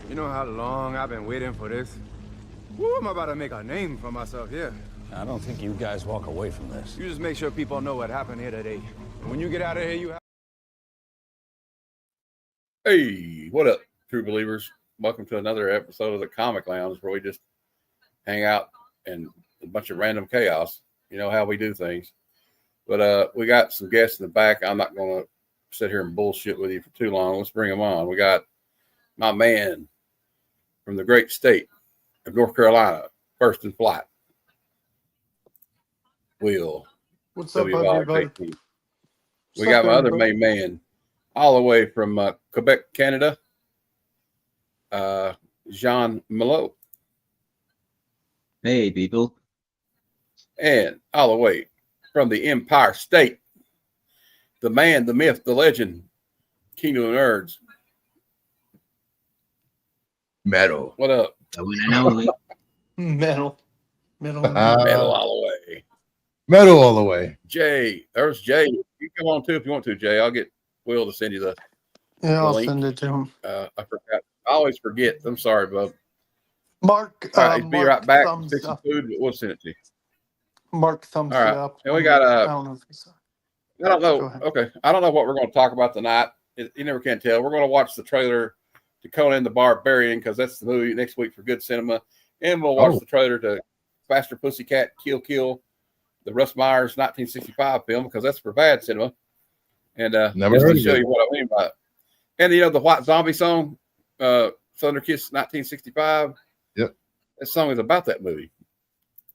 You know how long I've been waiting for this? Woo, I'm about to make a name for myself here. I don't think you guys walk away from this. You just make sure people know what happened here today. And when you get out of here, you have... Hey, what up, true believers? Welcome to another episode of the Comic Lounge, where we just hang out and a bunch of random chaos. You know how we do things. But we got some guests in the back. I'm not going to sit here and bullshit with you for too long. Let's bring them on. We got my man from the great state of North Carolina, first in flight, Will. What's up, WR everybody? JT. We got my other main man, all the way from Quebec, Canada, Jean Malot. Hey, people. And all the way from the Empire State, the man, the myth, the legend, King of the Nerds. Metal. What up? Metal Metal all the way. Metal all the way. Jay, there's Jay. You come on too if you want to, Jay. I'll get Will to send you the I'll link. send it to him. I forgot. I always forget. I'm sorry, bub. Mark, All right, be right back. thumbs Fix some up. food, but we'll send it to you. Mark thumbs All right. it up. And we got I don't know if he's I don't Go know. ahead. Okay. I don't know what we're going to talk about tonight. You never can tell. We're going to watch the trailer to Conan the Barbarian because that's the movie next week for Good Cinema. And we'll watch the trailer to Faster Pussycat Kill Kill, the Russ Myers 1965 film because that's for Bad Cinema. And Never just heard to of show it. you what I mean by it. And you know the White Zombie song, Thunder Kiss 1965. Yep. That song is about that movie.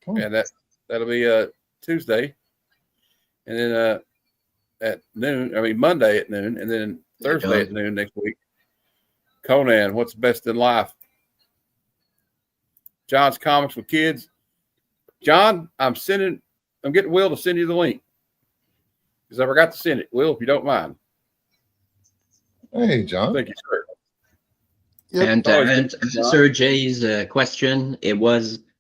Oh. And that'll be Tuesday. And then at noon, Monday at noon, and then Thursday at noon next week. Conan, What's Best in Life? John's Comics with Kids. John, I'm getting Will to send you the link because I forgot to send it. Will, if you don't mind. Hey, John. Thank you, sir. Yep. And Oh, to answer Jay's question,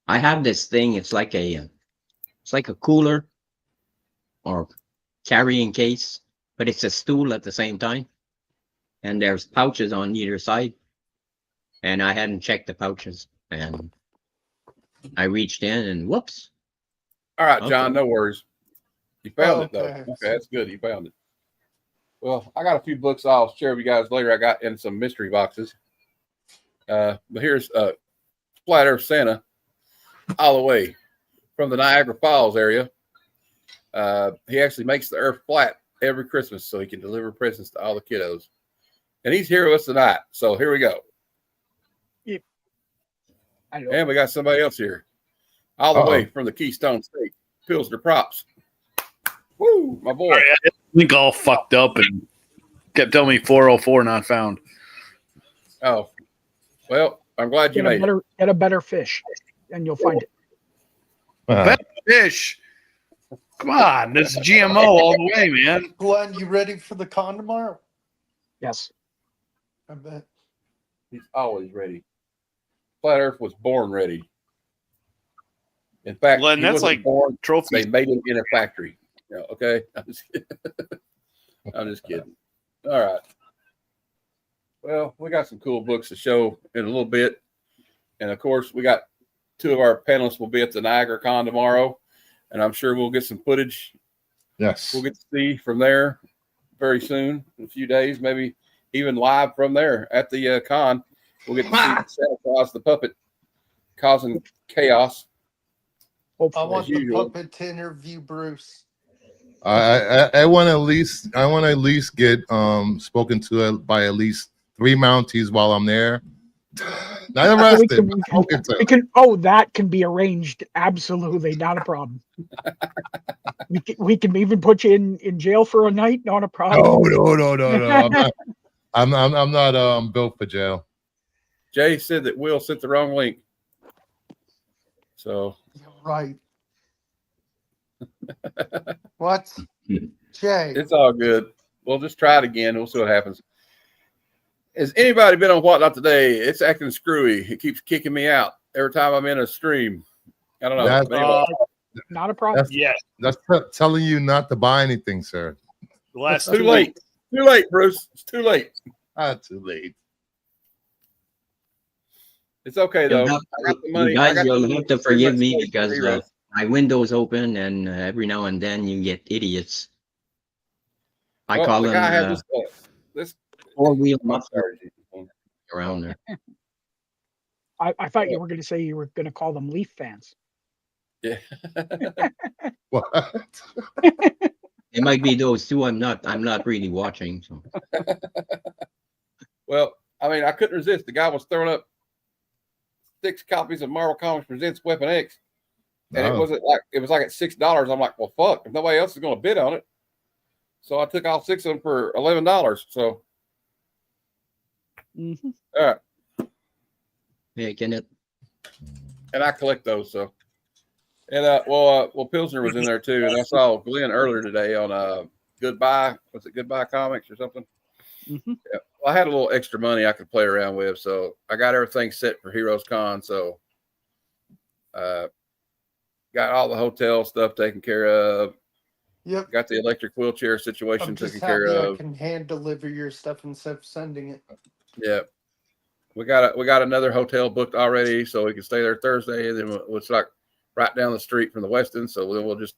I have this thing. It's like a cooler or carrying case, but it's a stool at the same time. And there's pouches on either side. And I hadn't checked the pouches. And I reached in and whoops. All right, John, Okay. no worries. You found it, though. Okay. Okay, that's good. You found it. Well, I got a few books I'll share with you guys later. I got in some mystery boxes. But here's Flat Earth Santa, all the way from the Niagara Falls area. He actually makes the earth flat every Christmas so he can deliver presents to all the kiddos. And he's here with us tonight. So here we go. And we got somebody else here. All the way from the Keystone State. Pilsner Props. Woo, my boy. Sorry, I had the link all fucked up and kept telling me 404 not found. Oh, well, I'm glad you made it. Get a better fish, and you'll find it. Better fish. Come on, this is GMO all the way, man. Glenn, you ready for the con tomorrow? Yes. I bet. He's always ready. Flat Earth was born ready. In fact, Glenn, he that's wasn't like born. trophy. They made him in a factory. Yeah, okay, I'm just kidding. I'm just kidding. All right. Well, we got some cool books to show in a little bit, and of course, we got two of our panelists will be at the Niagara Con tomorrow, and I'm sure we'll get some footage. Yes. We'll get to see from there very soon, in a few days, maybe even live from there at the con. We'll get to see Santa Claus the puppet causing chaos. I Hopefully. want the usual. puppet to interview Bruce. I want to at least get spoken to by at least 3 Mounties while I'm there. Not arrested. That can be arranged. Absolutely, not a problem. we can even put you in jail for a night. Not a problem. No. I'm not built for jail. Jay said that Will sent the wrong link. So You're right. What? Jay. it's all good. We'll just try it again. We'll see what happens. Has anybody been on Whatnot today? It's acting screwy. It keeps kicking me out every time I'm in a stream. I don't know. That's- Not a problem. That's telling you not to buy anything, sir. The last It's too late. Too late, Bruce. It's too late. Not too late. It's okay though. You'll I got the money. you I guys, got you'll the have to pretty forgive much me saved for because heroes. my window's open, and every now and then you get idiots. I Well, call the guy had them this. four-wheel I'm mufflers sorry. around there. I thought you were going to say you were going to call them Leaf fans. Yeah. What? It might be those two. I'm not really watching. So. Well, I mean, I couldn't resist. The guy was throwing up 6 copies of Marvel Comics Presents Weapon X, and it was like at $6. I'm like, well, fuck, if nobody else is going to bid on it, so I took all 6 of them for $11. So, all right, Yeah, can it? and I collect those. So, and well, Pilsner was in there too, and I saw Glenn earlier today on Goodbye. Was it Goodbye Comics or something? Mm-hmm. Yeah. Well, I had a little extra money I could play around with, so I got everything set for Heroes Con. So, got all the hotel stuff taken care of. Yep. Got the electric wheelchair situation I'm just taken care happy I of. can hand deliver your stuff instead of sending it. Yeah, we got another hotel booked already, so we can stay there Thursday, and then it's like right down the street from the Westin. So then we'll just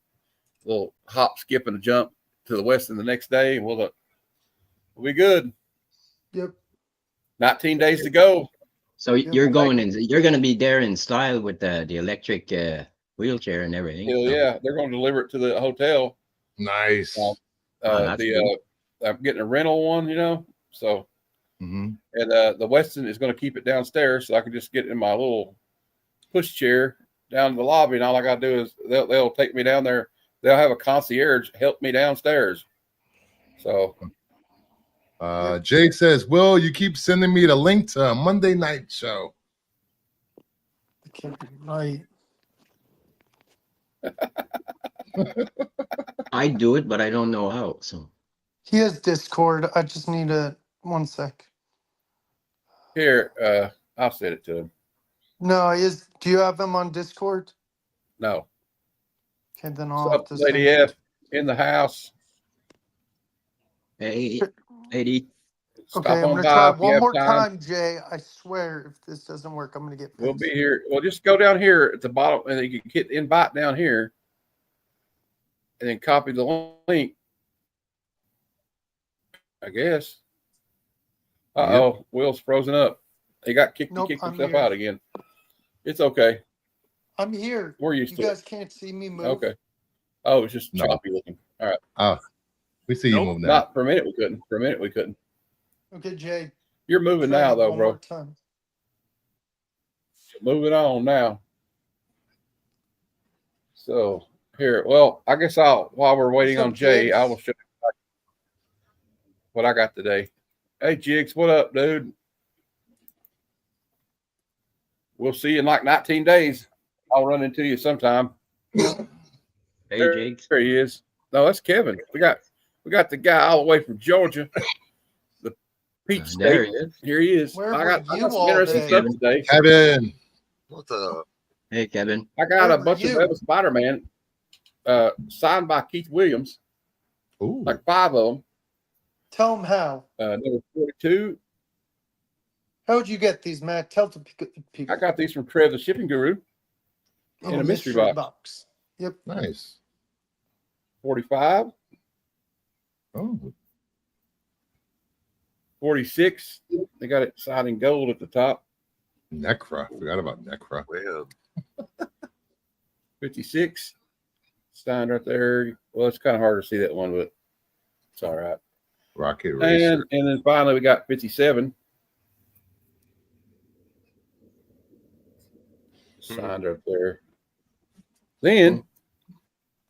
hop, skip, and a jump to the Westin the next day, and we'll be good. Yep. 19 days to go. So you're going in. You're going to be there in style with the electric wheelchair and everything. Hell yeah, they're going to deliver it to the hotel. Nice. That's good. I'm getting a rental one, So, Mhm. and the Westin is going to keep it downstairs, so I can just get in my little push chair down to the lobby, and all I got to do is they'll take me down there. They'll have a concierge help me downstairs. So, Jay says, "Will you keep sending me the link to a Monday night show?" It can't be right. I do it, but I don't know how. So He has Discord. I just need one sec. here, I'll send it to him. No, do you have him on Discord? No. Okay, then What's I'll have up, to Lady send F in the house? hey, lady, Okay, Stop I'm on gonna by try if you one have more time. time, Jay. I swear, if this doesn't work, I'm gonna get pissed. We'll be here. Well, just go down here at the bottom, and you can hit invite down here, and then copy the link. I guess. Uh-oh, Will's frozen up. He got kicked. Nope, He kicked I'm himself here. out again. It's okay. I'm here. We're used You to guys it. can't see me move. Okay. Oh, it's just No. choppy looking. All right. We see you move now. Not for a minute. We couldn't. For a minute, we couldn't. Okay, Jay. You're moving try now, it though, one bro. more time. Moving on now. So here, well, I guess while we're waiting What's on up, Jay, I Jigs? will show you what I got today. Hey, Jigs, what up, dude? We'll see you in like 19 days. I'll run into you sometime. hey, Jake. There he is. No, that's Kevin. We got the guy all the way from Georgia, the Peach State. There he is. Here he is. Where I were got you some all interesting day? stuff today. Kevin. What the? Hey, Kevin. I got Where a were bunch of you? Web of Spider-Man signed by Keith Williams, Ooh. like 5 of them. Tell him how. Number 42. How'd you get these, Matt? Tell the people. I got these from Trev, the shipping guru, in a mystery box. Yep. Nice. 45, Oh, 46. They got it signed in gold at the top. Necra. Forgot about Necra. Well, 56, signed right there. Well, it's kind of hard to see that one, but it's all right. Rocket Racer. And then finally we got 57. Signed right there. Then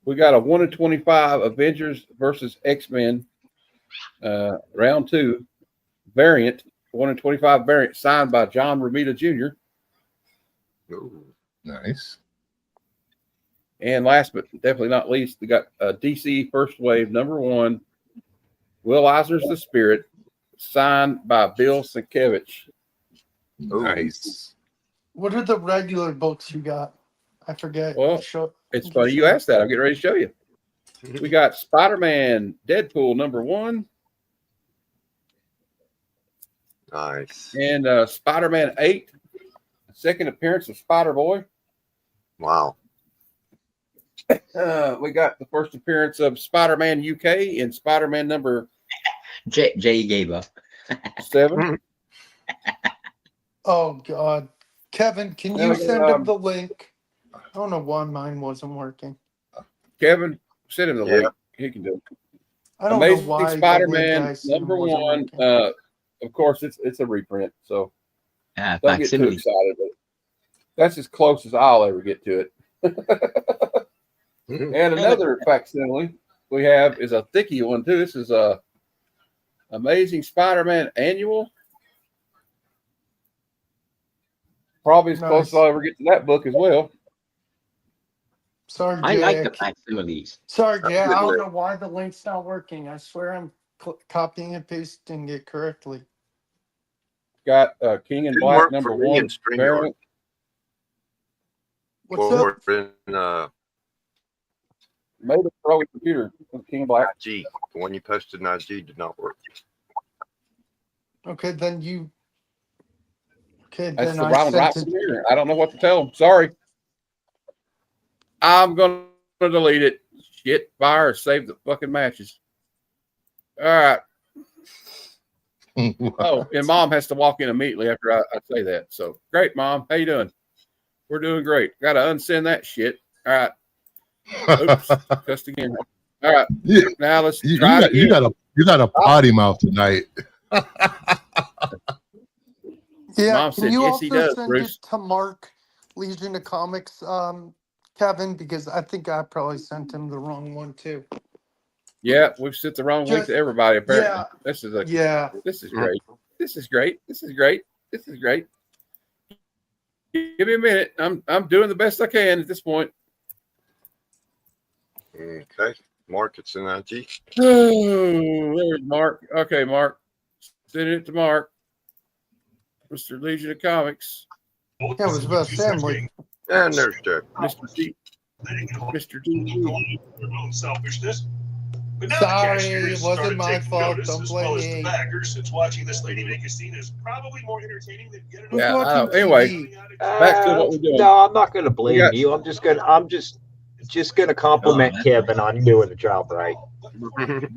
we got a 1 in 25 Avengers versus X-Men round 2 variant, 1 in 25 variant signed by John Romita Jr. ooh. Nice. And last but definitely not least, we got a DC First Wave number 1, Will Eisner's The Spirit, signed by Bill Sienkiewicz. Nice. What are the regular books you got? I forget. Well, it's funny you asked that. I'm getting ready to show you. We got Spider-Man Deadpool number 1 Nice. and Spider-Man 8 second appearance of Spider-Boy. Wow. We got the first appearance of Spider-Man UK in Spider-Man number Jay gave up. 7. Oh God, Kevin, can Yeah, you we got, send him the link? I don't know why mine wasn't working. Kevin, send him the Yeah. link. He can do it. I don't know Amazing why the link Spider-Man I sent number wasn't 1. working. Of course, it's a reprint, so Ah, don't get too facsimile. excited. But that's as close as I'll ever get to it. And another facsimile we have is a thicky one too. This is a Amazing Spider-Man Annual. Probably as close as I'll ever get to that book as well. Sorry, I like the Jay. facsimiles. Sorry, Jay. I don't Good know why the link's not working. I swear I'm copying and pasting it correctly. Got King in Didn't Black work number for me 1 in StreamYard. variant. What's up? Or in Made a early computer with King in Black. IG. The one you posted in IG did not work. Okay, then you. Okay, That's then the I Ronald sent Wright it. premiere. I don't know what to tell him. Sorry. I'm going to delete it. Shit, fire, save the fucking matches. All right. Oh, and Mom has to walk in immediately after I say that. So, great, Mom. How you doing? We're doing great. Got to unsend that shit. All right. Oops. Cussed again. All right. Yeah. Now let's you try it again. got a potty mouth tonight. Yeah, Mom can said, you yes, he also does, send Bruce. it to Mark, Legion of Comics, Kevin? Because I think I probably sent him the wrong one too. Yeah, we've sent the wrong link Just- to everybody, apparently. yeah. This is Yeah. This is great. This is great. This is great. This is great. Give me a minute. I'm doing the best I can at this point. Okay. Mark, it's in IG. Oh, there's Mark. Okay, Mark. Send it to Mark. Mr. Legion of Comics. Yeah, it was about family. And there's Jeff. Mr. D. Mr. D. Selfishness. But now Sorry, the cashier it has wasn't started my taking fault. notice, Don't as blame well as the me. baggers, since watching this lady make a scene is probably more entertaining than getting Who's Yeah, watching anyway, TV? back to what we're doing. No, I'm not going to blame got- you. I'm just going to compliment Kevin on doing the job right.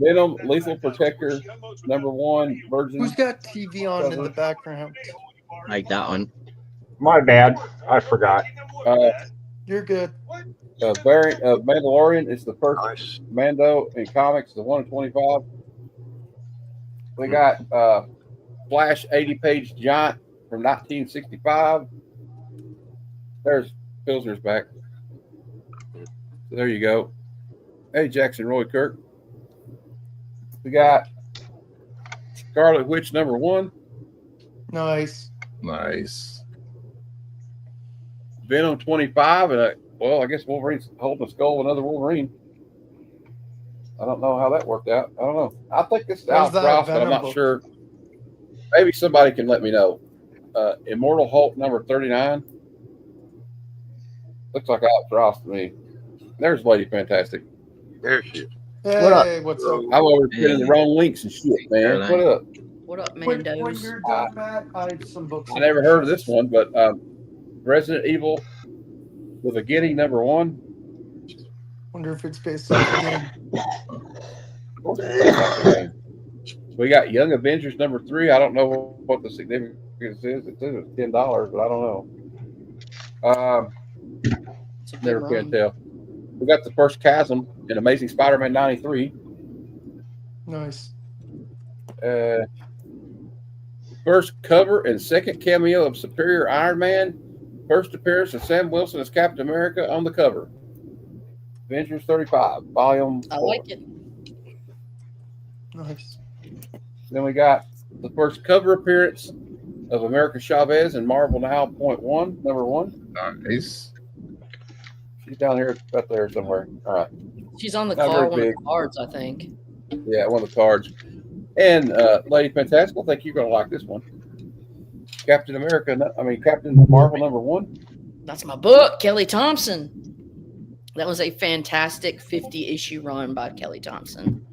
Venom, Lethal Protector, number 1, Virgin. Who's got TV on in the background? Like that one. My bad. I forgot. You're good. Variant of Mandalorian is the first Nice. Mando in comics, the 1 in 25. We got Flash 80-page giant from 1965. There's Pilsner's back. So there you go. Hey, Jackson Roy Kirk. We got Scarlet Witch number 1. Nice. Nice. Venom 25. And I guess Wolverine's holding a skull of another Wolverine. I don't know how that worked out. I don't know. I think this is Alex that Ross, but I'm Venom not book? sure. Maybe somebody can let me know. Immortal Hulk number 39. Looks like Alex Ross to me. There's Lady Fantastic. There she is. Hey, what's up? I'm over getting the wrong links and shit, man. What up? What up, When Mandos? you're done, Matt, I have some books. I never heard of this one, but Resident Evil with a Getty number 1. Wonder if it's based on the game. Of course it's based off the game. We got Young Avengers number 3. I don't know what the significance is. It says it's $10, but I don't know. It's a good Never run. can tell. We got the first Chasm in Amazing Spider-Man 93. Nice. First cover and second cameo of Superior Iron Man. First appearance of Sam Wilson as Captain America on the cover. Avengers 35, Volume 4. I like it. Nice. Then we got the first cover appearance of America Chavez in Marvel Now .1, number 1. Nice. She's down here, up there somewhere. All right. She's on the Not car, very one of big. the cards, I think. Yeah, one of the cards. And Lady Fantastic, I think you're going to like this one. Captain Marvel number 1. That's my book, Kelly Thompson. That was a fantastic 50-issue run by Kelly Thompson.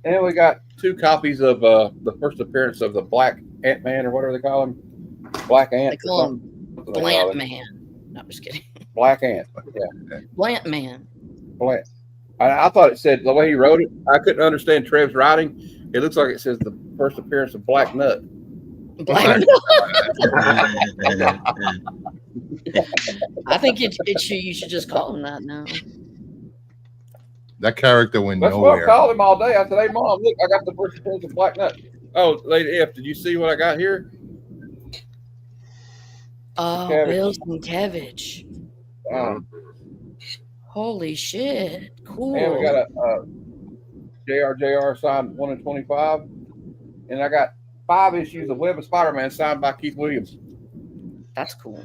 And we got 2 copies of the first appearance of the Black Ant-Man, or whatever they call him. Black Ant. They call him Blant Man. No, I'm just kidding. Black Ant. Yeah. Blant Man. Blant. I thought it said the way he wrote it. I couldn't understand Trev's writing. It looks like it says the first appearance of Black Nut. Black I think you should just call him that now. That character went That's what I nowhere. called him all day. I said, "Hey, Mom, look, I got the first appearance of Black Nut." Oh, Lady F, did you see what I got here? Oh, Bill Sienkiewicz. Holy shit. Cool. And we got a JR signed 1 in 25. And I got 5 issues of Web of Spider-Man signed by Keith Williams. That's cool.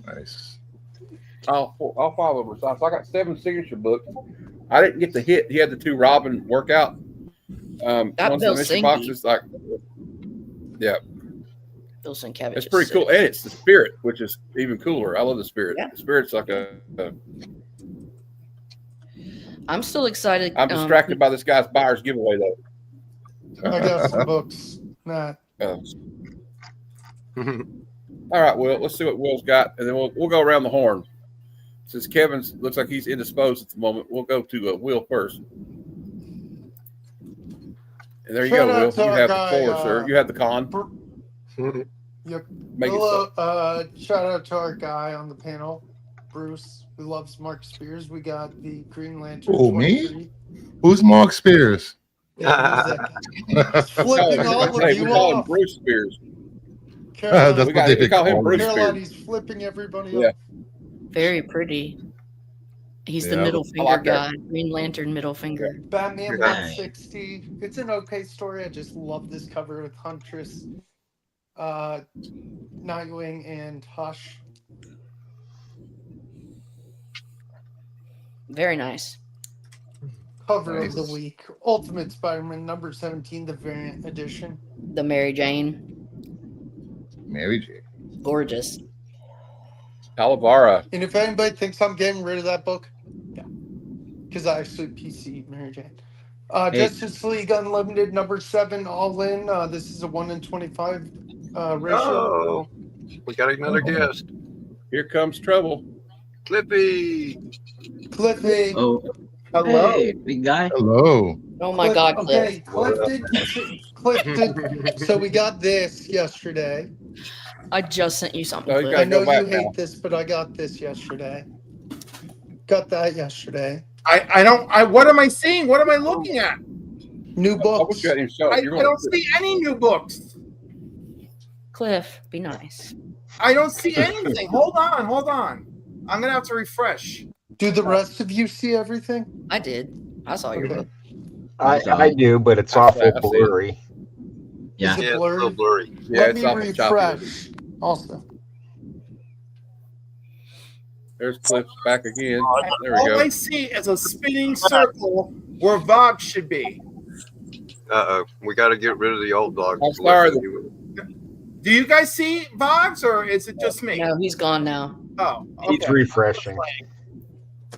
Nice. All 5 of them were signed. So I got 7 signature books. I didn't get the hit. He had the 2 Robin workout. Ones in mission boxes. Like, yeah. Bill Sienkiewicz. It's pretty cool. And it's the Spirit, which is even cooler. I love the Spirit. Yeah. The Spirit's like I'm still excited. I'm distracted by this guy's buyer's giveaway, though. I got some books. Nah. All right, Will. Let's see what Will's got, and then we'll go around the horn. Since Kevin's looks like he's indisposed at the moment, we'll go to Will first. And there you go, Will. You have the floor, sir. You have the con. Yep. Make Hello, shout out to our guy on the panel, Bruce, who loves Mark Spears. We got the Green Lantern. Oh, me? Who's Mark Spears? Yeah, flipping all of you off. Bruce Spears. That's we call him Bruce Caroline, Spears. he's flipping everybody off. Very pretty. He's the middle finger guy. Green Lantern middle finger. Batman 160. It's an okay story. I just love this cover with Huntress, Nightwing, and Hush. Very nice. Cover of the week. Ultimate Spider-Man number 17, the variant edition. The Mary Jane. Mary Jane. Gorgeous. Talavera. And if anybody thinks I'm getting rid of that book, yeah. Because I actually PC Mary Jane. Justice League Unlimited number 7, all in. This is a 1 in 25 ratio. Oh, we got another guest. Here comes trouble. Cliffy. Oh, hello, hey, big guy. Hello. Oh my God, Okay, Clifton. So we got this yesterday. I just sent you something. No, you I know you hate now. this, but I got this yesterday. Got that yesterday. I don't. What am I seeing? What am I looking at? New books. I don't see any new books. Cliff, be nice. I don't see anything. Hold on. I'm gonna have to refresh. Do the rest of you see everything? I did. I saw your book. I do, but it's awful blurry. Yeah. Is it Yeah, blurry? it's a little blurry. Yeah, Let it's me awful choppy. refresh. Also. There's Cliff's back again. There we All go. I see is a spinning circle where Vogue should be. We got to get rid of the old dog. I'm sorry. Do you guys see Vogues, or is it just me? No, he's gone now. Oh, He's refreshing.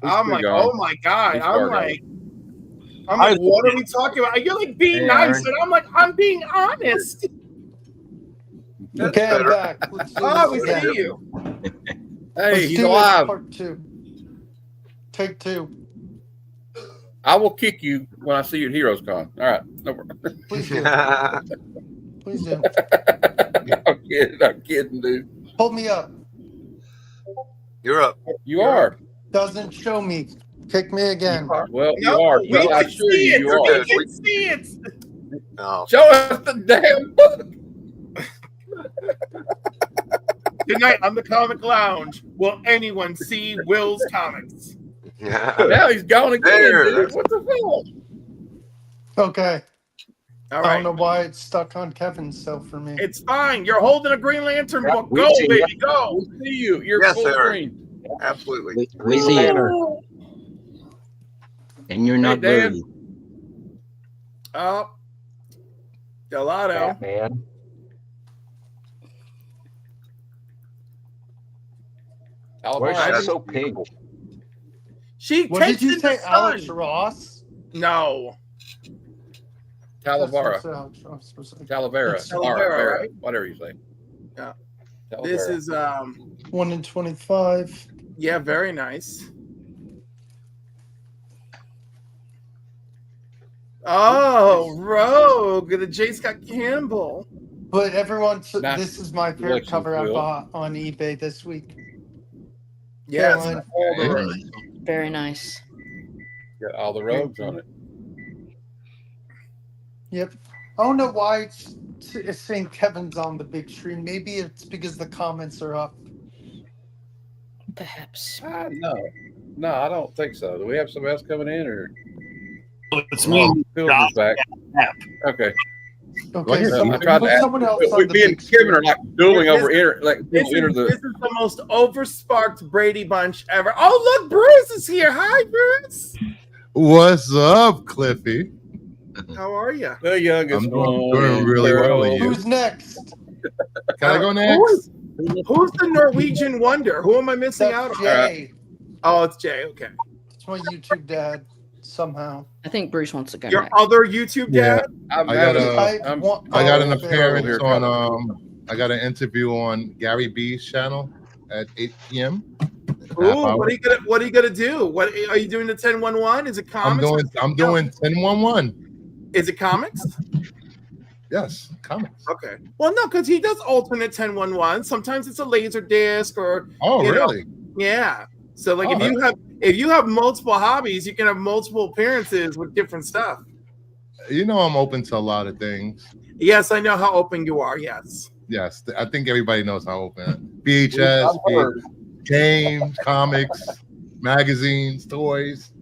I'm like, gone. oh my God. He's I'm far like, what are we talking about? You're like being nice, and I'm like, I'm being honest. Okay, I'm back. Let's do Oh, we this again. see you. Hey, Let's he's do this alive. part 2. Take 2. I will kick you when I see you at Heroes Con. All right. No problem. Please do. Please do. I'm kidding, dude. Hold me up. You're up. You are. Doesn't show me. Kick me again. Well, you No, are. we Well, I can assure see you, it. you We are. can see it. No. Show us the damn book. Tonight on the Comic Lounge, will anyone see Will's comics? Now he's gone again. There, Dude. that's- What the hell? Okay. All I right. don't know why it's stuck on Kevin's cell for me. It's fine. You're holding a Green Lantern book. we Go, see baby, go. We see you. You're Yes, full sir. screen. Absolutely. We see it. And you're not Dan. blurry. Oh, Gelato. Batman. Why is Alabama. she so pink? She What takes did you in say, the Alex sun. Ross? No. Talavera. That's what I said, Alex Ross. Talavera. Talavera, Talavera. right? Whatever you say. This is 1 in 25. yeah, very nice. Oh, Rogue, the J. Scott Campbell. But everyone, Nice this is my favorite collection, cover I Will. bought on eBay this week. Yes, Caroline. all the Very Rogues. nice. Very nice. Got all the rogues on it. Yep. I don't know why it's saying Kevin's on the big screen. Maybe it's because the comments are up. Perhaps. No, I don't think so. Do we have somebody else coming in, or It's me. Phil's is back? Okay. Okay, So so I tried to ask. someone else We on the me and big Kevin are screen. like dueling This- over This is, enter the. this is the most oversparked Brady bunch ever. Oh, look, Bruce is here. Hi, Bruce. What's up, Cliffy? How are you? The youngest I'm doing one. really well. And you? Who's next? Can I go Who next? is- Who's the Norwegian wonder? Who am I missing out That's on? Jay. Oh, it's Jay. Okay. It's my YouTube dad. Somehow. I think Bruce wants to go Your next. other YouTube dad? I'm I got having- a- I'm- I got an oh, appearance here, on I got an interview on Gary B's channel at 8 p.m. Ooh, what are you gonna do? What are you doing? The 10-1-1? Is it comics? I'm doing 10-1-1. Is it comics? Yes, comics. Okay. Well, no, because he does alternate 10-1-1. Sometimes it's a laser disc or Oh, you know, really? yeah. So like Oh, if you have multiple hobbies, you can have multiple appearances with different stuff. You know I'm open to a lot of things. Yes, I know how open you are. Yes. Yes, I think everybody knows how open. VHS, games, comics, magazines, toys.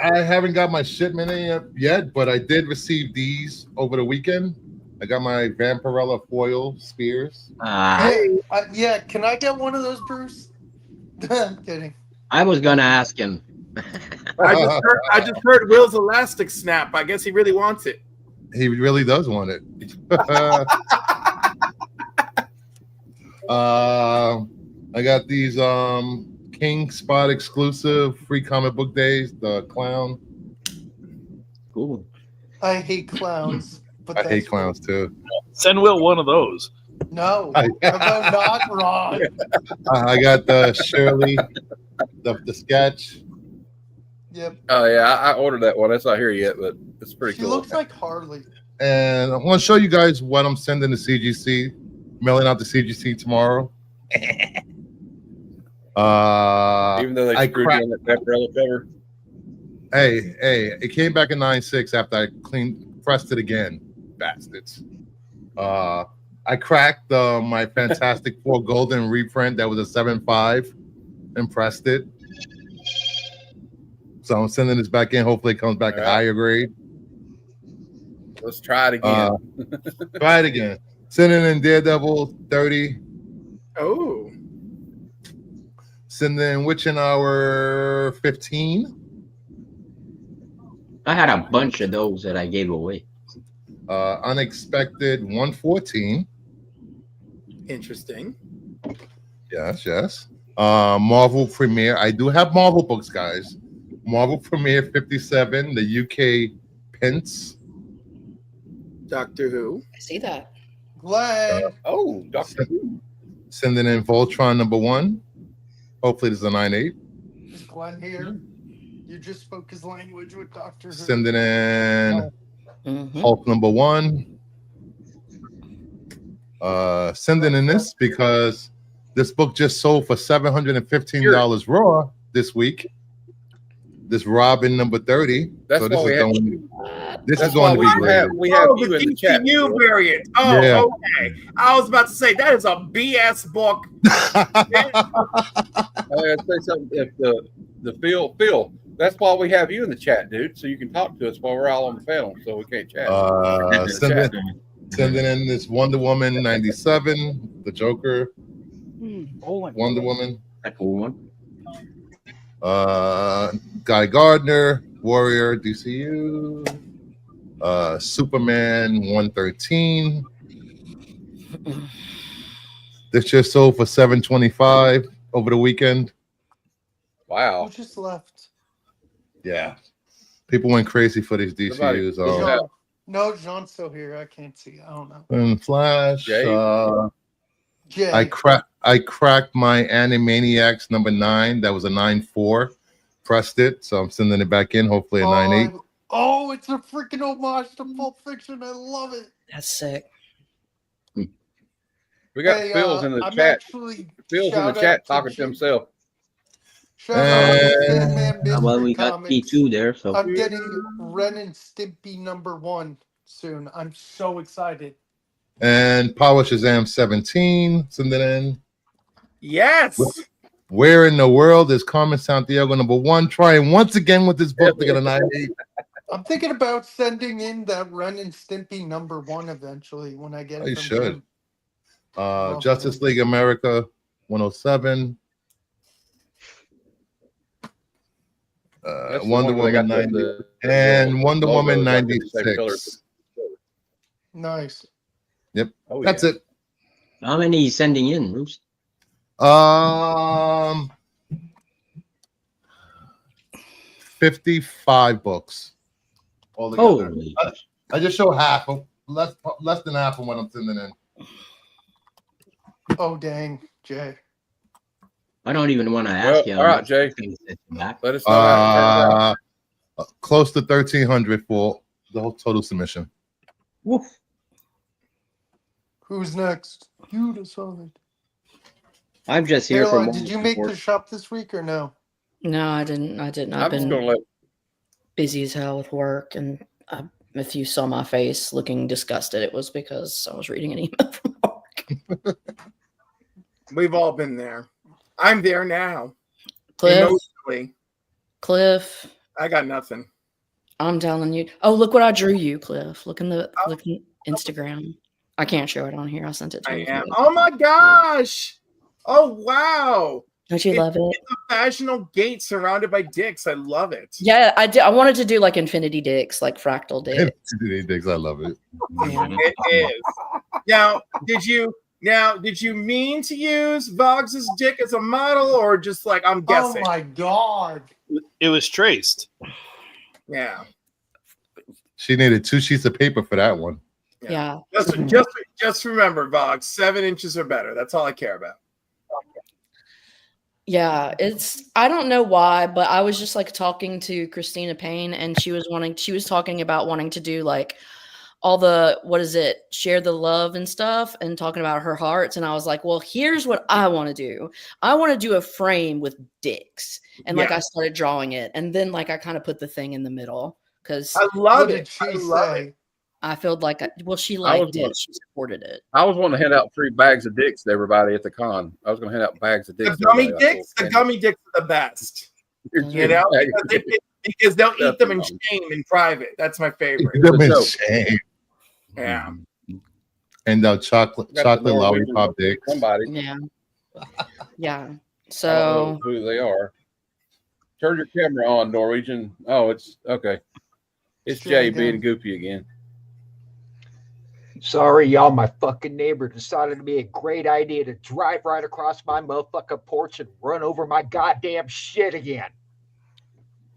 I haven't got my shipment in yet, but I did receive these over the weekend. I got my Vampirella foil spears. Hey, yeah, can I get one of those, Bruce? I'm kidding. I was gonna ask him. I just heard Will's elastic snap. I guess he really wants it. He really does want it. I got these King Spot exclusive free comic book days, the clown. Cool. I hate clowns. But I that's hate clowns too. Send Will one of those. No, I'm not wrong. I got the Shirley, the sketch. Yep. Oh yeah, I ordered that one. That's not here yet, but it's pretty She cool. looks like Harley. And I want to show you guys what I'm sending to CGC, mailing out to CGC tomorrow. Even though they screwed you on that Vampirella cover. Hey, it came back in 9.6 after I pressed it again, bastards. I cracked my Fantastic Four Golden reprint that was a 7.5 and pressed it. So I'm sending this back in. Hopefully it comes back a higher grade. Let's try it again. Try it again. Sending in Daredevil 30. Oh. Sending in Witching Hour 15. I had a bunch of those that I gave away. Unexpected 114. Interesting. Yes. Marvel Premiere. I do have Marvel books, guys. Marvel Premiere 57, the UK Pence. Doctor Who. I see that. Glenn. Doctor Who. Sending in Voltron #1. Hopefully this is a 9.8. Is Glenn here? You just spoke his language with Doctor Who. Sending in Hulk #1. Sending in this because this book just sold for $715 raw this week. This Robin #30. That's so this why is going. This That's is going to why be great. we have the you in the chat. DCU variant. Oh, Yeah. okay. I was about to say that is a BS book. I gotta say something. If the Phil, that's why we have you in the chat, dude, so you can talk to us while we're all on the panel, so we can't chat. Sending in this Wonder Woman 97, the Joker, Wonder Woman. A cool one. Guy Gardner, Warrior, DCU, Superman 113. This just sold for $725 over the weekend. Wow. Who just left? Yeah. People went crazy for these DCUs. Jean. No, Jean's still here. I can't see. I don't know. And Flash. Jay? Jay. I cracked my Animaniacs number 9. That was a 9.4. Pressed it, so I'm sending it back in. Hopefully a 9.8. Oh, it's a freaking homage to Pulp Fiction. I love it. That's sick. We got Hey, Phil's in the I'm chat. actually Phil's in the shout out chat to talking to Jim. himself. Shout out to And- Sandman Mystery Well, we got Comics. P2 there, so I'm getting Ren and Stimpy number 1 soon. I'm so excited. And Power Shazam 17. Sending in. Yes. Where in the world is Carmen Sandiego number 1? Trying once again with this book to get a 9.8. I'm thinking about sending in that Ren and Stimpy number 1 eventually when I get it You from should. Jim. Well, Justice League America 107. That's the Wonder one where they Woman got 90 and Wonder logo Woman is like in the same 96. Nice. Yep, Oh, that's yeah. it. how many you sending in, Bruce? 55 books altogether. Holy. I just show half of less than half of what I'm sending in. Oh, dang, Jay. I don't even want to ask you. All right, Jay. Back. Let us know how it turns out. Close to 1,300 for the whole total submission. Woof. Who's next? You decide. I'm just here Caroline, for did you more make support. the shop this week or no? No, I didn't. I've I'm just been gonna let busy as hell with work, and if you saw my face looking disgusted, it was because I was reading an email from work. We've all been there. I'm there now. Cliff, Emotionally, Cliff, I got nothing. I'm telling you. Oh, look what I drew you, Cliff. Look in Instagram. I can't show it on here. I sent it to I you. am. Oh my gosh! Oh wow! Don't you love it? It's a vaginal gate surrounded by dicks. I love it. Yeah, I did. I wanted to do like infinity dicks, like fractal dicks. I love it. It is. Now, did you mean to use Vox's dick as a model, or just like I'm guessing? Oh my god! It was traced. Yeah. She needed 2 sheets of paper for that one. Yeah. Just remember, Vox, 7 inches or better. That's all I care about. Yeah, I don't know why, but I was just like talking to Christina Payne, and she was talking about wanting to do like all the, share the love and stuff, and talking about her hearts. And I was like, well, here's what I want to do. I want to do a frame with dicks. And like, I started drawing it. And then like, I kind of put the thing in the middle because I love What it. did she I love say? it. I felt like, she I liked was it. one- She supported it. I was wanting to hand out 3 bags of dicks to everybody at the con. I was going to hand out bags of dicks. The to gummy everybody. dicks, the gummy dicks are the best. You're You know, because they'll eat them in Definitely. shame in private. That's my favorite. Them in So- shame. Yeah. And chocolate Got the Norwegian lollipop dicks. Somebody. Yeah. Yeah. I don't know So who they are. Turn your camera on, Norwegian. Oh, it's okay. It's Jay Jay again. being goofy again. Sorry, y'all. My fucking neighbor decided to be a great idea to drive right across my motherfucking porch and run over my goddamn shit again.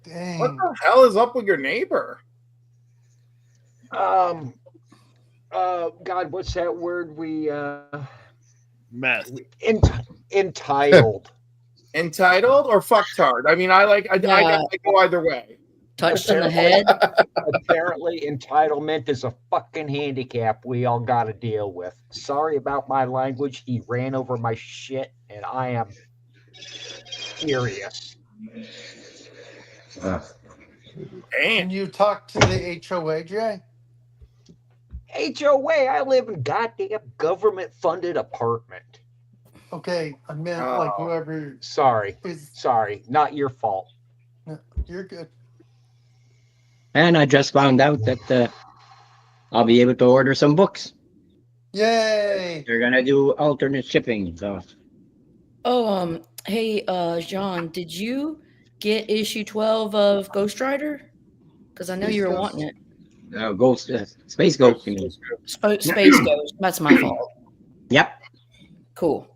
Dang. What the hell is up with your neighbor? God, what's that word we Meth. entitled? Entitled or fucktard? I mean, I go either way. touched in the head. Apparently, entitlement is a fucking handicap we all got to deal with. Sorry about my language. He ran over my shit, and I am furious. Can you talk to the HOA, Jay? HOA, I live in goddamn government-funded apartment. Okay, I meant like whoever Sorry, is. sorry, not your fault. No, you're good. And I just found out that I'll be able to order some books. Yay! They're gonna do alternate shipping. So Oh, hey, John, did you get issue 12 of Ghost Rider? Because I know you were wanting it. Ghost, Space Ghost. You mean. Space Ghost. That's my fault. Yep. Cool.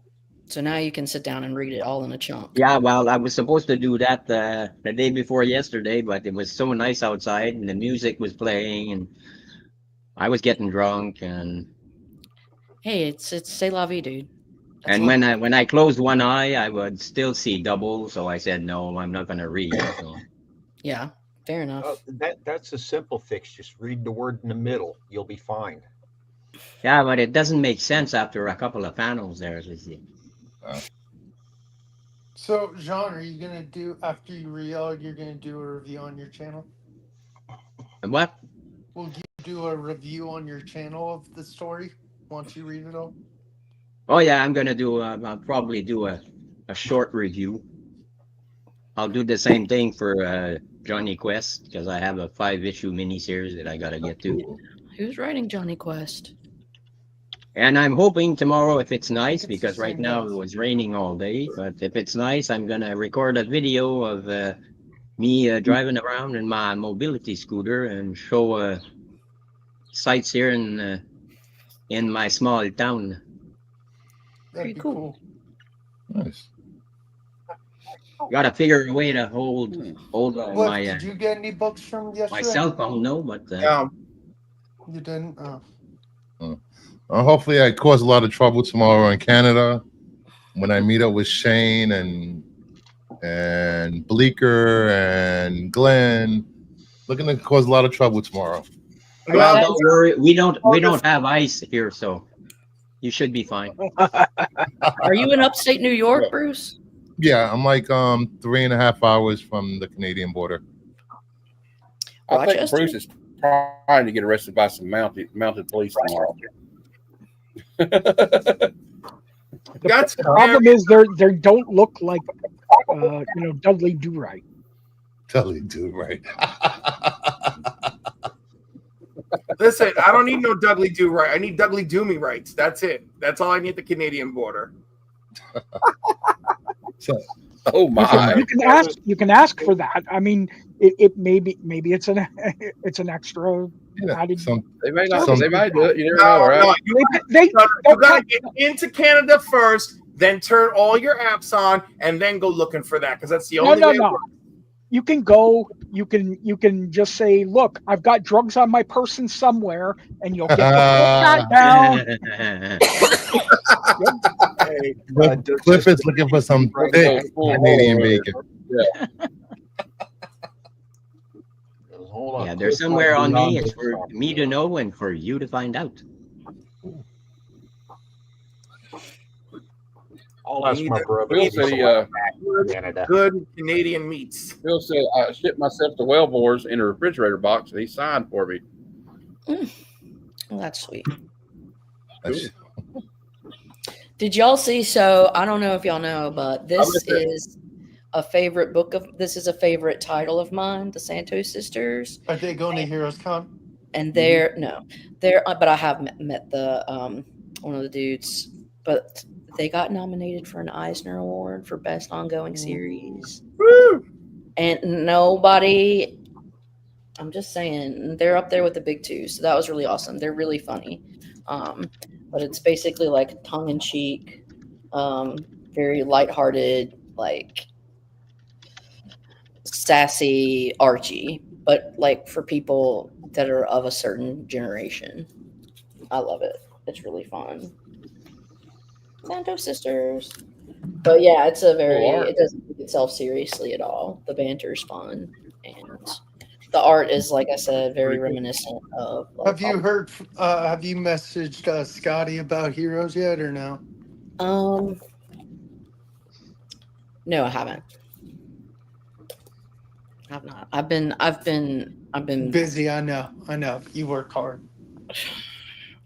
So now you can sit down and read it all in a chunk. Yeah. Well, I was supposed to do that the day before yesterday, but it was so nice outside, and the music was playing, and I was getting drunk, and Hey, it's c'est la vie, dude. And when I closed one eye, I would still see double. So I said, no, I'm not going to read. So. Yeah, fair enough. That's a simple fix. Just read the word in the middle. You'll be fine. Yeah, but it doesn't make sense after a couple of panels there. So, Jean, are you gonna do after you read? You're gonna do a review on your channel. What? Will you do a review on your channel of the story once you read it all? Oh yeah, I'm gonna do. I'll probably do a short review. I'll do the same thing for Johnny Quest because I have a 5-issue miniseries that I gotta get to. Who's writing Johnny Quest? And I'm hoping tomorrow, if it's nice, it's because the right same now guys. it was raining all day. But if it's nice, I'm gonna record a video of me driving around in my mobility scooter and show sights here in my small town. That'd be cool. Nice. Got to figure a way to hold Cliff, my did you get any books from yesterday? my cell phone. No, but You didn't. Oh. Hopefully, I cause a lot of trouble tomorrow in Canada when I meet up with Shane and Bleecker and Glenn. Looking to cause a lot of trouble tomorrow. well, don't worry. We don't have ice here, so you should be fine. Are you in upstate New York, Bruce? Yeah, I'm like 3.5 hours from the Canadian border. I think Bruce is trying to get arrested by some mounted police tomorrow. The problem is they don't look like Dudley Do-Right. Dudley Do-Right. Listen, I don't need no Dudley Do Right. I need Dudley Do Me Rights. That's it. That's all I need at the Canadian border. Oh my! You can ask for that. I mean, it maybe it's an extra. Added they might not. They might do it. You never know, right? No, you gotta get into Canada first, then turn all your apps on, and then go looking for that because that's the only way. No. You can go. You can just say, "Look, I've got drugs on my person somewhere," and you'll get the down. Cliff is looking for some thick Canadian bacon. Yeah. Yeah, there's somewhere on me. It's for me to know and for you to find out. I'll ask my brother. Bill said good Canadian meats. Bill said I shipped myself to Wellmore's in a refrigerator box, and he signed for me. Well, that's sweet. Did y'all see? So I don't know if y'all know, but this is a favorite book of. This is a favorite title of mine, The Santos Sisters. Are they going to Heroes Con? And they're but I have met the one of the dudes, but they got nominated for an Eisner Award for Best Ongoing Series. Woo! And nobody, I'm just saying, they're up there with the big two. So that was really awesome. They're really funny. But it's basically like tongue-in-cheek, very lighthearted, like sassy Archie, but like for people that are of a certain generation. I love it. It's really fun. Santos Sisters. But yeah, it's it doesn't take itself seriously at all. The banter's fun. And the art is, like I said, very reminiscent of. Have you heard? Have you messaged Scotty about Heroes yet, or no? No, I haven't. I've not. I've been busy. I know. You work hard.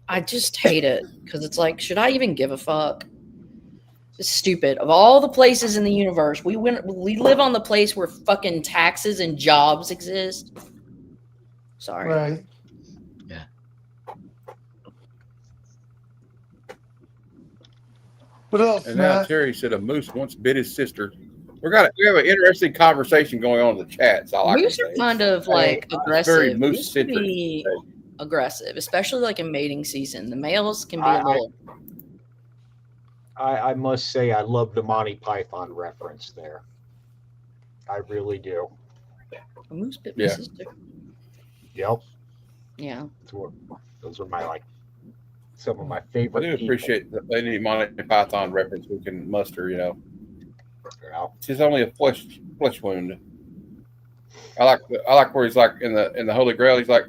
I just hate it because it's like, should I even give a fuck? It's stupid. Of all the places in the universe, we live on the place where fucking taxes and jobs exist. Sorry. Right. Yeah. What else, And now Matt? Terry said a moose once bit his sister. We have an interesting conversation going on in the chat. Moose are kind of like aggressive. Very Moose moose can centric. be aggressive, especially like in mating season. The males can be a little. I must say I love the Monty Python reference there. I really do. A moose bit my sister. Yep. Yeah. Those are my some of my I favorite do people. appreciate that any Monty Python reference we can muster. Yeah. It's only a flesh wound. I like where he's like in the Holy Grail. He's like,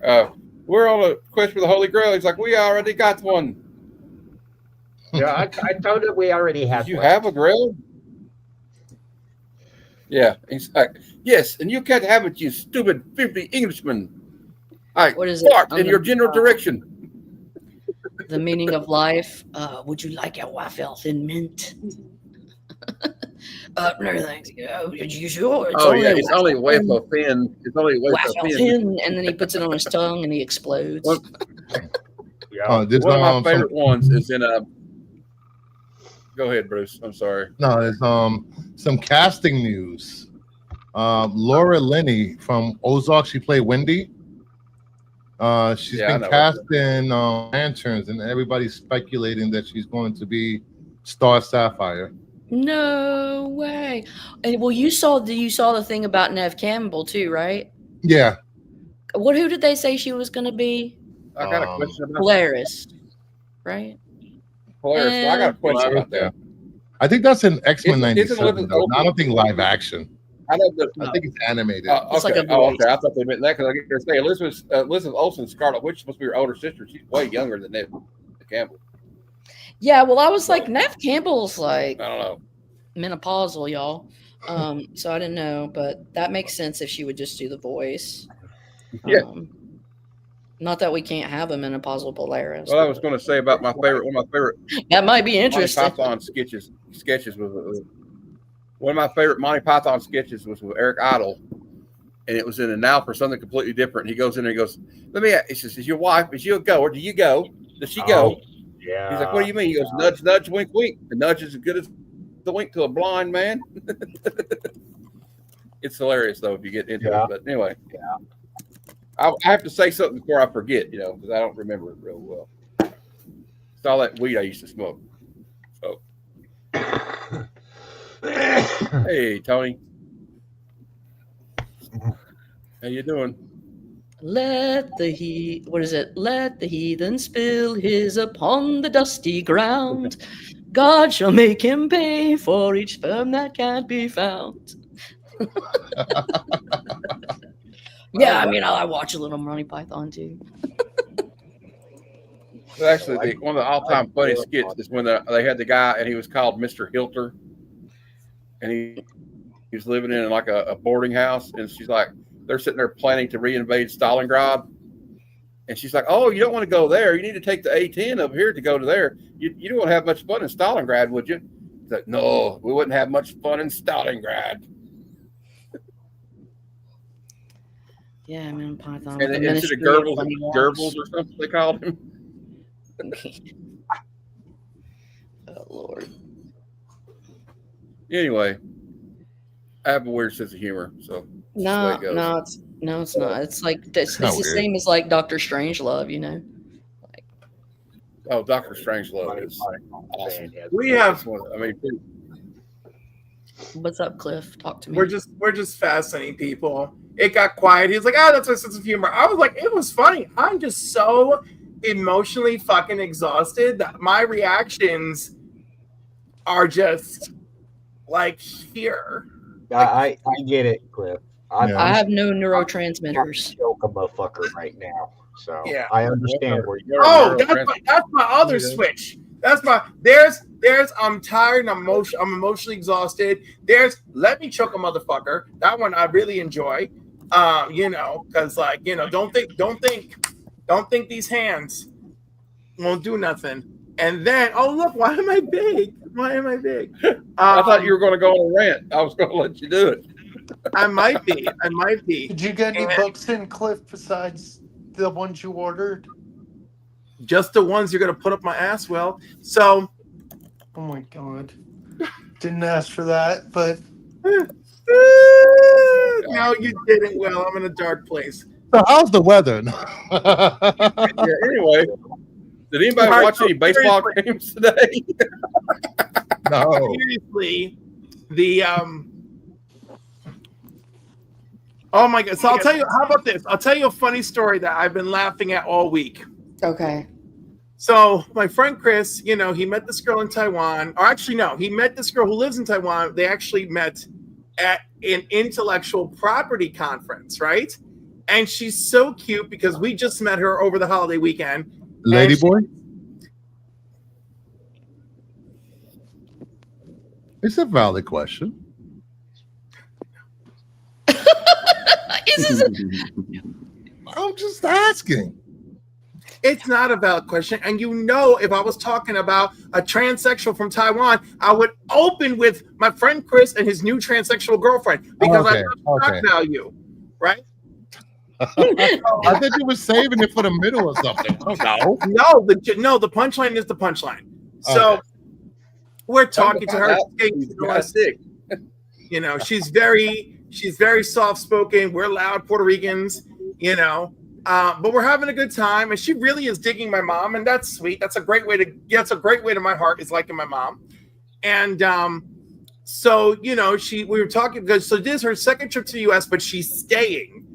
we're on a quest for the Holy Grail. He's like, we already got one. Yeah, I told it we already had. Did you one. have a grail? Yeah. He's like, yes, and you can't have it, you stupid filthy Englishman. What is it? Fart in your general direction. The meaning of life. Would you like a waffle thin mint? No thanks. You sure? It's only waffle thin. It's only waffle thin. And then he puts it on his tongue and he explodes. One This, of my favorite ones is in a. Go ahead, Bruce. I'm sorry. No, there's some casting news. Laura Linney from Ozark, she played Wendy. She's been cast in Lanterns, and everybody's speculating that she's going to be Star Sapphire. No way. Well, you saw the thing about Nev Campbell too, right? Yeah. Who did they say she was going to be? I got a question about Polaris, right? Polaris. Well, I got a question about that. I think that's an X-Men Isn't 97. Though. I don't think live action. I think it's animated. It's like a okay. I thought they meant that because I get to say Elizabeth Olsen, Scarlet Witch, supposed to be her older sister. She's way younger than Nev Campbell. Yeah, well, I was like, Nev Campbell's like, I don't know, menopausal, y'all. So I didn't know, but that makes sense if she would just do the voice. Yeah. Not that we can't have a menopausal Polaris. Well, I was going to say about one of my favorite. That might be interesting. Monty Python sketches was one of my favorite Monty Python sketches was with Eric Idle, and it was in a now for something completely different. He goes in there and goes, "Let me." He says, "Is your wife? Is she a goer? Do you go? Does she go?" Yeah. He's like, "What do you mean?" He goes, "Nudge, nudge, wink, wink. The nudge is as good as the wink to a blind man." It's hilarious though if you get into it. But anyway, I have to say something before I forget, because I don't remember it real well. It's all that weed I used to smoke. So, hey Tony, how you doing? Let the heathen spill his upon the dusty ground. God shall make him pay for each sperm that can't be found. Yeah, I mean, I watch a little Monty Python too. Well, actually, one of the all-time funniest skits is when they had the guy, and he was called Mr. Hilter, and he was living in like a boarding house, and she's like, they're sitting there planning to reinvade Stalingrad, and she's like, "Oh, you don't want to go there. You need to take the A10 over here to go to there. You don't want to have much fun in Stalingrad, would you?" He's like, "No, we wouldn't have much fun in Stalingrad." Yeah, I mean, Python. And instead of Goebbels or something, they called him. Oh Lord. Anyway, I have a weird sense of humor, so No, it's not. It's like it's the same as like Dr. Strangelove, Oh, Dr. Strangelove is awesome. We have. What's up, Cliff? Talk to me. We're just fascinating people. It got quiet. He was like, "Oh, that's my sense of humor." I was like, "It was funny." I'm just so emotionally fucking exhausted that my reactions are just like here. I get it, Cliff. I have no neurotransmitters. Choke a motherfucker right now, so yeah. I understand where you're. Oh, that's my other switch. That's my there's I'm tired and I'm emotionally exhausted. There's let me choke a motherfucker. That one I really enjoy. Because don't think these hands won't do nothing. And then look, why am I big? I thought you were going to go on a rant. I was going to let you do it. I might be. Did you get any books in, Cliff, besides the ones you ordered? Just the ones you're going to put up my ass, Will. So. Oh, my God. Didn't ask for that, but. No, you didn't, Will. I'm in a dark place. So how's the weather? Yeah, anyway. Did anybody watch any baseball games today? No. Seriously. Oh my God. So I'll tell you, how about this? I'll tell you a funny story that I've been laughing at all week. Okay. So my friend Chris, you know, he met this girl in Taiwan, or actually no, he met this girl who lives in Taiwan. They actually met at an intellectual property conference, right? And she's so cute because we just met her over the holiday weekend. Ladyboy? It's a valid question. I'm just asking. It's not a valid question. And you know, if I was talking about a transsexual from Taiwan, I would open with my friend Chris and his new transsexual girlfriend because I love shock value, right? I thought you were saving it for the middle or something. No, the punchline is the punchline. So we're talking to her. You know, she's very soft spoken. We're loud Puerto Ricans, you know. But we're having a good time, and she really is digging my mom, and that's sweet. That's a great way to my heart, is liking my mom. And so you know, we were talking because this is her second trip to the US, but she's staying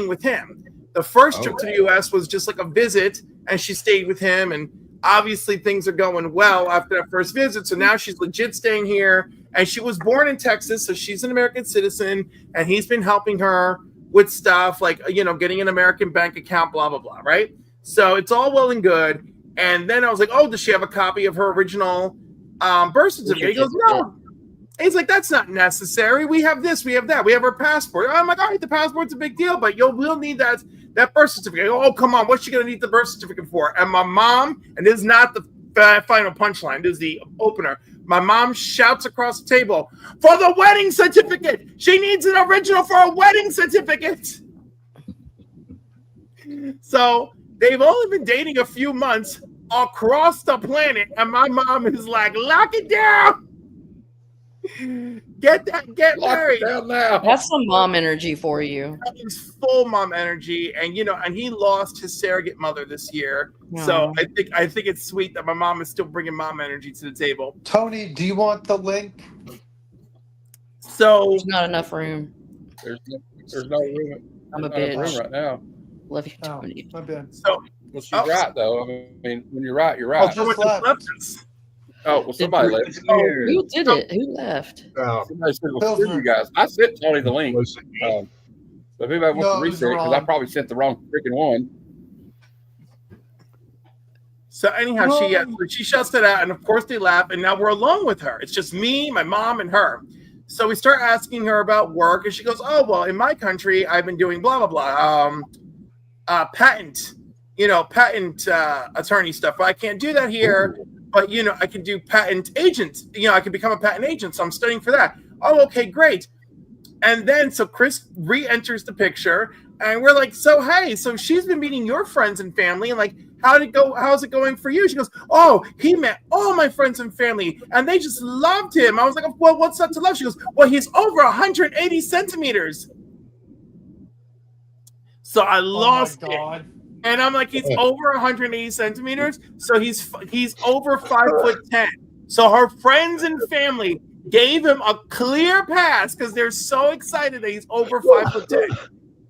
with him. The first trip to the US was just like a visit, and she stayed with him, and obviously things are going well after that first visit. So now she's legit staying here, and she was born in Texas, so she's an American citizen, and he's been helping her with stuff like, you know, getting an American bank account, blah, blah, blah, right? So it's all well and good. And then I was like, oh, does she have a copy of her original birth certificate? He goes, no. He's like, that's not necessary. We have this, we have that. We have her passport. I'm like, all right, the passport's a big deal, but we'll need that birth certificate. Oh, come on, what's she going to need the birth certificate for? And my mom, and this is not the final punchline, this is the opener. My mom shouts across the table, for the wedding certificate. She needs an original for a wedding certificate. So they've only been dating a few months across the planet, and my mom is like, lock it down. Get married. Down now. That's some mom energy for you. That is full mom energy, and you know, and he lost his surrogate mother this year. Aww. So I think it's sweet that my mom is still bringing mom energy to the table. Tony, do you want the link? So there's not enough room. There's no room. I'm a Room bitch. right now. Love you, Tony. My bad. So well, she's right though. I mean, when you're right, you're right. Oh, well, somebody left. Who did it? Who left? Somebody said, well, screw you guys. I sent Tony the link. So if anybody wants to reset it, because I probably sent the wrong freaking one. So anyhow, she shuts it out, and of course they laugh, and now we're alone with her. It's just me, my mom, and her. So we start asking her about work, and she goes, oh, well, in my country, I've been doing blah, blah, blah, patent attorney stuff. But I can't do that here. But, you know, I can do patent agent. You know, I can become a patent agent. So I'm studying for that. Oh, okay, great. And then so Chris re-enters the picture, and we're like, so, hey, so she's been meeting your friends and family. And like, how's it going for you? She goes, oh, he met all my friends and family, and they just loved him. I was like, well, what's up to love? She goes, well, he's over 180 centimeters. So I lost it. And I'm like, he's over 180 centimeters, so he's over 5'10". So her friends and family gave him a clear pass because they're so excited that he's over 5'10".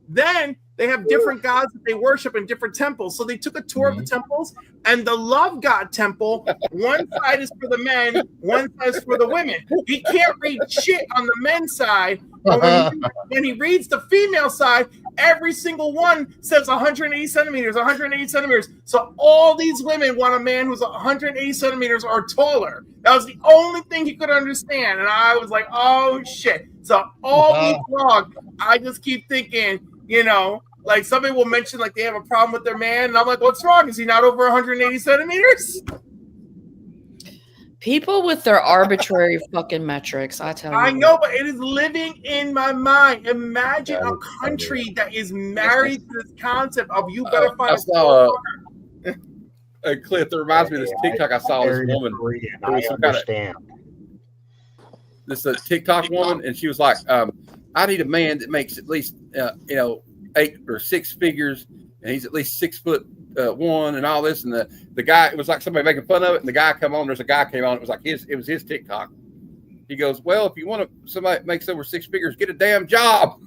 Then they have different gods that they worship in different temples. So they took a tour of the temples, and the love god temple, one side is for the men, one side is for the women. He can't read shit on the men's side, but when he reads the female side, every single one says 180 centimeters, 180 centimeters. So all these women want a man who's 180 centimeters or taller. That was the only thing he could understand. And I was like, oh, shit. So all week long, I just keep thinking, you know, like somebody will mention like they have a problem with their man. And I'm like, what's wrong? Is he not over 180 centimeters? People with their arbitrary fucking metrics, I tell you. I know, but it is living in my mind. Imagine a country that is married to this concept of you better find a clip that reminds me of this TikTok I saw. This woman, I understand. This TikTok woman, and she was like, I need a man that makes at least 8 or 6 figures, and he's at least 6'1" and all this. And the guy, it was like somebody making fun of it, and the guy come on. There's a guy came on. It was like it was his TikTok. He goes, well, if you want somebody that makes over 6 figures, get a damn job.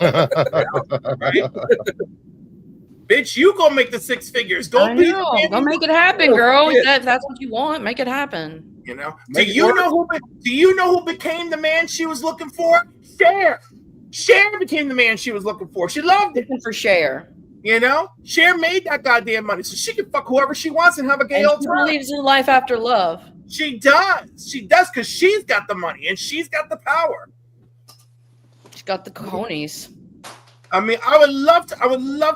Right? Bitch, you gonna make the 6 figures. I Don't be know. Go make it happen, girl. That's what you want. Make it happen. You know. Make Do it you work. know who became the man she was looking for? Cher. Cher became the man she was looking for. She loved it. Looking for Cher. You know, Cher made that goddamn money, so she can fuck whoever she wants and have a gay And old she time. believes in life after love. She does. She does because she's got the money and she's got the power. She's got the cojones. I mean, I would love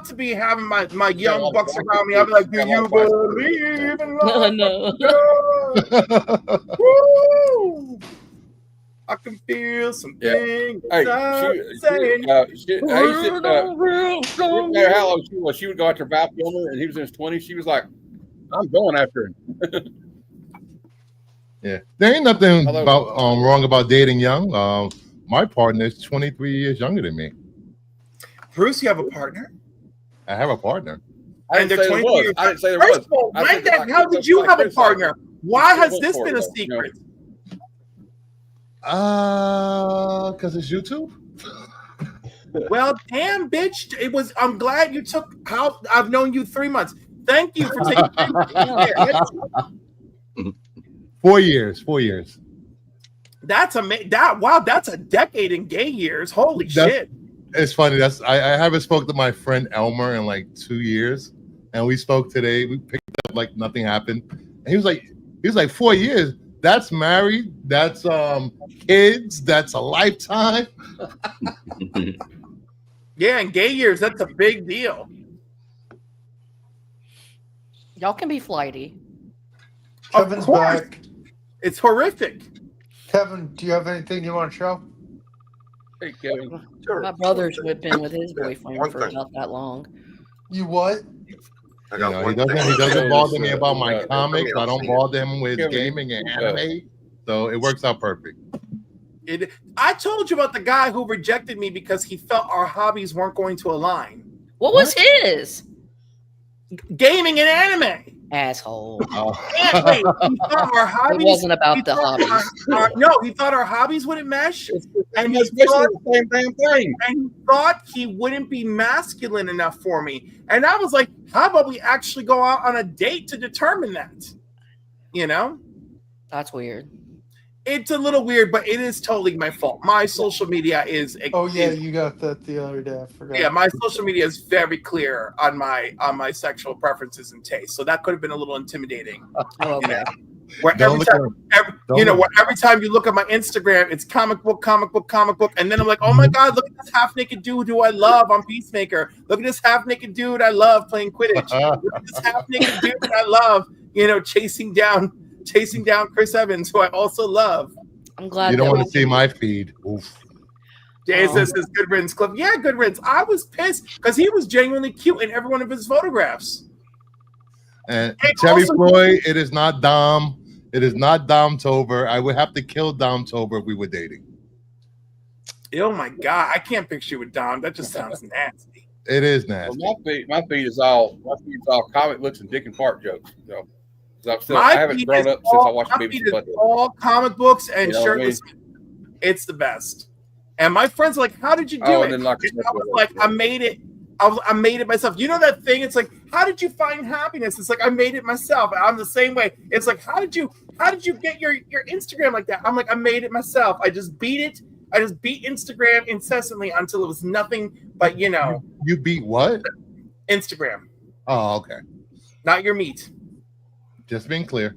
to be having my young bucks around me. I'd be like, do you believe in love? No. Woo! I can feel something. Hey, saying. no matter how old she was, she would go after Val Kilmer, and he was in his 20s. She was like, I'm going after him. Yeah, there ain't nothing about wrong about dating young. My partner is 23 years younger than me. Bruce, you have a partner? I have a partner. And they're 23 years. I didn't say there First was. of all, why the hell did you have a partner? Why has this been a secret? Because it's YouTube. Well, damn, bitch. It was. I'm glad you took. How I've known you 3 months. Thank you for taking 3 months. 4 years. 4 years. That's amazing. Wow, that's a decade in gay years. Holy shit. It's funny. I haven't spoke to my friend Elmer in like 2 years, and we spoke today. We picked up like nothing happened. And he was like 4 years. That's married. That's kids. That's a lifetime. Yeah, in gay years, that's a big deal. Y'all can be flighty. Kevin's back. It's horrific. Kevin, do you have anything you want to show? Hey, Kevin. My brother's been with his boyfriend for about that long. You what? I got He doesn't bother me about my comics. I don't bother him with gaming and anime. So it works out perfect. I told you about the guy who rejected me because he felt our hobbies weren't going to align. What was his? Gaming and anime. Asshole. Wait, he thought our hobbies. It wasn't about the hobbies. No, he thought our hobbies wouldn't mesh, and he thought the same damn thing. And he thought he wouldn't be masculine enough for me. And I was like, "How about we actually go out on a date to determine that?" You know, that's weird. It's a little weird, but it is totally my fault. My social media is. Oh yeah, you got that the other day. I forgot. Yeah, my social media is very clear on my sexual preferences and tastes. So that could have been a little intimidating. Oh, okay. Where every time you look at my Instagram, it's comic book, and then I'm like, oh my god, look at this half naked dude who I love on Peacemaker. Look at this half naked dude I love playing Quidditch. Look at this half naked dude I love, chasing down Chris Evans, who I also love. I'm glad you don't want to see my feed. Oof. Jay says this good riddance clip. Yeah, good riddance. I was pissed because he was genuinely cute in every one of his photographs. And Terry Floyd, it is not Dom. It is not Dom Tober. I would have to kill Dom Tober if we were dating. Oh my god, I can't picture you with Dom. That just sounds nasty. It is nasty. Well, my feed is all comic books and Dick and Park jokes. I haven't grown up since I watched BBC Button. All comic books and shirtless. I mean? It's the best. And my friends are like, "How did you do it?" And I was like, "I made it. I made it myself." You know that thing? It's like, "How did you find happiness?" It's like, "I made it myself." I'm the same way. It's like, "How did you get your Instagram like that?" I'm like, "I made it myself. I just beat it. I just beat Instagram incessantly until it was nothing but You beat what? Instagram. Oh, okay. Not your meat. Just being clear.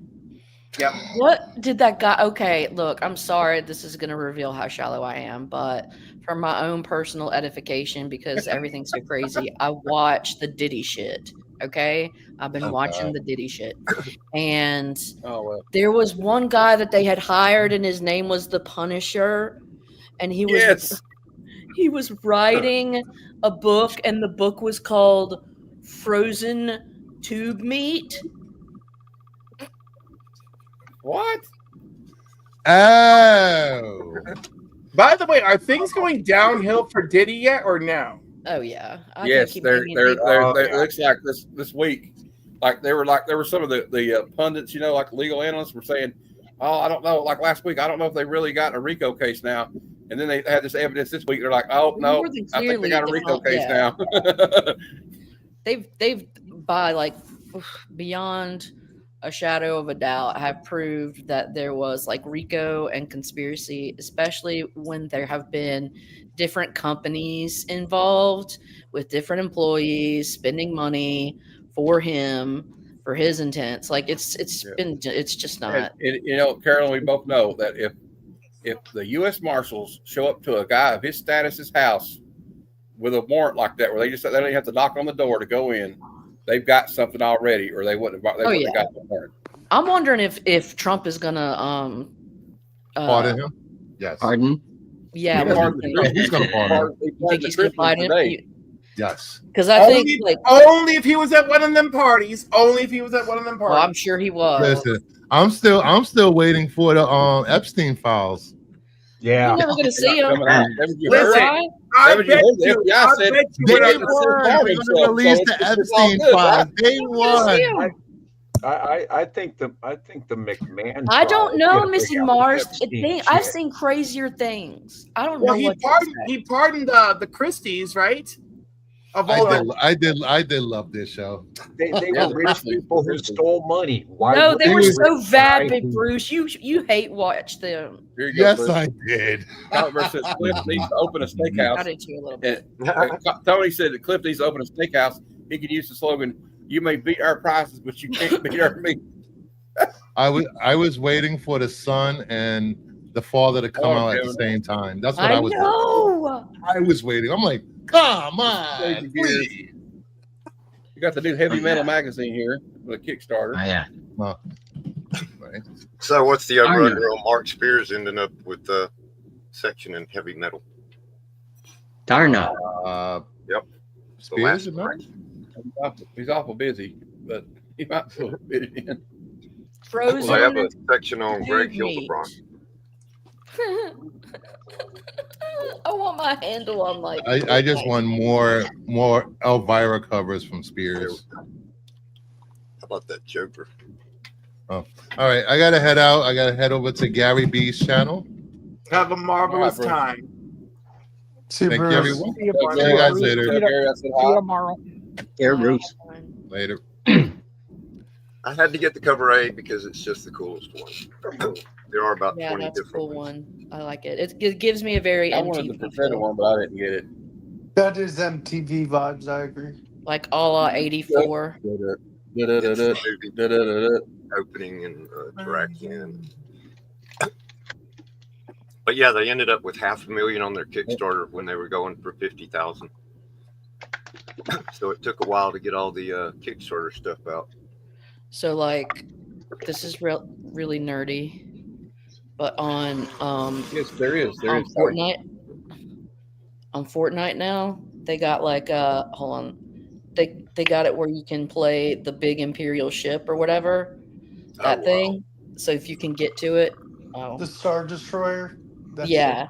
Yep. What did that guy? Okay, look, I'm sorry. This is going to reveal how shallow I am, but for my own personal edification, because everything's so crazy, I watch the Diddy shit. Okay, I've been watching the Diddy shit, and there was one guy that they had hired, and his name was the Punisher, and he was writing a book, and the book was called Frozen Tube Meat. What? Oh. By the way, are things going downhill for Diddy yet or no? Oh yeah. Yes, they're looks like this week. There were some of the pundits, like legal analysts were saying, "Oh, I don't know." Like last week, I don't know if they really got a RICO case now. And then they had this evidence this week. They're like, "Oh no, I think they got a RICO case now." they've by like beyond a shadow of a doubt have proved that there was like RICO and conspiracy, especially when there have been different companies involved with different employees spending money for him for his intents. Like it's just not. And, you know, Carolyn, we both know that if the U.S. Marshals show up to a guy of his status's house with a warrant like that, where they don't even have to knock on the door to go in, they've got something already, or they wouldn't have got the warrant. I'm wondering if Trump is gonna pardon him. Yes. Pardon. Yeah. Who's gonna pardon him? You think he's gonna pardon him? Yes. Because I think like only if he was at one of them parties. Only if he was at one of them parties. Well, I'm sure he was. Listen, I'm still waiting for the Epstein files. Yeah. You're never gonna see him. Listen, I bet you. They released the Epstein files. They won. I think the McMahon. I don't know, trial Missy is Mars. Epstein I've shit. seen crazier things. I don't Well, know. he pardoned the Christies, right? Of all I did love this show. They were rich people who stole money. Why? No, would they were so rich vapid, guy Bruce. You hate watch them. Here you go, Yes, Bruce. I did. Cliff needs to open a steakhouse. I did too a little bit. Tony said that Cliff needs to open a steakhouse. He could use the slogan, "You may beat our prices, but you can't beat our meat." I was waiting for the son and the father to come out at the same time. That's what I was. know. I was waiting. I'm like, come on, please. You got the new Heavy Metal magazine here with a Kickstarter. Oh, yeah. Well, right. So what's the over under on Mark Spears ending up with the section in heavy metal? Darn no. Yep. Spears, The last He's awful busy, but he might still fit it in. Frozen. I have a section on Greg Hildebrand. I want my handle on like. I just want more Elvira covers from Spears. How about that Joker? Oh, all right. I gotta head out. I gotta head over to Gary B's channel. Have a marvelous time. Thank you, everyone. See you, See you guys later. See you tomorrow. Here, Bruce. Later. I had to get the cover A because it's just the coolest one. There are about Yeah, 20 that's a different cool ones. one. I like it. It gives me a very I wanted the MTV Professor feel. one, but I didn't get it. That is MTV vibes. I agree. Like a la 84. Opening and tracking and but yeah, they ended up with $500,000 on their Kickstarter when they were going for 50,000. So it took a while to get all the Kickstarter stuff out. So like, this is really nerdy, but on Yes, there is. on Fortnite, now they got like hold on, they got it where you can play the big Imperial ship or whatever that thing. So if you can get to it, The Star Destroyer. That's yeah,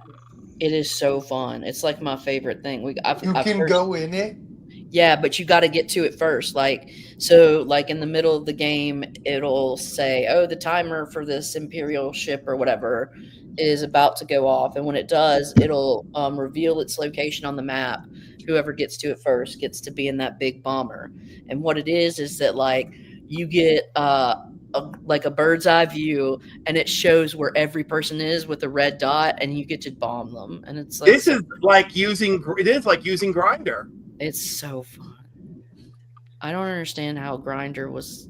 it is so fun. It's like my favorite thing. You can go in it. Yeah, but you got to get to it first. Like, so like in the middle of the game, it'll say, oh, the timer for this Imperial ship or whatever is about to go off. And when it does, it'll reveal its location on the map. Whoever gets to it first gets to be in that big bomber. And what it is that like you get like a bird's eye view and it shows where every person is with a red dot and you get to bomb them. And it's like, It is like using Grindr. It's so fun. I don't understand how Grindr was.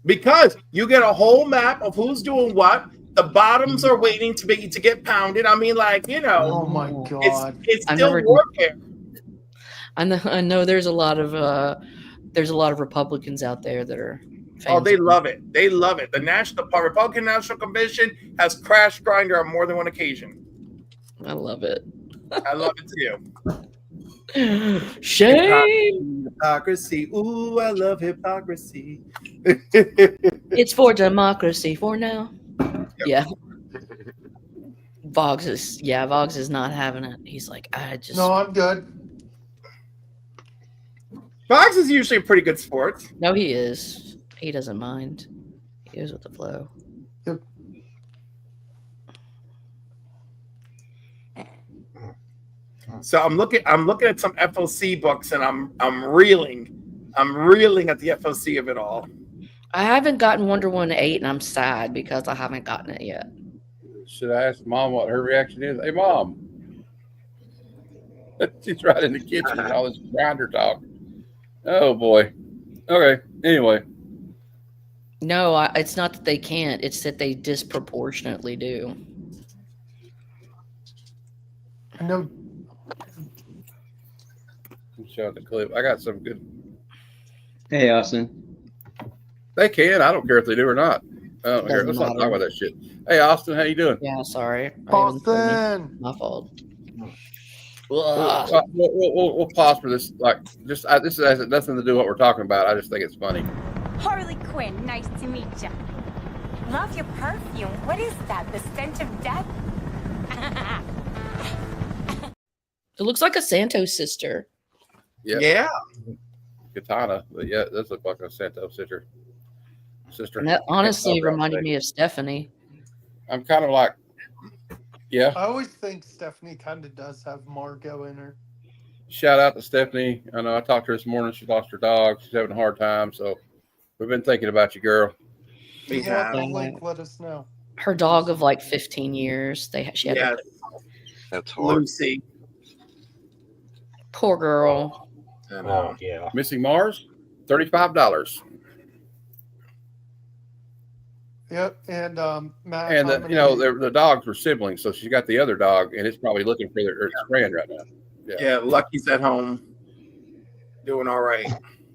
Because you get a whole map of who's doing what. The bottoms are waiting to get pounded. I mean, like, you know. Oh my god! It's still warfare. I know there's a lot of Republicans out there that are. Oh, they love it. They love it. The Republican National Convention has crashed Grindr on more than one occasion. I love it. I love it too. Shame. Hypocrisy. Ooh, I love hypocrisy. It's for democracy for now. Yep. Yeah. Vox is not having it. He's like, No, I'm good. Vox is usually a pretty good sport. No, he is. He doesn't mind. He goes with the flow. So I'm looking at some FOC books, and I'm reeling at the FOC of it all. I haven't gotten Wonder Woman 8, and I'm sad because I haven't gotten it yet. Should I ask Mom what her reaction is? Hey, Mom. She's right in the kitchen and all this grinder talk. Oh, boy. Okay. Anyway. No, it's not that they can't. It's that they disproportionately do. No. Show the clip. I got some good. Hey, Austin. They can. I don't care if they do or not. I don't care. Let's not talk about that shit. Hey, Austin, how you doing? Yeah, sorry. Austin. My fault. We'll pause for this. Like, this has nothing to do with what we're talking about. I just think it's funny. Harley Quinn, nice to meet you. Love your perfume. What is that? The stench of death? It looks like a Santos sister. Yeah. Katana, but yeah, this looks like a Santos sister. And that honestly reminded me of Stephanie. I'm kind of like, yeah. I always think Stephanie kind of does have Margot in her. Shout out to Stephanie. I know I talked to her this morning. She lost her dog. She's having a hard time. So we've been thinking about you, girl. We have. Link, let us know. Her dog of like 15 years. She had Yes. That's hard. Lucy. Poor girl. Oh, yeah. Missing Mars, $35. Yep, and Matt. And the dogs were siblings, so she got the other dog, and it's probably looking for its friend right now. Yeah, Lucky's at home, doing all right.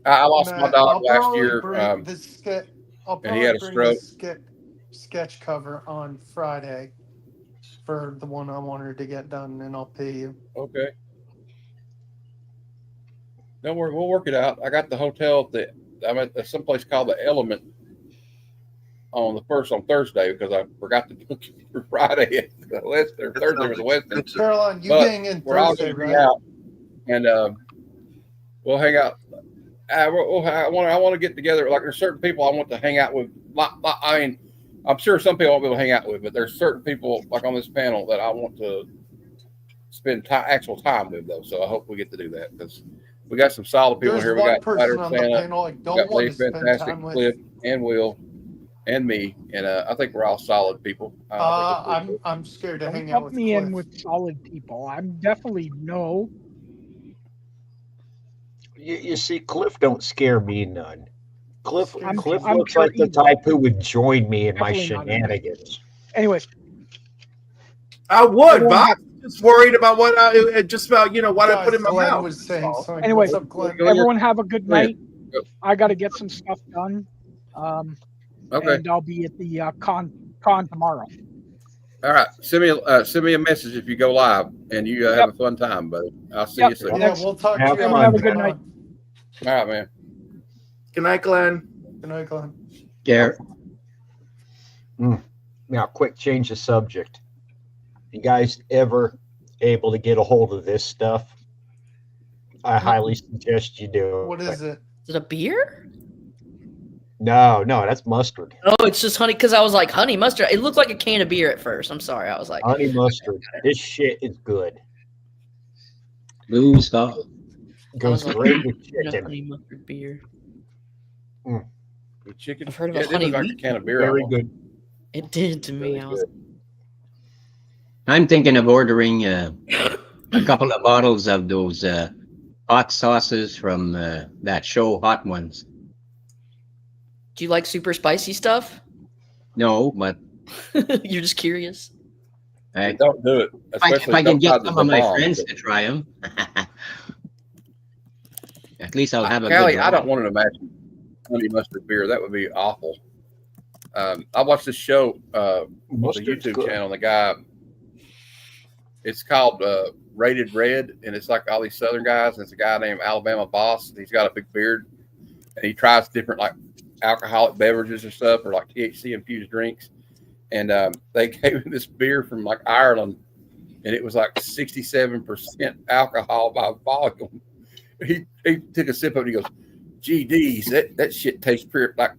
I lost Matt, my dog last probably year, bring and he had a stroke. Sketch cover on Friday for the one I wanted to get done, and I'll pay you. Okay. Don't worry, we'll work it out. I got the hotel I'm at someplace called the Element on Thursday because I forgot to book it for Friday at the West or Thursday or the Westin. Caroline, you getting in Thursday, right? Out, and we'll hang out. I want to get together. Like there's certain people I want to hang out with. I mean, I'm sure some people I won't be able to hang out with, but there's certain people like on this panel that I want to spend actual time with, though. So I hope we get to do that because we got some solid people here. We got Spider Santa, we got Lady Fantastic, Cliff, and Will, and me, and I think we're all solid people. I'm scared to hang out with me Cliff. in with solid people. I'm definitely no. You see, Cliff don't scare me none. Cliff I'm looks like the type who would join me in my shenanigans. Anyways, I would, but I'm just worried about what I put in my Glenn mouth. was saying something. anyway, What's up, Glenn? everyone have a good Go ahead. night. I got to get some stuff done. Okay. And I'll be at the con tomorrow. All right. Send me a message if you go live, and you have a fun time, buddy. I'll see you soon. Yeah, we'll talk to you. Everyone have a good night. All right, man. Good night, Glenn. Good night, Glenn. Garrett. Now, quick change of subject. You guys ever able to get a hold of this stuff? I highly suggest you do. What is it? Is it a beer? No, that's mustard. Oh, it's just honey. Because I was like, honey mustard. It looked like a can of beer at first. I'm sorry. I was like, Honey mustard. This shit is good. Blue stuff. Goes like, great with no chicken. honey mustard beer. With chicken. I've heard of Yeah, a it honey looks like a wheat. can of beer. Very almost. good. It did to me. I was I'm thinking of ordering a couple of bottles of those hot sauces from that show, Hot Ones. Do you like super spicy stuff? No, but You're just curious. Don't do it. If I Especially can get don't some try of the my bomb. friends to try them, at least I'll have a Callie, good I don't one. want to imagine honey mustard beer. That would be awful. I watched this show on the Mustard's YouTube good. channel. The guy, it's called Rated Red, and it's like all these Southern guys. And it's a guy named Alabama Boss. He's got a big beard, and he tries different like alcoholic beverages and stuff, or like THC infused drinks. And they gave him this beer from like Ireland, and it was like 67% alcohol by volume. He took a sip of it. And he goes, "GDs, that shit tastes pure like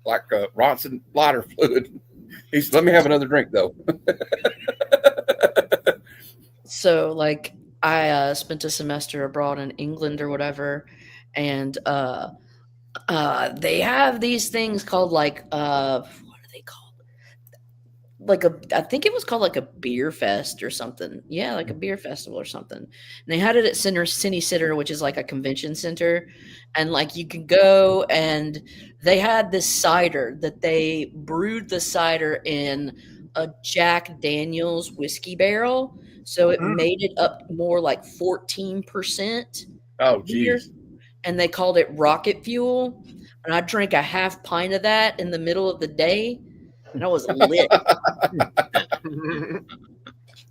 Ronson lighter fluid." He said, "Let me have another drink though." So, like, I spent a semester abroad in England or whatever, and they have these things called like what are they called? Like I think it was called like a beer fest or something. Yeah, like a beer festival or something. And they had it at City Center, which is like a convention center, and like you could go and they had this cider that they brewed the cider in a Jack Daniel's whiskey barrel, so it made it up more like 14%. Oh, beer, geez. and they called it rocket fuel. And I drank a half pint of that in the middle of the day, and I was lit.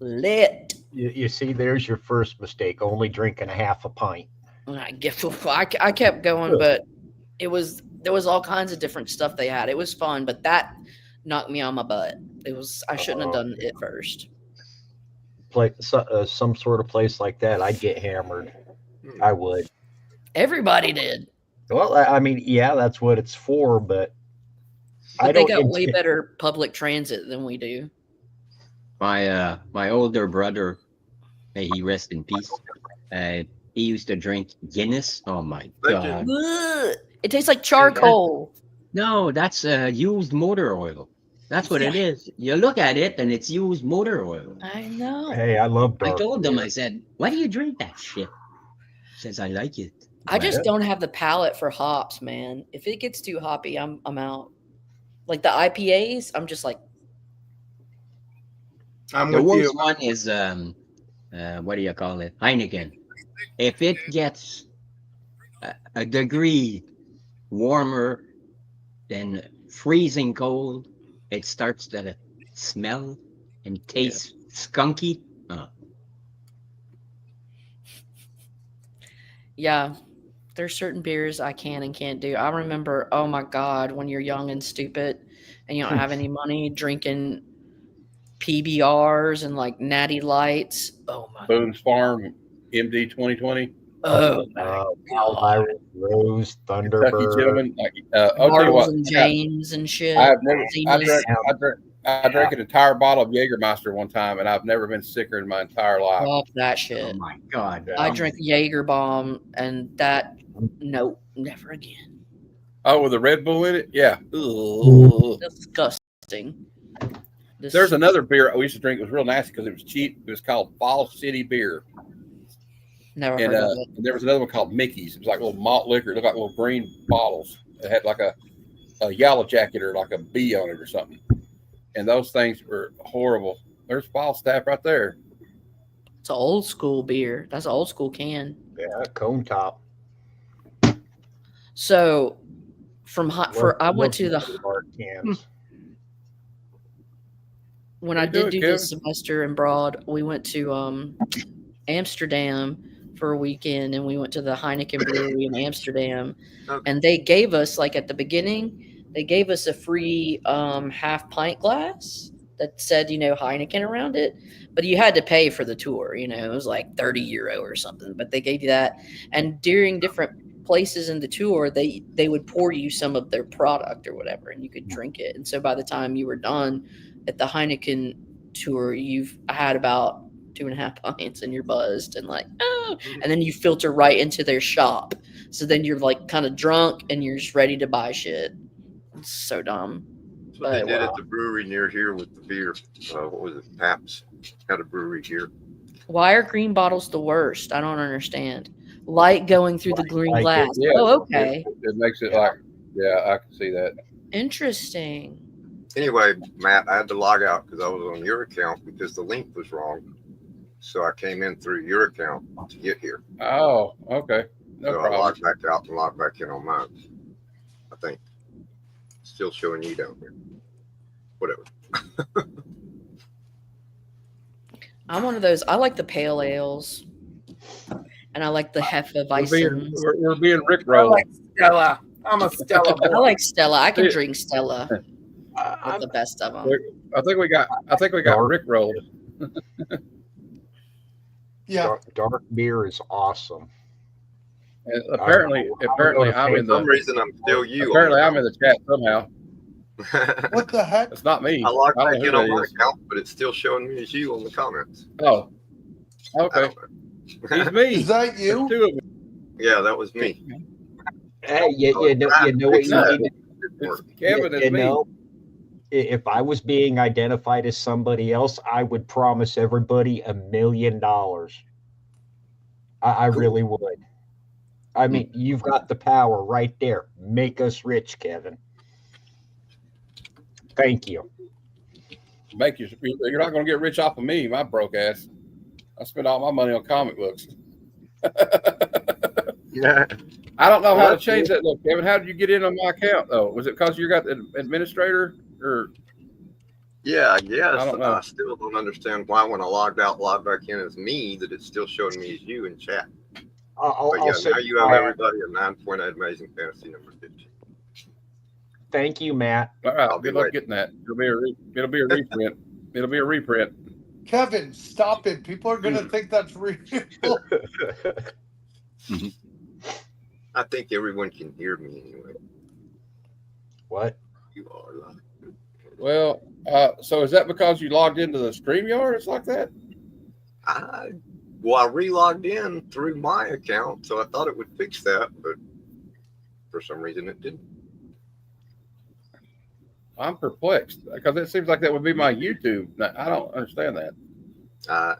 Lit. You see, there's your first mistake. Only drinking a half a pint. I kept going, but there was all kinds of different stuff they had. It was fun, but that knocked me on my butt. I shouldn't have done it first. Some sort of place like that, I'd get hammered. I would. Everybody did. Well, I mean, yeah, that's what it's for, but they got way better public transit than we do. My older brother, may he rest in peace. He used to drink Guinness. Oh my god! Ugh, it tastes like charcoal. No, that's used motor oil. That's what it is. You look at it, and it's used motor oil. I know. Hey, I love dark I told beer. them, I said, "Why do you drink that shit?" He says, "I like it." I just don't have the palate for hops, man. If it gets too hoppy, I'm out. Like the IPAs, I'm just like. I'm the with worst you. one is what do you call it? Heineken. If it gets a degree warmer than freezing cold, it starts to smell and taste skunky. Yeah, there's certain beers I can and can't do. I remember, oh my God, when you're young and stupid and you don't have any money, drinking PBRs and like Natty Lights. Oh my. Boone's Farm MD 2020. Oh my God. Rose, Kentucky Thunderbird, gentlemen. I'll tell you Marbles what. and James and shit. I have never. Seamus. I drank an entire bottle of Jägermeister one time, and I've never been sicker in my entire life. Fuck that shit. Oh my god! I drank Jaeger bomb, and that nope, never again. Oh, with a Red Bull in it? Yeah. Disgusting. There's another beer we used to drink. It was real nasty because it was cheap. It was called Fall City Beer. Never And, heard of it. and there was another one called Mickey's. It was like little malt liquor. It looked like little green bottles. It had like a yellow jacket or like a bee on it or something. And those things were horrible. There's Falstaff right there. It's an old school beer. That's an old school can. Yeah, cone top. So, I went to the cans. when I did do this semester abroad, we went to Amsterdam for a weekend, and we went to the Heineken brewery in Amsterdam, and they gave us, like at the beginning, they gave us a free half pint glass that said, Heineken around it, but you had to pay for the tour. It was like €30 or something, but they gave you that. And during different places in the tour, they would pour you some of their product or whatever, and you could drink it. And so by the time you were done at the Heineken tour, you've had about 2.5 pints and you're buzzed and like, oh, and then you filter right into their shop. So then you're like kind of drunk and you're just ready to buy shit. It's so dumb. That's what they did at the brewery near here with the beer. What was it? Pabst had a brewery here. Why are green bottles the worst? I don't understand. Light going through the green glass. Yeah, oh, okay. It makes it like, yeah, I can see that. Interesting. Anyway, Matt, I had to log out because I was on your account because the link was wrong. So I came in through your account to get here. Oh, okay. No so problem. I logged back out and logged back in on mine. I think. Still showing you down here. Whatever. I'm one of those. I like the pale ales. And I like the Hefeweizen. We're being rickrolled. I like Stella. I'm a Stella boy. I like Stella. I can drink Stella. With the best of them. I think we got rickrolled. Yeah. Dark beer is awesome. And apparently, I'm in the. For some reason, I'm still you. Apparently, I'm in the chat somehow. What the heck? It's not me. I logged back in on my is. account, but it's still showing me as you on the comments. Oh, okay. He's me. Is that There's you? two of me. Yeah, that was me. Hey, you know what you need to It's Kevin, it's you me. know, if I was being identified as somebody else, I would promise everybody $1 million. I really would. I mean, you've got the power right there. Make us rich, Kevin. Thank you. Make you. You're not going to get rich off of me, my broke ass. I spend all my money on comic books. Yeah. I don't know how to change that. Look, Kevin, how did you get in on my account though? Was it because you got the administrator or? Yeah, I guess. I don't know. I still don't understand why when I logged out, logged back in as me, that it's still showing me as you in chat. I'll But yeah, say now you have everybody at 9.8 Amazing Fantasy number 15. thank you, Matt. All right, good luck getting that. It'll be a reprint. It'll be a reprint. Kevin, stop it. People are gonna think that's real. I think everyone can hear me anyway. What? You are like. Well, so is that because you logged into the StreamYard? It's like that? I re-logged in through my account, so I thought it would fix that, but for some reason it didn't. I'm perplexed because it seems like that would be my YouTube. I don't understand that.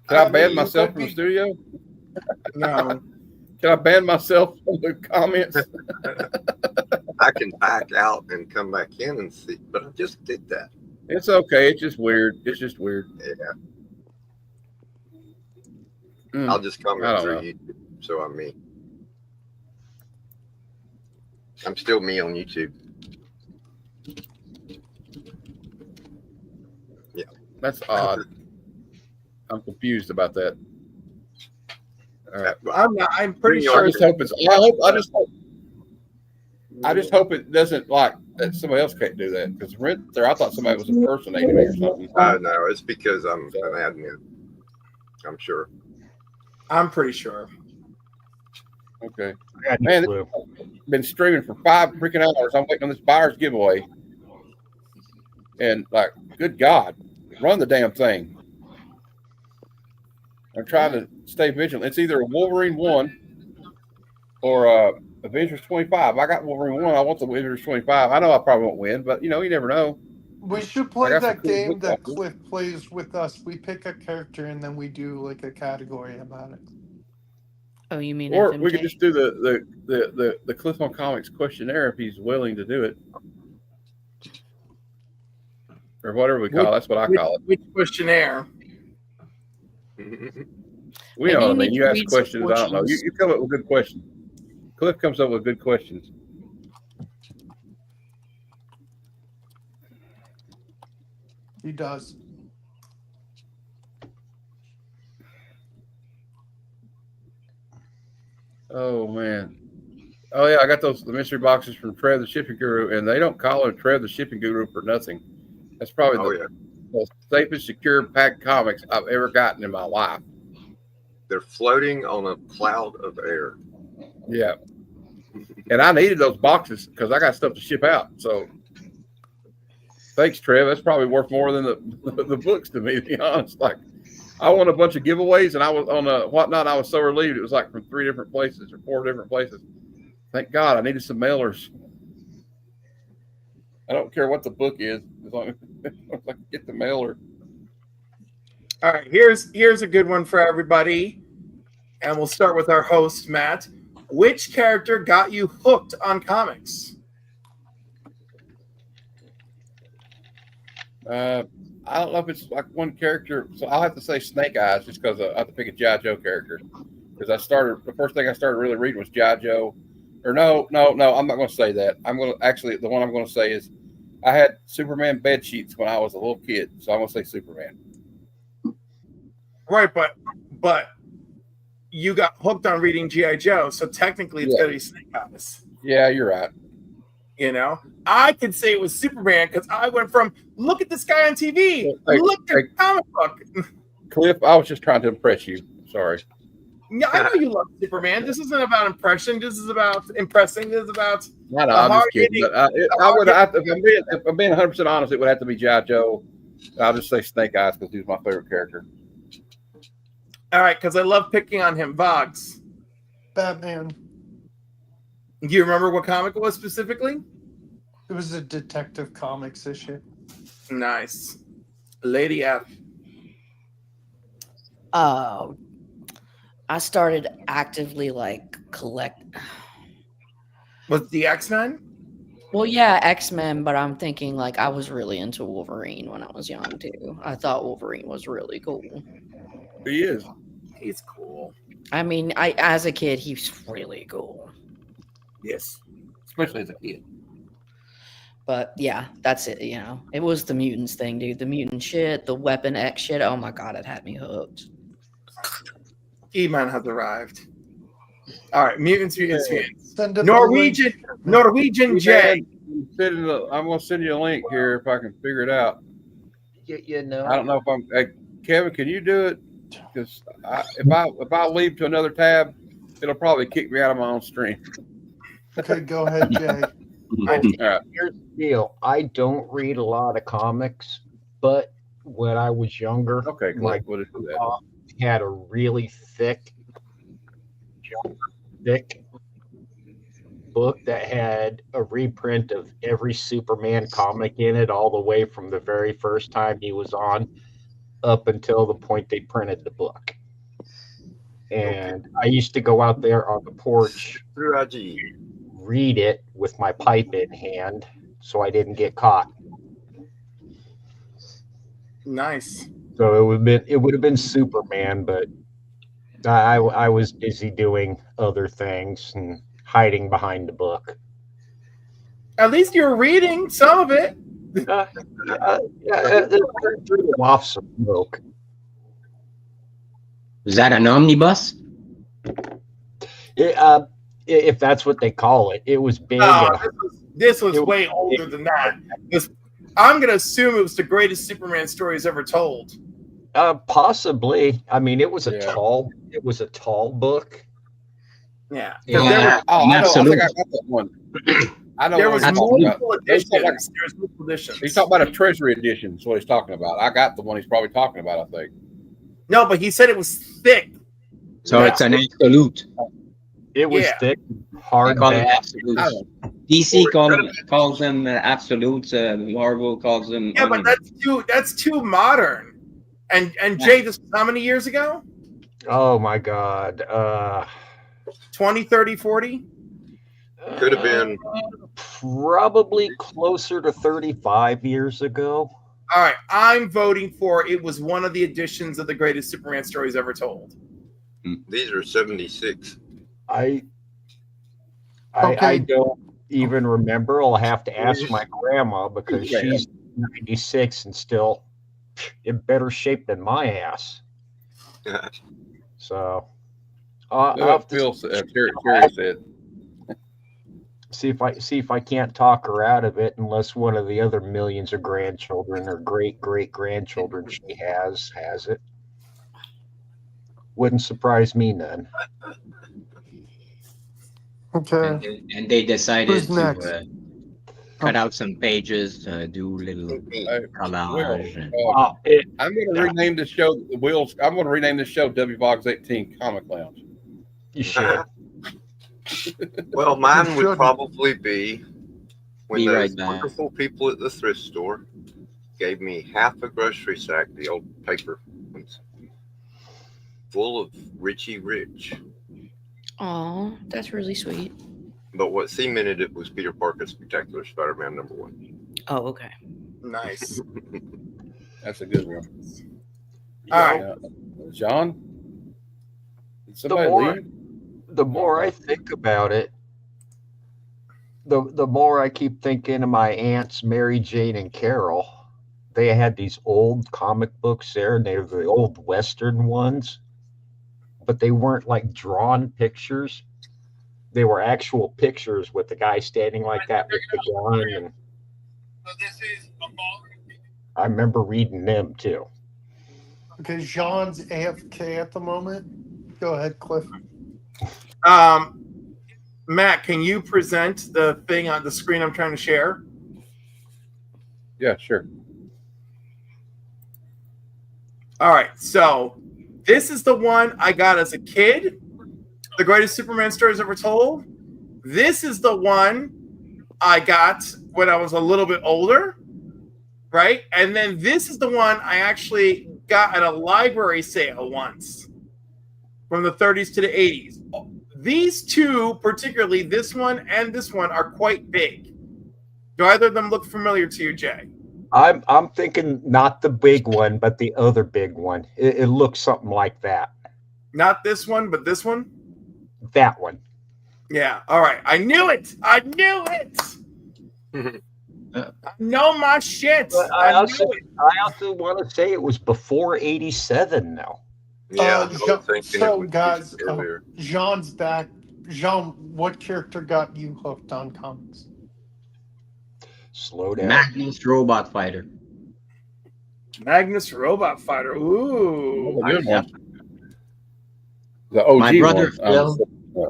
Can I ban myself from the studio? No. Can I ban myself from the comments? I can back out and come back in and see, but I just did that. It's okay. It's just weird. It's just weird. Yeah. I'll just comment I don't through know. YouTube, so I'm me. I'm still me on YouTube. Yeah. That's odd. I'm confused about that. All right. I'm pretty sure. I just hope it doesn't like that somebody else can't do that because right there I thought somebody was impersonating me or something. No, it's because I'm an admin. I'm sure. I'm pretty sure. Okay. Man, this been streaming for 5 freaking hours. I'm waiting on this buyer's giveaway. And like, good God, run the damn thing. I'm trying to stay vigilant. It's either a Wolverine 1 or Avengers 25. I got Wolverine 1. I want the Avengers 25. I know I probably won't win, but you never know. We should play got that some cool game book that boxes. Cliff plays with us. We pick a character and then we do like a category about it. Oh, you mean Or FMK? we could just do the Cliff on Comics questionnaire if he's willing to do it. Or whatever we call it. That's what I call it. Which questionnaire? We know what I mean. You ask questions, I don't know. questions. You come up with good questions. Cliff comes up with good questions. He does. Oh man. Oh yeah, I got the mystery boxes from Trev the Shipping Guru, and they don't call him Trev the Shipping Guru for nothing. That's probably the most safest, secure packed comics I've ever gotten in my life. They're floating on a cloud of air. Yeah. And I needed those boxes because I got stuff to ship out. So thanks, Trev. That's probably worth more than the books to me, to be honest. Like, I won a bunch of giveaways, and I was on a whatnot. I was so relieved. It was like from 3 different places or 4 different places. Thank God I needed some mailers. I don't care what the book is, as long as I can get the mailer. All right, here's a good one for everybody, and we'll start with our host, Matt. Which character got you hooked on comics? I don't know if it's like one character, so I'll have to say Snake Eyes just because I have to pick a G.I. Joe character. Because the first thing I started really reading was G.I. Joe. Or no, I'm not going to say that. The one I'm going to say is I had Superman bed sheets when I was a little kid, so I'm going to say Superman. Right, but you got hooked on reading G.I. Joe, so technically it's gotta be Snake Eyes. Yeah, you're right. I could say it was Superman because I went from look at this guy on TV, look at the comic book. Cliff, I was just trying to impress you. Sorry. Yeah, I know you love Superman. This isn't about impression. This is about impressing. This is about. I'm just kidding. But if I'm being 100% honest, it would have to be G.I. Joe. I'll just say Snake Eyes because he's my favorite character. All right, because I love picking on him. Vox. Batman. Do you remember what comic it was specifically? It was a Detective Comics issue. Nice. Lady F. Oh, I started actively like collect. Was the X-Men? Well, yeah, X-Men, but I'm thinking like I was really into Wolverine when I was young too. I thought Wolverine was really cool. He is. He's cool. I mean, as a kid, he's really cool. Yes. Especially as a kid. But yeah, that's it. You know, it was the mutants thing, dude. The mutant shit, the Weapon X shit. Oh my god, it had me hooked. E-Man has arrived. All right, mutants. Send it Norwegian J. I'm going to send you a link here if I can figure it out. You know, I don't know if I'm. Hey, Kevin, can you do it? Because if I leave to another tab, it'll probably kick me out of my own stream. Okay, go ahead, Jay. All right. Here's the deal. I don't read a lot of comics, but when I was younger, Okay, my what is that? mom had a really thick book that had a reprint of every Superman comic in it, all the way from the very first time he was on up until the point they printed the book. And I used to go out there on the porch, read it with my pipe in hand so I didn't get caught. Nice. So it would have been Superman, but I was busy doing other things and hiding behind the book. At least you're reading some of it. Off some smoke. Is that an omnibus? If that's what they call it, it was big. This was way older than that. I'm gonna assume it was the greatest Superman stories ever told. Possibly. I mean, it was a tall book. Yeah. I think I got that one. I know there was multiple editions. There was multiple editions. He's talking about a treasury edition. That's what he's talking about. I got the one he's probably talking about, I think. No, but he said it was thick. So it's an absolute. It was thick, hard. DC calls them absolutes. Marvel calls them. Yeah, but that's too modern. And Jay, this was how many years ago? Oh my God. 20, 30, 40? Could have been probably closer to 35 years ago. All right, I'm voting for it was one of the editions of the greatest Superman stories ever told. These are 76. I don't even remember. I'll have to ask my grandma because she's 96 and still in better shape than my ass. So I'll have to see if I can't talk her out of it, unless one of the other millions of grandchildren or great grandchildren she has it. Wouldn't surprise me none. Okay. And they decided Who's next? to cut out some pages, do little collage. I'm going to rename this show Wheels. I'm going to rename this show WVOX 18 Comic Lounge. You should. Well, mine would probably be when those right back. wonderful people at the thrift store gave me half a grocery sack, the old paper ones, full of Richie Rich. Oh, that's really sweet. But what cemented it was Peter Parker's Spectacular Spider-Man #1. Oh, okay. Nice. That's a good one. All right. John? Did somebody leave? The more I think about it, the more I keep thinking of my aunts, Mary Jane and Carol. They had these old comic books there, and they were the old Western ones, but they weren't like drawn pictures. They were actual pictures with the guy standing like that with the gun. And I remember reading them too. Okay, Jean's AFK at the moment. Go ahead, Cliff. Matt, can you present the thing on the screen I'm trying to share? Yeah, sure. All right, so This is the one I got as a kid. The greatest Superman stories ever told. This is the one I got when I was a little bit older, right? And then this is the one I actually got at a library sale once from the 30s to the 80s. These two, particularly this one and this one, are quite big. Do either of them look familiar to you, Jay? I'm thinking not the big one, but the other big one. It looks something like that. Not this one, but this one? That one. Yeah. All right. I knew it. I knew it. I know my shit. I also want to say it was before 87 now. Yeah. So, guys, Jean's back. Jean, what character got you hooked on comics? Slow down. Magnus Robot Fighter. Magnus Robot Fighter. Ooh. Good one. The OG My brother one. Phil.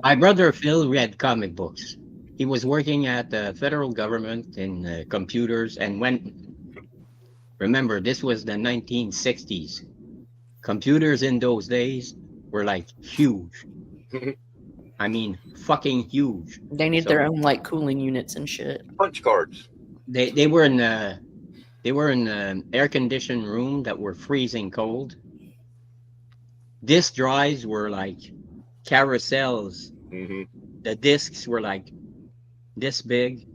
My brother Phil read comic books. He was working at the federal government in computers, and remember, this was the 1960s. Computers in those days were like huge. I mean, fucking huge. They need their own like cooling units and shit. Punch cards. They were in an air conditioned room that were freezing cold. Disk drives were like carousels. Mm-hmm. The discs were like this big,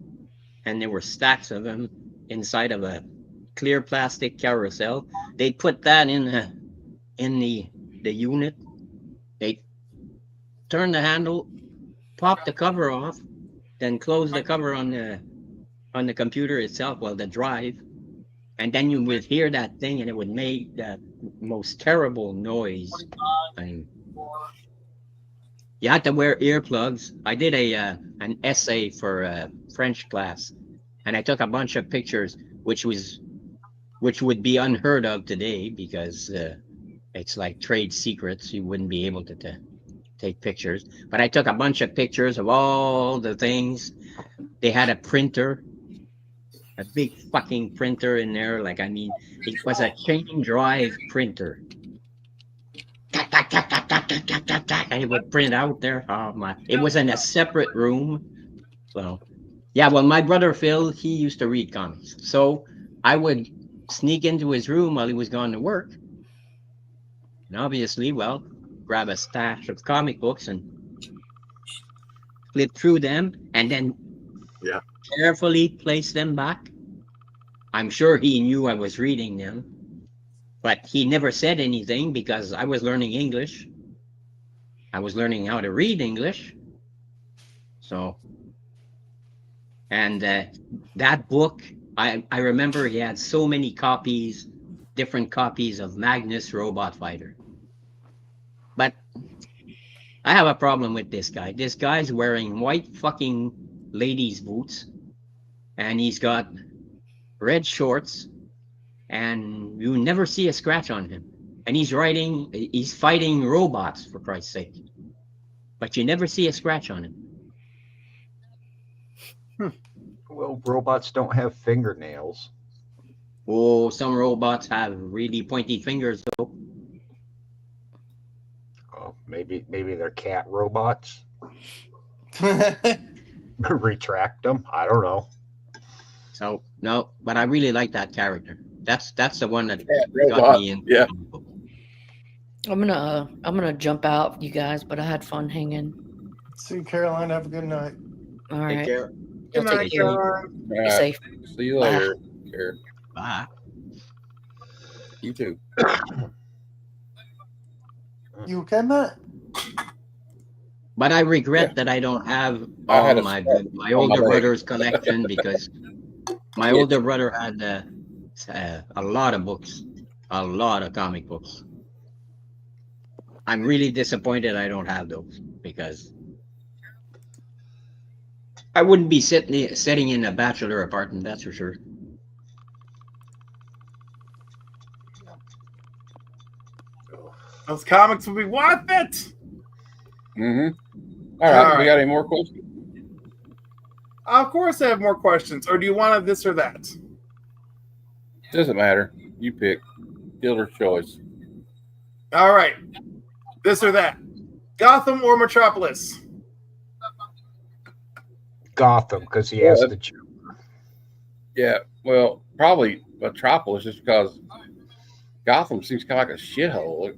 and there were stacks of them inside of a clear plastic carousel. They'd put that in the unit. They turn the handle, pop the cover off, then close the cover on the computer itself, well, the drive, and then you would hear that thing, and it would make the most terrible noise. And you had to wear earplugs. I did an essay for a French class, and I took a bunch of pictures, which would be unheard of today because it's like trade secrets. You wouldn't be able to take pictures. But I took a bunch of pictures of all the things. They had a printer, a big fucking printer in there. Like, I mean, it was a chain drive printer. And it would print out there. Oh my! It was in a separate room. So, yeah. Well, my brother Phil, he used to read comics, so I would sneak into his room while he was gone to work, and obviously, well, grab a stash of comic books and flip through them, and then carefully place them back. I'm sure he knew I was reading them, but he never said anything because I was learning English. I was learning how to read English. So, and that book, I remember he had so many copies, different copies of Magnus Robot Fighter. But I have a problem with this guy. This guy's wearing white fucking ladies' boots, and he's got red shorts, and you never see a scratch on him. And he's fighting robots, for Christ's sake. But you never see a scratch on him. Well, robots don't have fingernails. Oh, some robots have really pointy fingers, though. Oh, maybe they're cat robots. Retract them. I don't know. So no, but I really like that character. That's the one that got robot. me in. Yeah. I'm gonna jump out, you guys, but I had fun hanging. See you, Caroline. Have a good night. All right. Take care. Good night, Take care. Caroline. Be safe. See you later. Care. Bye. You too. You okay, Matt? But I regret that I don't have I had all a my spot on my older leg. brother's collection because my older brother had a lot of books, a lot of comic books. I'm really disappointed I don't have those because I wouldn't be sitting in a bachelor apartment, that's for sure. Those comics will be worth it. Mm-hmm. All right. All We right. got any more questions? Of course, I have more questions. Or do you want this or that? Doesn't matter. You pick. Dealer's choice. All right. This or that. Gotham or Metropolis? Gotham, because he has the Joker. Yeah, well, probably Metropolis, just because Gotham seems kind of like a shithole.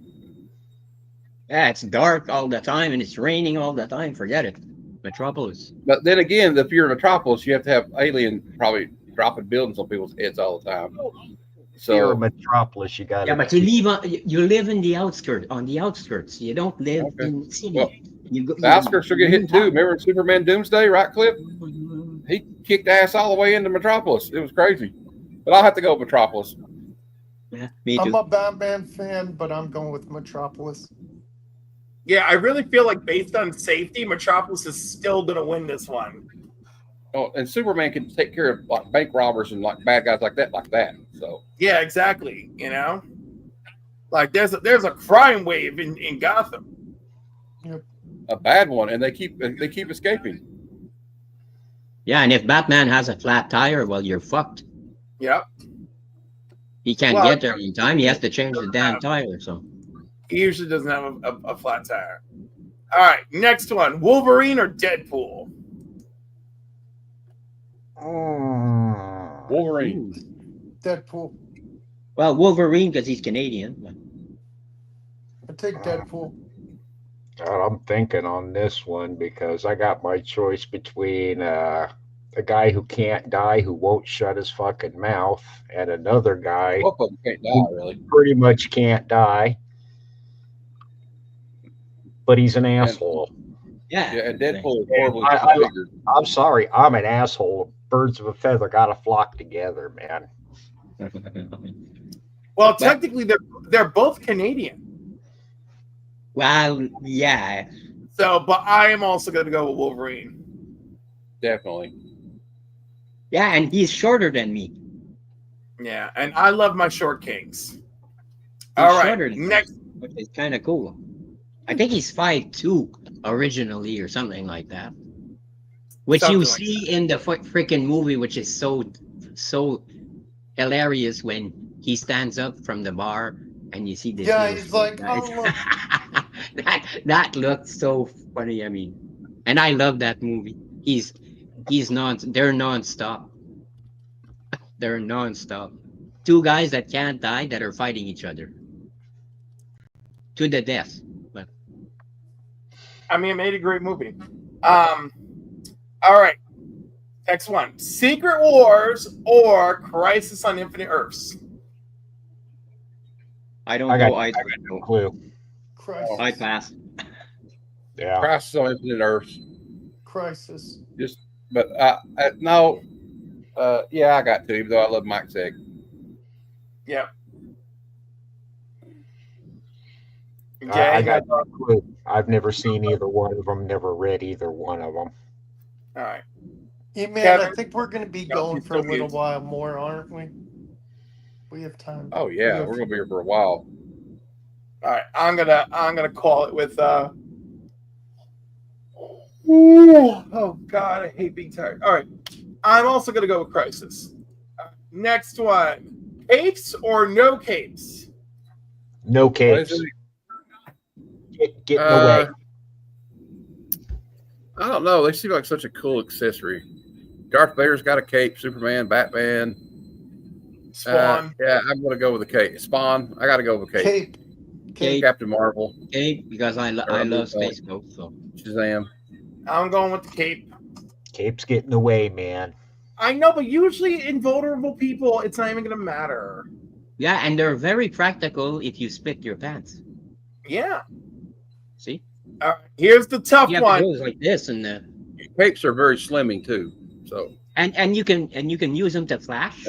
Yeah, it's dark all the time and it's raining all the time. Forget it. Metropolis. But then again, if you're in Metropolis, you have to have alien probably dropping buildings on people's heads all the time. If you're So a Metropolis, you got Yeah, but you live in the outskirts. On the outskirts, you don't live in the city. Well, the outskirts will get hit too. Remember in Superman Doomsday, right, Cliff? He kicked ass all the way into Metropolis. It was crazy. But I'll have to go with Metropolis. Yeah, me I'm too. a Batman fan, but I'm going with Metropolis. Yeah, I really feel like based on safety, Metropolis is still going to win this one. Oh, and Superman can take care of like bank robbers and like bad guys like that. So Yeah, exactly. You know, like there's a crime wave in Gotham. a bad one, and they keep escaping. Yeah, and if Batman has a flat tire, well, you're fucked. Yep. He can't Well, get there in time. He has to change the damn tire. So He usually doesn't have a flat tire. All right, next one: Wolverine or Deadpool? Wolverine. Deadpool. well, Wolverine because he's Canadian. I take Deadpool. I'm thinking on this one because I got my choice between a guy who can't die, who won't shut his fucking mouth, and another guy Both of them can't die, who really. pretty much can't die, but he's an asshole. Yeah. Yeah, and Deadpool is horribly I, disfigured. I'm sorry, I'm an asshole. Birds of a feather gotta flock together, man. Well, technically, they're both Canadian. Well, yeah. So, but I am also going to go with Wolverine. Definitely. Yeah, and he's shorter than me. Yeah, and I love my short kings. He's All right, shorter than me, next. which is kind of cool. I think he's 5'2" originally or something like that. Which Something you like see in the freaking movie, which is so hilarious when he stands up from the bar and you see this. Yeah, little he's short like, guy. oh, look. that looked so funny. I mean, and I love that movie. They're non-stop. They're non-stop. Two guys that can't die that are fighting each other to the death. But I mean, it made a great movie. All right, next one: Secret Wars or Crisis on Infinite Earths? I don't I got know. I no clue. Crisis. I pass. Yeah. Crisis on Infinite Earths. Crisis. But no. Yeah, I got to, even though I love Mike Zeck. Yeah. I got no clue. I've never seen either one of them, never read either one of them. All right. Yeah, man, Kevin? I think we're going to be No, going he's for a still little mute. while more, aren't we? We have time. Oh yeah, we're gonna be here for a while. All right, I'm gonna call it with. Oh God, I hate being tired. All right, I'm also gonna go with Crisis. Next one: capes or no capes? No What is capes. it? Get in the way. I don't know. They seem like such a cool accessory. Darth Vader's got a cape. Superman, Batman. Spawn. Yeah, I'm gonna go with the cape. Spawn. I gotta go with cape. Cape. Captain Marvel. Cape because I love Space Ghost. So Shazam. I'm going with the cape. Capes get in the way, man. I know, but usually in vulnerable people, it's not even gonna matter. yeah, and they're very practical if you split your pants. Yeah. See, All right, here's the tough you have one. to go like this, and Capes are very slimming too. So and you can use them to flash.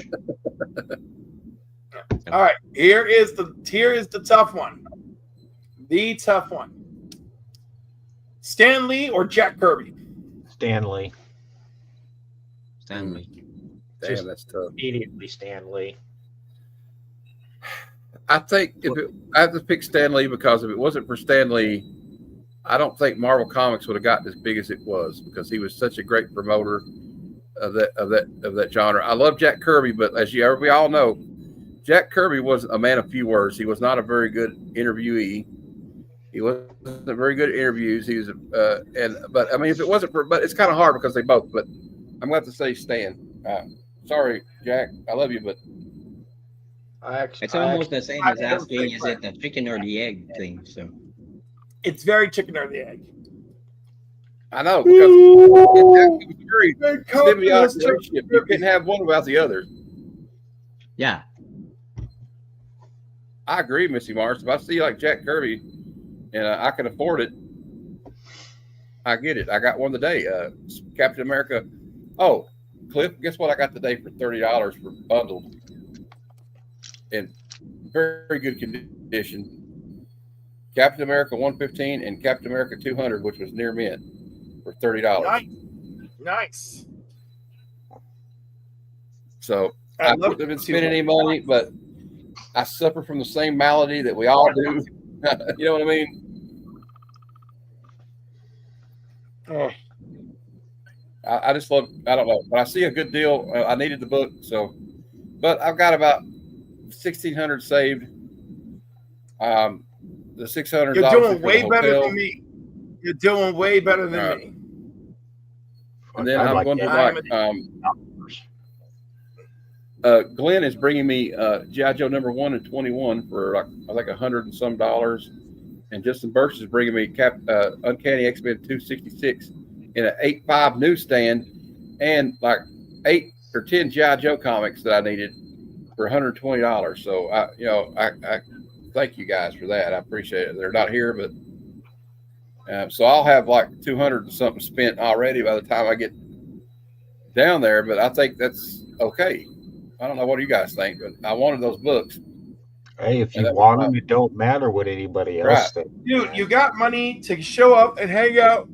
All right, here is the tough one. The tough one. Stan Lee or Jack Kirby? Stanley. Stanley. damn, that's tough. Immediately Stanley. I think I have to pick Stan Lee because if it wasn't for Stan Lee, I don't think Marvel Comics would have gotten as big as it was because he was such a great promoter of that genre. I love Jack Kirby, but as we all know, Jack Kirby was a man of few words. He was not a very good interviewee. He wasn't a very good at interviews. He was, but I mean, if it wasn't for, but it's kind of hard because they both. But I'm going to have to say Stan. Sorry, Jack. I love you, but It's almost the same as asking, is it the chicken or the egg thing? So It's very chicken or the egg. I know because it was very symbiotic relationship. You couldn't have one without the other. Yeah, I agree, Missy Mars. If I see like Jack Kirby and I can afford it, I get it. I got one today. Captain America. Oh, Cliff, guess what I got today for $30 for bundled in very good condition. Captain America 115 and Captain America 200, which was near mint, for $30. Nice. So I wouldn't have been spending any money, but I suffer from the same malady that we all do. You know what I mean? Oh. I just love, I don't know, but I see a good deal. I needed the book, so, but I've got about 1,600 saved. The 600. You're doing way better than me. You're doing way better than me. And then I'm going to Glenn is bringing me G.I. Joe number 1 and 21 for like I think $100 and some, and Justin Birch is bringing me Uncanny X-Men 266 in an 8.5 newsstand, and like 8 or 10 G.I. Joe comics that I needed for $120. So I thank you guys for that. I appreciate it. They're not here, but so I'll have like 200 and something spent already by the time I get down there. But I think that's okay. I don't know what you guys think, but I wanted those books. Hey, if you want them, it don't matter what anybody else thinks. Dude, you got money to show up and hang out.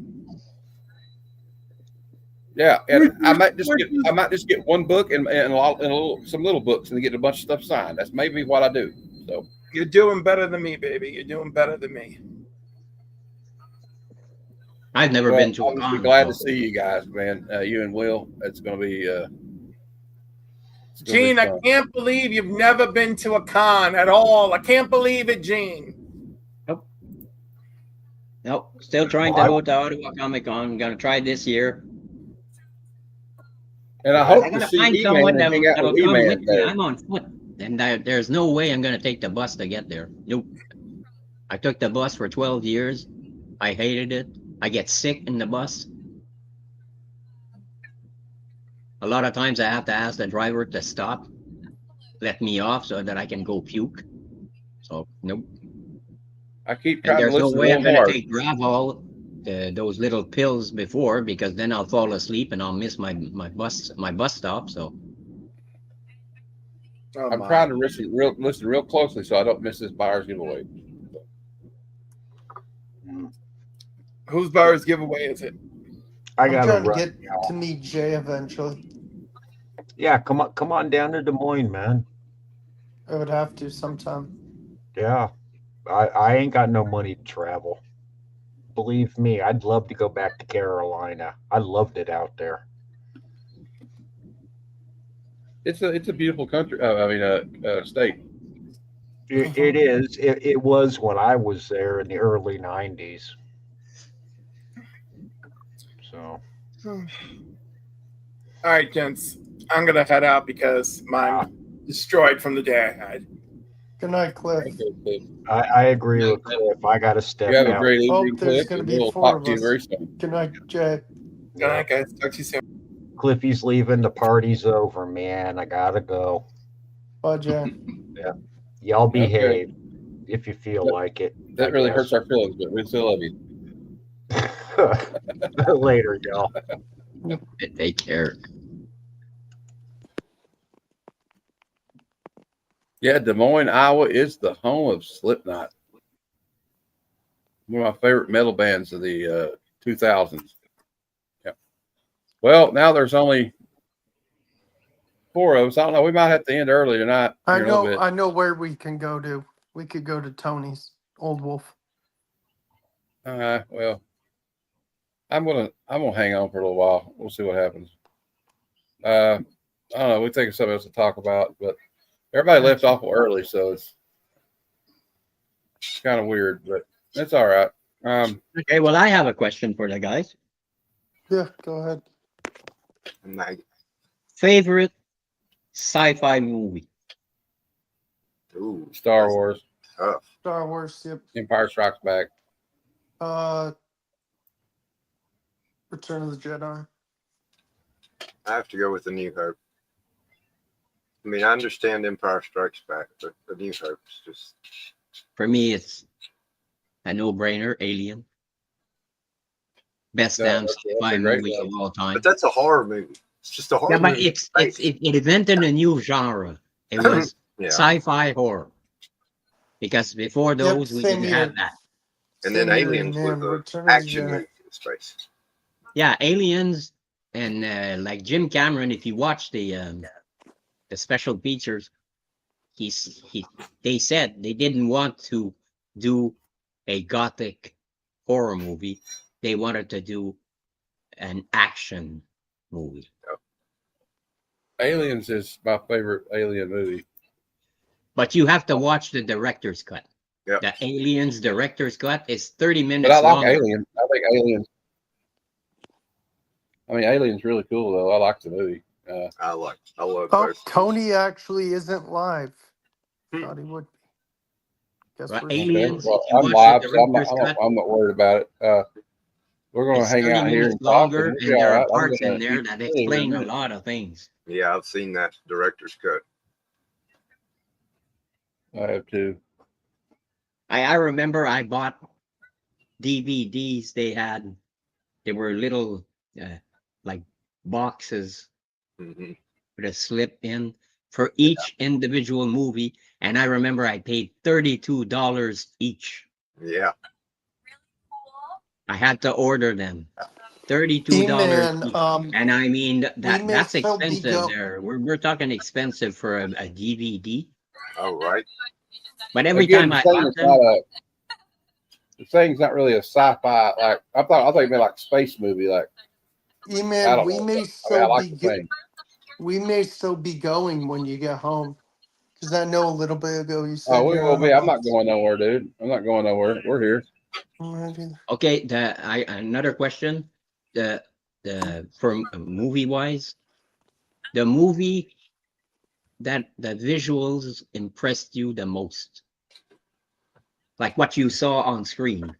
Yeah, and I might just get one book and some little books and get a bunch of stuff signed. That's maybe what I do. So you're doing better than me, baby. You're doing better than me. I've never been to a con. con. Glad to see you guys, man. You and Will. It's going to be. Gene, I can't believe you've never been to a con at all. I can't believe it, Gene. Nope. Still trying to go to Ottawa Comic Con. I'm going to try this year. And I hope to see find E-Man someone and hang out that'll with come E-Man with me. there. I'm on foot, and there's no way I'm going to take the bus to get there. Nope. I took the bus for 12 years. I hated it. I get sick in the bus. A lot of times I have to ask the driver to stop, let me off so that I can go puke. So, nope. I keep And trying to there's no listen way I'm real going hard. to take Gravol, those little pills before, because then I'll fall asleep and I'll miss my bus stop. So I'm trying to listen real closely so I don't miss this buyer's giveaway. Whose buyer's giveaway is it? I got to get to meet Jay eventually. Yeah, come on down to Des Moines, man. I would have to sometime. Yeah, I ain't got no money to travel. Believe me, I'd love to go back to Carolina. I loved it out there. It's a beautiful country. State. It is. It was when I was there in the early 90s. So. All right, gents. I'm gonna head out because mine's destroyed from the day I had. Good night, Cliff. I agree with Cliff. I got to step out. You have a great evening, there's Cliff. going to And be we'll 4 talk of to you us. very soon. Good night, Jay. Good night, guys. Talk to you soon. Cliffy's leaving. The party's over, man. I gotta go. Bye, Jay. Yeah. Y'all behave if you feel like it. That really hurts our feelings, but we still love you. Later, y'all. Take care. Yeah, Des Moines, Iowa is the home of Slipknot. One of my favorite metal bands of the 2000s. Yeah. Well, now there's only 4 of us. I don't know. We might have to end early tonight. I know where we can go to. We could go to Tony's Old Wolf. Well, I'm gonna hang on for a little while. We'll see what happens. I don't know. We'll think of something else to talk about, but Everybody left awful early, so it's kind of weird, but that's all right. Okay, well, I have a question for the guys. Yeah, go ahead. Favorite sci-fi movie? Ooh, Star Wars. Tough. Star Wars. Yep. Empire Strikes Back. Return of the Jedi. I have to go with The New Hope. I mean, I understand Empire Strikes Back, but The New Hope is just. For me, it's a no-brainer. Alien. Best damn sci-fi movie of all time. But that's a horror movie. It's just a horror Yeah, but movie. it invented a new genre. It was Yeah. sci-fi horror. Because before those, we didn't have that. And then Aliens was an action movie in space. Yeah, Aliens and like Jim Cameron. If you watch the special features, they said they didn't want to do a gothic horror movie. They wanted to do an action movie. Aliens is my favorite alien movie. But you have to watch the director's cut. Yeah. The Aliens director's cut is 30 minutes But I like longer. Aliens. I think Aliens. I mean, Aliens really cool though. I like the movie. I love Oh, both. Tony actually isn't live. Thought he would be. Guess Well, we're Aliens, Well, if you I'm watch live, the so director's cut, I'm not worried about it. We're going to it's hang 30 out here minutes and talk. longer, And and we'll be there all are right. I'm parts in gonna there eat that food in explain a minute. lot of things. Yeah, I've seen that director's cut. I have too. I remember I bought DVDs. They were little like boxes with a slip in for each individual movie, and I remember I paid $32 each. Yeah. I had to order them. $32 E-Man, each. And I mean may that's still be expensive there. We're talking expensive for a DVD. Oh, right. But every Again, time the I thing bought is them, not a. The thing's not really a sci-fi. Like I thought it'd be like a space movie. Like I E-Man, don't we know. may I mean, I still like be the thing. we may still be going when you get home. Because I know a little bit ago you said Oh, we you're will on be. a I'm not bus. going nowhere, dude. I'm not going nowhere. We're here. okay, another question. The for movie wise, the movie that the visuals impressed you the most, like what you saw on screen.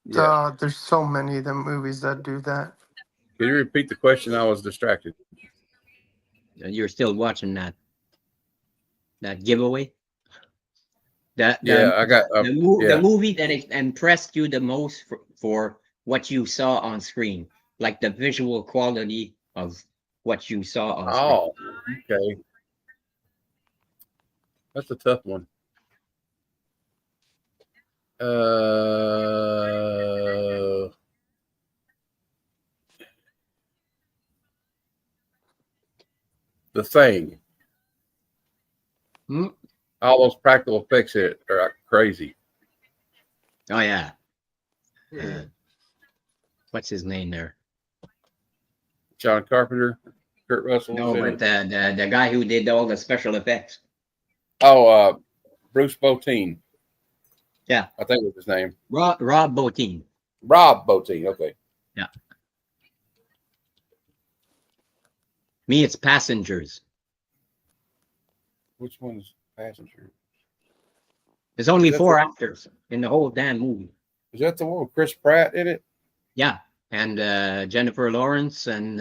Yeah. There's so many of them movies that do that. Can you repeat the question? I was distracted. You're still watching that giveaway. I got the movie that impressed you the most for what you saw on screen, like the visual quality of what you saw on screen. Oh, okay. That's a tough one. The Thing. All those practical effects in it are like crazy. Oh yeah. What's his name there? John Carpenter, Kurt Russell. No, but the guy who did all the special effects. Oh, Bruce Bottin. Yeah, I think was his name. Rob Bottin. Rob Bottin. Okay. Yeah. Me, it's Passengers. Which one's Passenger? There's only 4 actors in the whole damn movie. Is that the one with Chris Pratt in it? Yeah, and Jennifer Lawrence and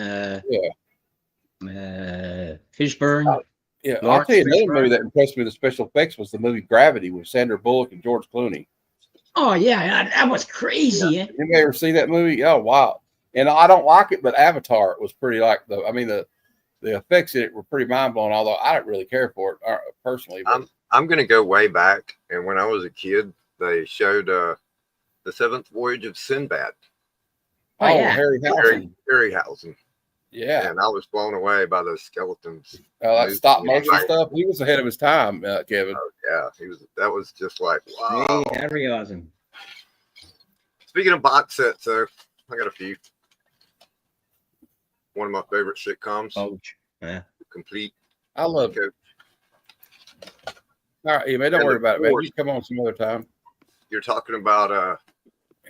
Fishburne. Yeah, Lawrence I'll tell you another Fishburne. movie that impressed me with the special effects was the movie Gravity with Sandra Bullock and George Clooney. Oh yeah, that was crazy. Yeah. Anybody ever see that movie? Oh wow! And I don't like it, but Avatar was pretty like the effects in it were pretty mind blowing. Although I don't really care for it personally. But. I'm gonna go way back, and when I was a kid, they showed the Seventh Voyage of Sinbad. Oh, yeah. Harryhausen. Yeah, and I was blown away by those skeletons. That stop motion stuff. He was ahead of his time, Kevin. Oh, yeah, he was. That was just like wow. Hey, Harryhausen. Speaking of box sets, though, I got a few. One of my favorite sitcoms. Oh, yeah. complete. I love it. All right, man, don't worry about it, man. You come on some other time. You're talking about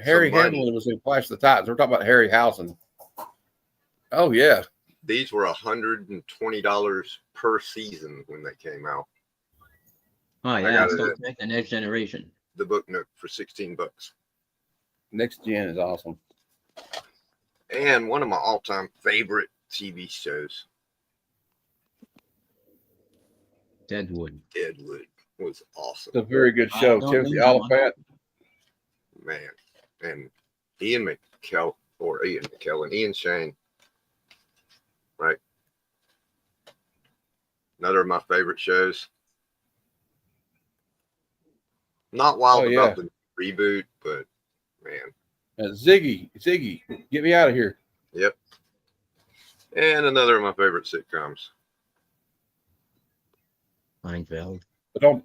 Harry Hamlin was in Clash of the Titans. We're talking about Harryhausen. Oh yeah. These were $120 per season when they came out. Oh yeah, Star Trek: The Next Generation. The Book Nook for $16. Next Gen is awesome. And one of my all-time favorite TV shows. Deadwood. Deadwood was awesome. It's a very good show. Timothy Oliphant. Man. And Ian McKellen, Ian Shane. Right. Another of my favorite shows. Not wild about the reboot, but man. Ziggy, get me out of here. Yep. And another of my favorite sitcoms. Seinfeld. They were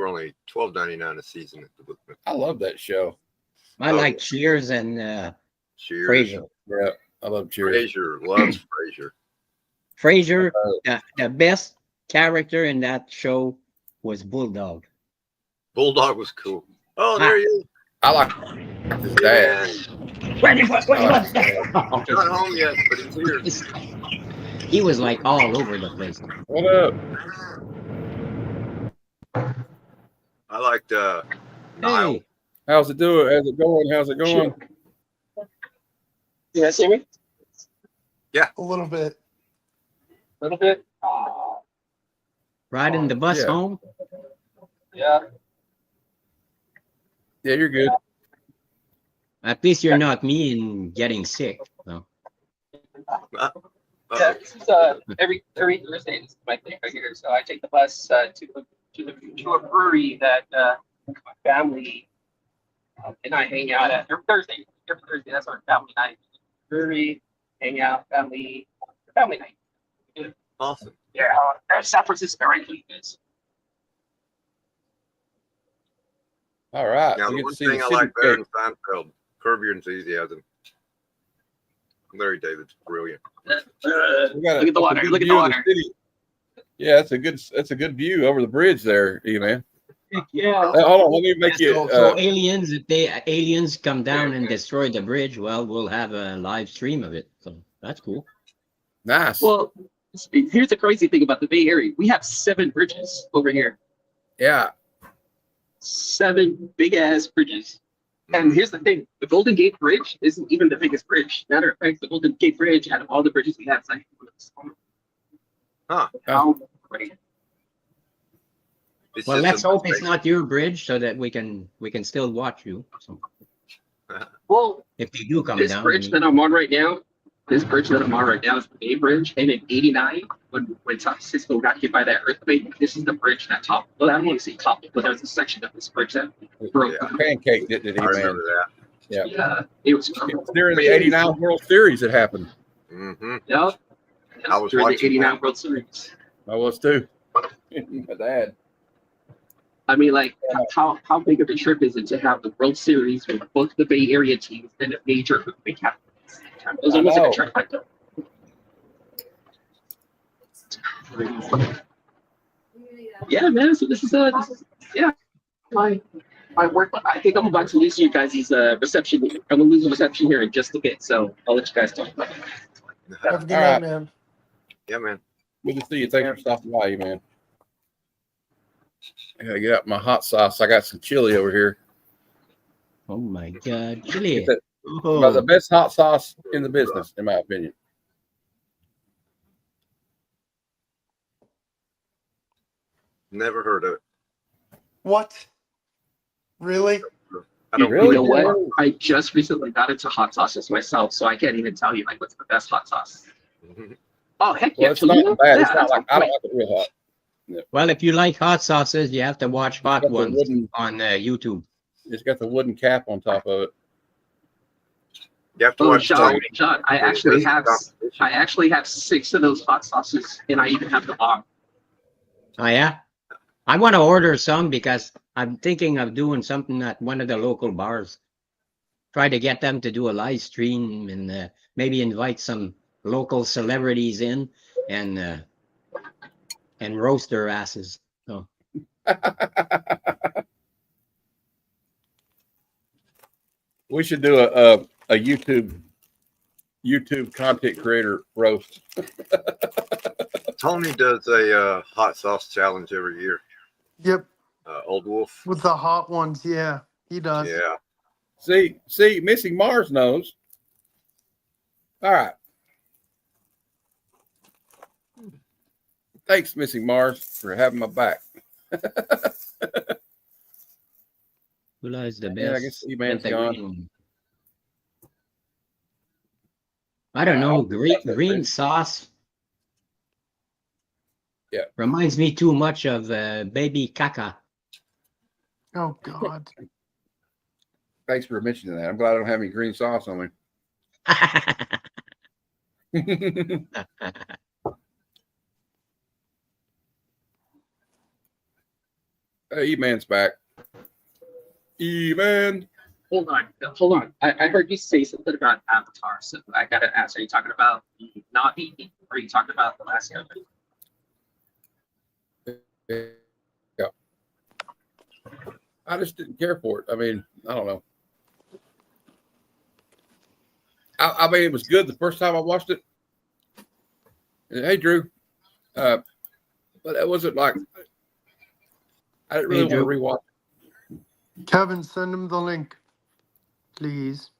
only $12.99 a season at the Book Nook. I love that show. I like Cheers and Frasier. Yeah, I love Cheers. Frasier, loves Frasier. Frasier, the best character in that show was Bulldog. Bulldog was cool. Oh, there he is. I like his dad. Not home yet, but he's here. He was like all over the place. What up? I liked Hey. How's it doing? How's it going? How's it going? You guys hear me? Yeah. A little bit. A little bit? Riding the bus home? Yeah. Yeah, you're good. At least you're not me and getting sick. So. Yeah, this is every Thursday. This is my thing right here. So I take the bus to a brewery that my family and I hang out at every Thursday. Every Thursday, that's our family night. Brewery, hang out, family night. Awesome. Yeah, San Francisco, right? All right. Now, the one thing I like better than Seinfeld, Curb Your Enthusiasm. Larry David's brilliant. Look at the water. Look at the water. Yeah, that's a good view over the bridge there, man. Yeah. Hold on, let me make you. So aliens, if aliens come down and destroy the bridge, well, we'll have a live stream of it. So that's cool. Nice. Well, here's the crazy thing about the Bay Area. We have 7 bridges over here. Yeah. 7 big ass bridges. And here's the thing: the Golden Gate Bridge isn't even the biggest bridge. Matter of fact, the Golden Gate Bridge, out of all the bridges we have, is like Huh. Well, let's hope it's not your bridge, so that we can still watch you. So. Well, if you do come this down, bridge that I'm on right now, is the Bay Bridge. And in '89, when San Francisco got hit by that earthquake, this is the bridge that topped. Well, I don't want to say topped, but there was a section of this bridge that broke. Pancake did he, I remember that. Yeah. Yeah, it was during the '89 World Series. It happened. Mm-hmm. Yeah, I was during the watching '89 World Series. I was too. My dad. I mean, like, how big of a trip is it to have the World Series with both the Bay Area teams and a major earthquake happen? It was almost like a trip like that. Yeah, man. So this is my work. I think I'm about to lose you guys' reception. I'm gonna lose the reception here in just a bit, so I'll let you guys talk about it. Have a good night, man. Yeah, man. Good to see you. Thanks for stopping by, man. I gotta get out my hot sauce. I got some chili over here. Oh my God, chili! About the best hot sauce in the business, in my opinion. Never heard of it. What? Really? I don't You know what? I just recently got into hot sauces myself, so I can't even tell you like what's the best hot sauce. Oh heck yeah! Well, it's not bad. It's not like I don't like it real hot. Yeah. Well, if you like hot sauces, you have to watch Hot Ones on YouTube. It's got the wooden cap on top of it. You have to watch John, I actually have 6 of those hot sauces, and I even have the bomb. Oh yeah, I want to order some because I'm thinking of doing something at one of the local bars. Try to get them to do a live stream and maybe invite some local celebrities in and roast their asses. So we should do a YouTube content creator roast. Tony does a hot sauce challenge every year. Yep. Old Wolf. With the hot ones, yeah, he does. Yeah. See, Missing Mars knows. All right. Thanks, Missing Mars, for having my back. who lies the best? Yeah, I guess E-Man's gone. I don't know. Green sauce. Yeah. Reminds me too much of baby caca. Oh God. Thanks for mentioning that. I'm glad I don't have any green sauce on me. E-Man's back. E-Man. Hold on. I heard you say something about Avatar, so I gotta ask: are you talking about not eating, or are you talking about the last episode? Yeah. I just didn't care for it. I mean, I don't know. I mean, it was good the first time I watched it. Hey, Drew. But it wasn't like I didn't really want to rewatch it. Kevin, send him the link, please.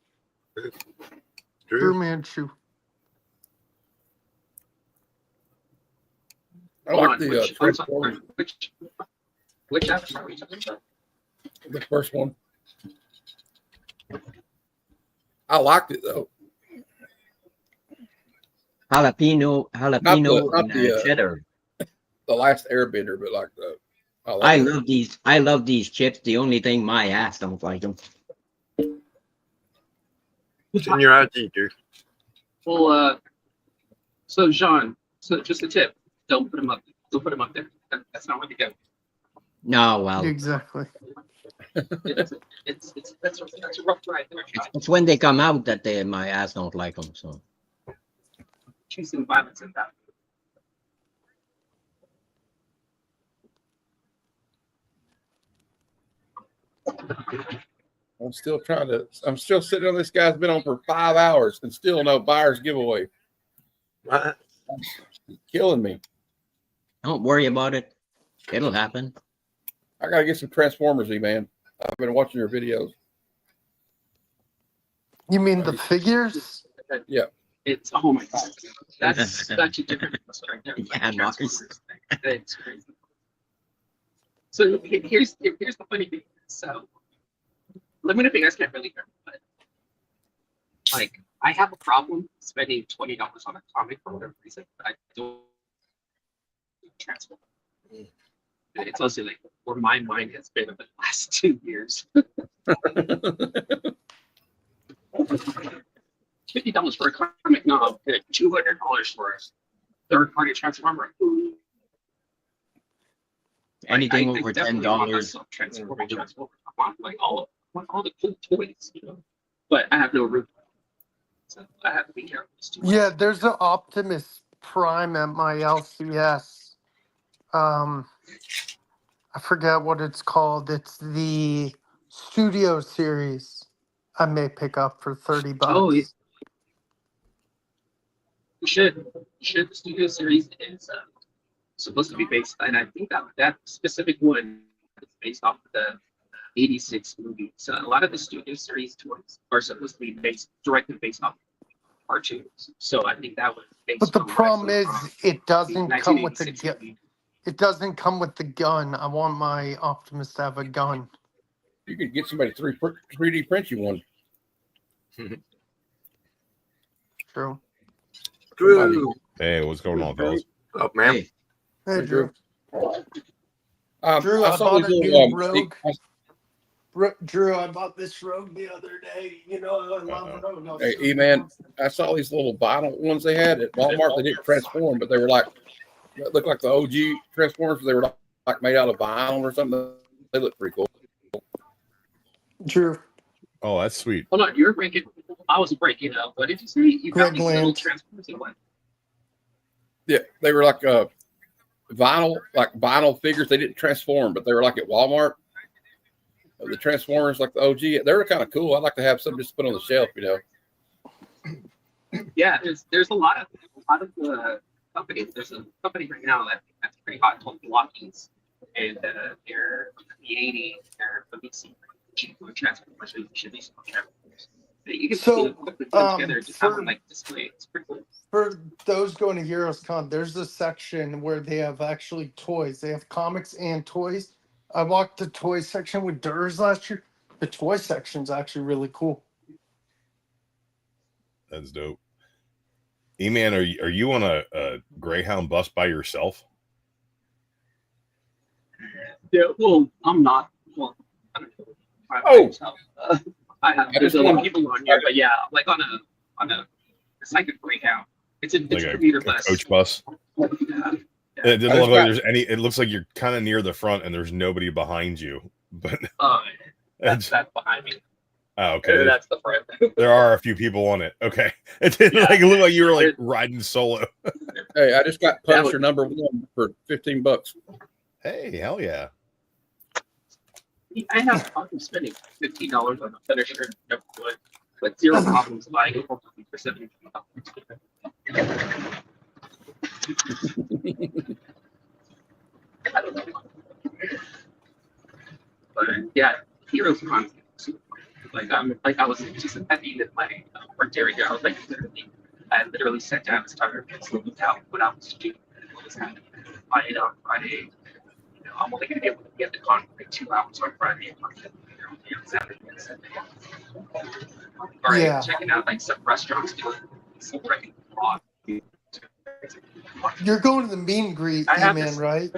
Drew Manchu. I like the Transformers. Which Avatar are we talking about? The first one. I liked it though. Jalapeno Not and the cheddar. The last Airbender, but like the. I love these chips. The only thing my ass don't like them. It's in your IG, dude. Well, so Jean, so just a tip: don't put them up. Don't put them up there. That's not where to go. No, well, exactly. That's a rough ride there. It's when they come out that my ass don't like them. So Choosing violence in that. I'm still sitting on this guy's been on for 5 hours and still no buyer's giveaway. Killing me. don't worry about it. It'll happen. I gotta get some Transformers, man. I've been watching your videos. You mean the figures? Yeah. It's oh my god, that's such a different story. Yeah, Marcus. It's crazy. So here's the funny thing. So limited figures can't really hurt, but like I have a problem spending $20 on a comic for whatever reason, but I don't transfer. It's also like where my mind has been over the last 2 years. $50 for a comic novel, $200 for a third-party transformer. Anything over $10. Like all the cool toys, you know. But I have no room, so I have to be careful. Yeah, there's an Optimus Prime at my LCS. I forget what it's called. It's the Studio Series. I may pick up for $30. Oh, yeah. You should. The Studio Series is supposed to be based, and I think that specific one is based off of the '86 movie. So a lot of the Studio Series toys are supposed to be directly based off cartoons. So I think that was based. But the problem is, it doesn't come with the gun. It doesn't come with the gun. I want my Optimus to have a gun. You could get somebody to 3D print you one. True. Drew. Hey, what's going on, fellas? Up, man. Hey, Drew. Drew, I saw bought a these new little, Rogue. Drew, I bought this Rogue the other day. You know, I love Rogue. Hey, E-Man, I saw these little vinyl ones they had at Walmart. They didn't transform, but they were like, looked like the OG Transformers. They were like made out of vinyl or something. They look pretty cool. Drew. Oh, that's sweet. Hold on, you're ranking. I was breaking up. What did you say? You got these little transformers in one. Yeah, they were like vinyl figures. They didn't transform, but they were like at Walmart. The Transformers, like the OG, they were kind of cool. I'd like to have some just put on the shelf, you know. Yeah, there's a lot of companies. There's a company right now that's pretty hot called Blockies, and they're creating their Transformers. Should be Transformers. You can put them together, just have them like display. It's pretty cool. For those going to Heroes Con, there's a section where they have actually toys. They have comics and toys. I walked the toy section with Durs last year. The toy section's actually really cool. That's dope. E-Man, are you on a Greyhound bus by yourself? Yeah, well, I'm not. Well, I don't know. I have. There's a lot of people on here, but yeah, like on a it's like a Greyhound. It's a commuter bus. Coach bus. Yeah. It didn't look like there's any. It looks like you're kind of near the front, and there's nobody behind you. But that's behind me. Oh, okay. That's the front. There are a few people on it. Okay, it didn't look like you were like riding solo. Hey, I just got Punisher #1 for $15. Hey, hell yeah! I have problems spending $15 on a Punisher #1, but zero problems buying it for $17. I don't know. But yeah, Heroes Con. I was just happy that my work area. I literally sat down and started looked out what I was doing, what was happening. On Friday, I'm only going to be able to get the con for like 2 hours on Friday and Saturday and Sunday. All right, checking out like some restaurants doing some freaking vlog. You're going to the meet and greet, man, right?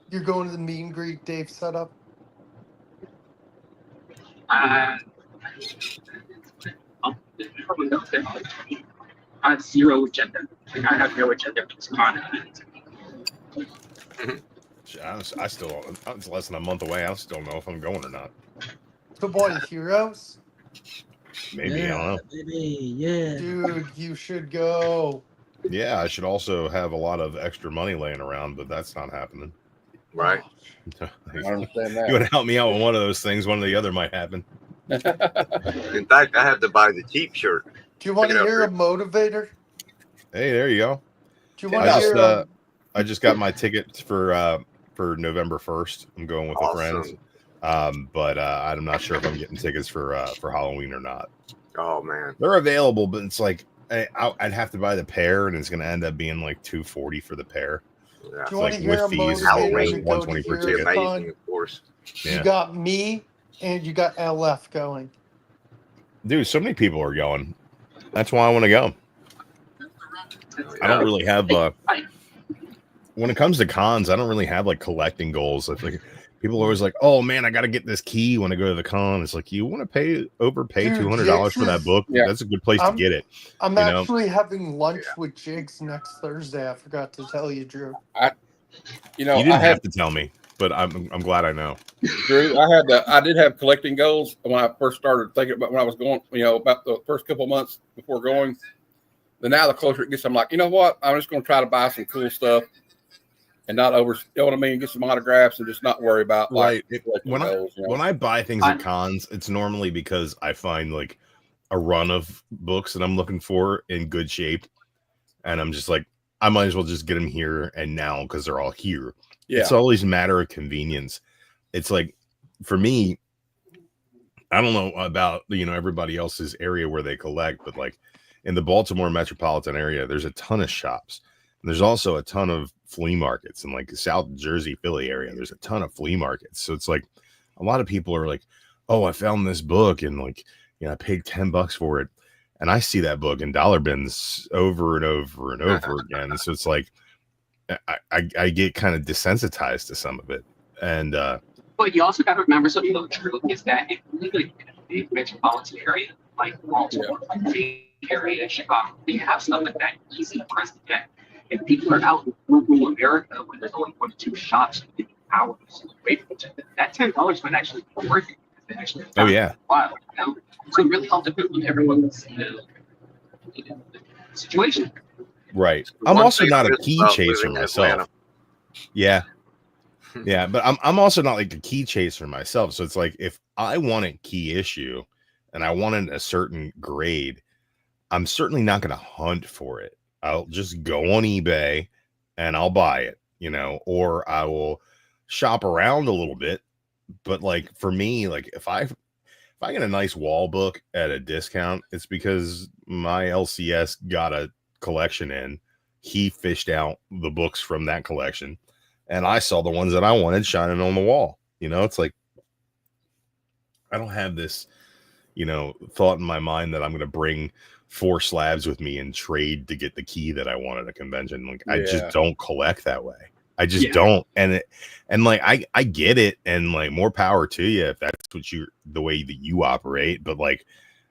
You're going to the meet and greet Dave set up? I have zero agenda. I have no agenda for this con. I still, it's less than a month away. I still don't know if I'm going or not. So, boy, Heroes? Maybe, I don't know. Yeah. Dude, you should go. Yeah, I should also have a lot of extra money laying around, but that's not happening. Right. I understand that. You want to help me out with one of those things? One or the other might happen. In fact, I had to buy the cheap shirt. Do you want to hear a motivator? Hey, there you go. Do you want to hear I just got my tickets for November 1st. I'm going with a friend. But I'm not sure if I'm getting tickets for Halloween or not. Oh man, they're available, but it's like I'd have to buy the pair, and it's going to end up being like $240 for the pair. Yeah. Do you want like to hear a fees, motivator? $120 per ticket. Amazing, of course. Yeah. You got me and you got LF going. Dude, so many people are going. That's why I want to go. I don't really have when it comes to cons, I don't really have like collecting goals. I think people are always like, "Oh man, I got to get this key when I go to the con." It's like, you want to overpay $200 for that book? Yeah. That's a good place to get it. I'm actually having lunch with Jigs next Thursday. I forgot to tell you, Drew. You didn't have to tell me, but I'm glad I know. Drew, I did have collecting goals when I first started thinking about when I was going. About the first couple of months before going. Then now the closer it gets, I'm like, you know what? I'm just going to try to buy some cool stuff. And not you know what I mean? Get some autographs and just not worry about when I buy things at cons, it's normally because I find like a run of books that I'm looking for in good shape, and I'm just like, I might as well just get them here and now because they're all here. Yeah. It's always a matter of convenience. It's like for me, I don't know about everybody else's area where they collect, but like in the Baltimore metropolitan area, there's a ton of shops. And there's also a ton of flea markets in like the South Jersey, Philly area. There's a ton of flea markets. So it's like a lot of people are like, oh, I found this book and like, I paid $10 for it. And I see that book in dollar bins over and over and over again. So it's like, I get kind of desensitized to some of it. And, but you also got to remember something true is that if you live in a big metropolitan area like Baltimore, like big area, Chicago, they have stuff like that easy for us to get. If people are out in rural America where there's only 1 or 2 shops within hours away from each other, that $10 might actually be worth it. Actually, Oh yeah. wow. So it really all depends on everyone's situation. Right. I'm One also thing not I a miss key about chaser living in myself. Atlanta. Yeah. Yeah, but I'm also not like a key chaser myself. So it's like if I want a key issue and I want it a certain grade, I'm certainly not going to hunt for it. I'll just go on eBay and I'll buy it, or I will shop around a little bit. But like for me, like if I get a nice wall book at a discount, it's because my LCS got a collection in. He fished out the books from that collection, and I saw the ones that I wanted shining on the wall. It's like I don't have this, thought in my mind that I'm going to bring 4 slabs with me and trade to get the key that I want at a convention. Like I just don't collect that way. I just don't. And I get it. And like more power to you if that's the way that you operate. But like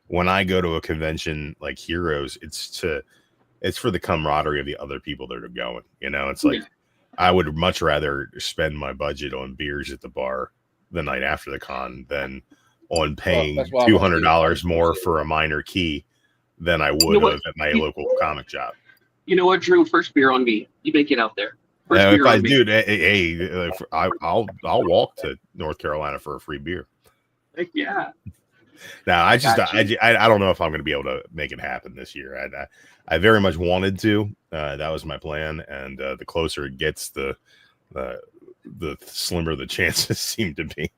when I go to a convention like Heroes, it's for the camaraderie of the other people that are going, it's like, I would much rather spend my budget on beers at the bar the night after the con than on paying $200 more for a minor key than I would have at my local comic shop. You know what, Drew? First beer on me. You make it out there. If I do, hey, I'll walk to North Carolina for a free beer. Heck yeah. Now I don't know if I'm going to be able to make it happen this year. I very much wanted to. That was my plan, and the closer it gets, the slimmer the chances seem to be.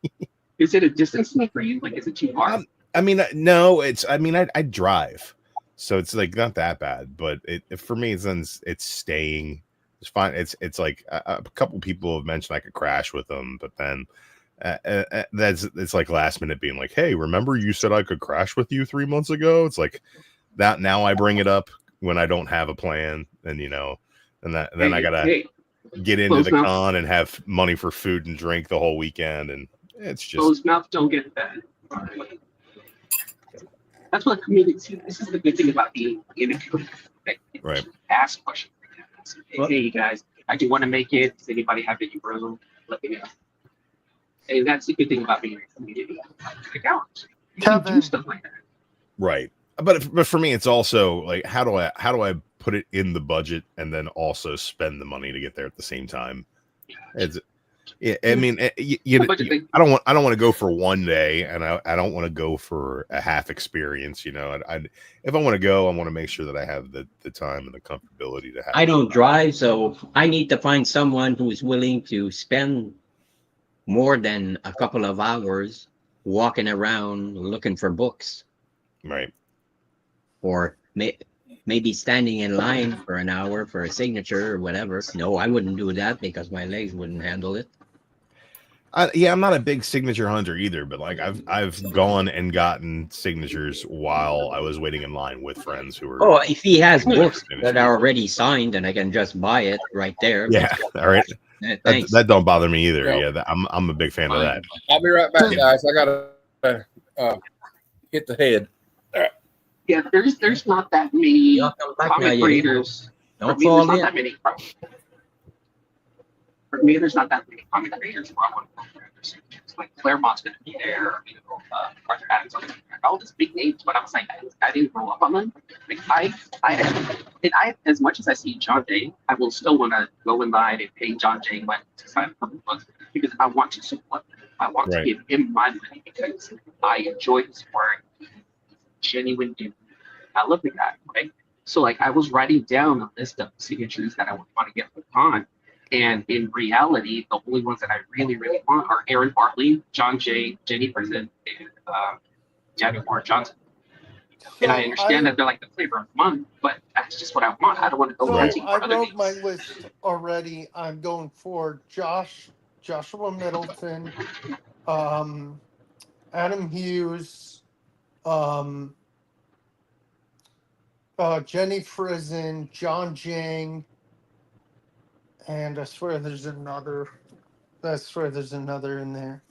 Is it a distance thing for you? Like, is it too far? I mean, no. I drive, so it's like not that bad. But for me, it's staying. It's fine. It's like a couple people have mentioned I could crash with them, but then it's like last minute being like, hey, remember you said I could crash with you 3 months ago? It's like that now I bring it up when I don't have a plan, and then I gotta get into the con and have money for food and drink the whole weekend, and it's just closed mouth don't get fed. That's what community. This is the good thing about being in a community. Right. Ask questions. Hey guys, I do want to make it. Does anybody have any room? Let me know. And that's the good thing about being in a community. Like ours. You can do stuff like that. Right. But for me, it's also like how do I put it in the budget and then also spend the money to get there at the same time? I mean, I don't want to go for one day, and I don't want to go for a half experience. If I want to go, I want to make sure that I have the time and the comfortability to have. I don't drive, so I need to find someone who is willing to spend more than a couple of hours walking around looking for books. Right. Or maybe standing in line for an hour for a signature or whatever. No, I wouldn't do that because my legs wouldn't handle it. I'm not a big signature hunter either, but like I've gone and gotten signatures while I was waiting in line with friends who were. Oh, if he has books that are already signed, then I can just buy it right there. Yeah, all right. Thanks. That don't bother me either. Yeah, I'm a big fan of that. I'll be right back, guys. I gotta hit the head. Yeah, there's not that many comic creators. For me, there's not that many. For me, there's not that many comic creators where I want to go for signatures. Like Claremont's going to be there, Arthur Adams, all these big names. But I was like, I didn't grow up on them. Like I as much as I see John Jay, I will still want to go in line and pay John Jay money to sign for the books because I want to support him. I want to give him my money because I enjoy his work. Genuine dude. I love the guy, right? So like I was writing down a list of signatures that I would want to get for the con. And in reality, the only ones that I really, really want are Aaron Bartley, John Jay, Jenny Prison, and Daniel Warren Johnson. And I understand that they're like the flavor of the month, but that's just what I want. I don't want to go hunting for other wrote my list already. I'm going for Joshua Middleton, Adam Hughes, Jenny Frizen, John Jang, and I swear there's another in there.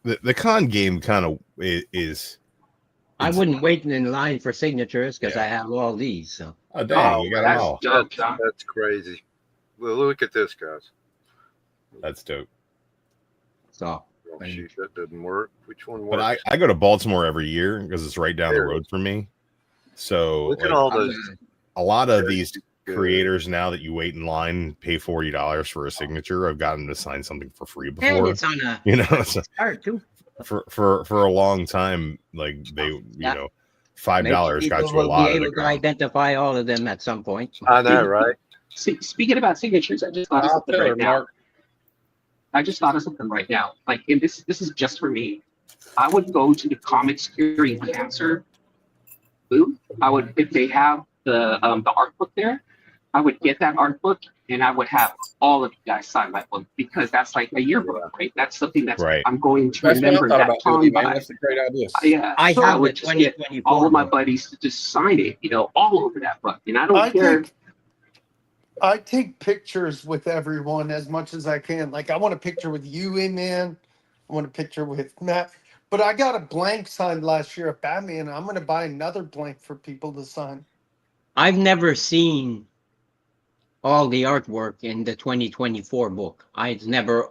The con game kind of is. I wouldn't wait in line for signatures because I have all these. So. Oh dang, you got them all. That's crazy. Well, look at this, guys. That's dope. So Oh, shoot, that doesn't work. Which one But works? I go to Baltimore every year because it's right down the road from me. So Look at like, all those. a lot of these creators now that you wait in line, pay $40 for a signature. I've gotten to sign something for free And before. it's on a You know, so card too. for a long time, like they, Yeah. $5 got you a We'll lot be of the able to ground. identify all of them at some point. I know, right? Speaking about signatures, I just thought of something right now. I just thought of something right now. Like, and this is just for me. I would go to the comics curing cancer booth. I would, if they have the art book there, I would get that art book and I would have all of you guys sign my book because that's like a yearbook, right? That's something that's Right. I'm going to That's what I remember thought that about Tom doing, man. by. That's a great idea. Yeah, I so have would the just get 2024 all of my book. buddies to just sign it, all over that book. And I don't care. I take pictures with everyone as much as I can. Like, I want a picture with you, man. I want a picture with Matt. But I got a blank signed last year of Batman. I'm going to buy another blank for people to sign. I've never seen all the artwork in the 2024 book. I've never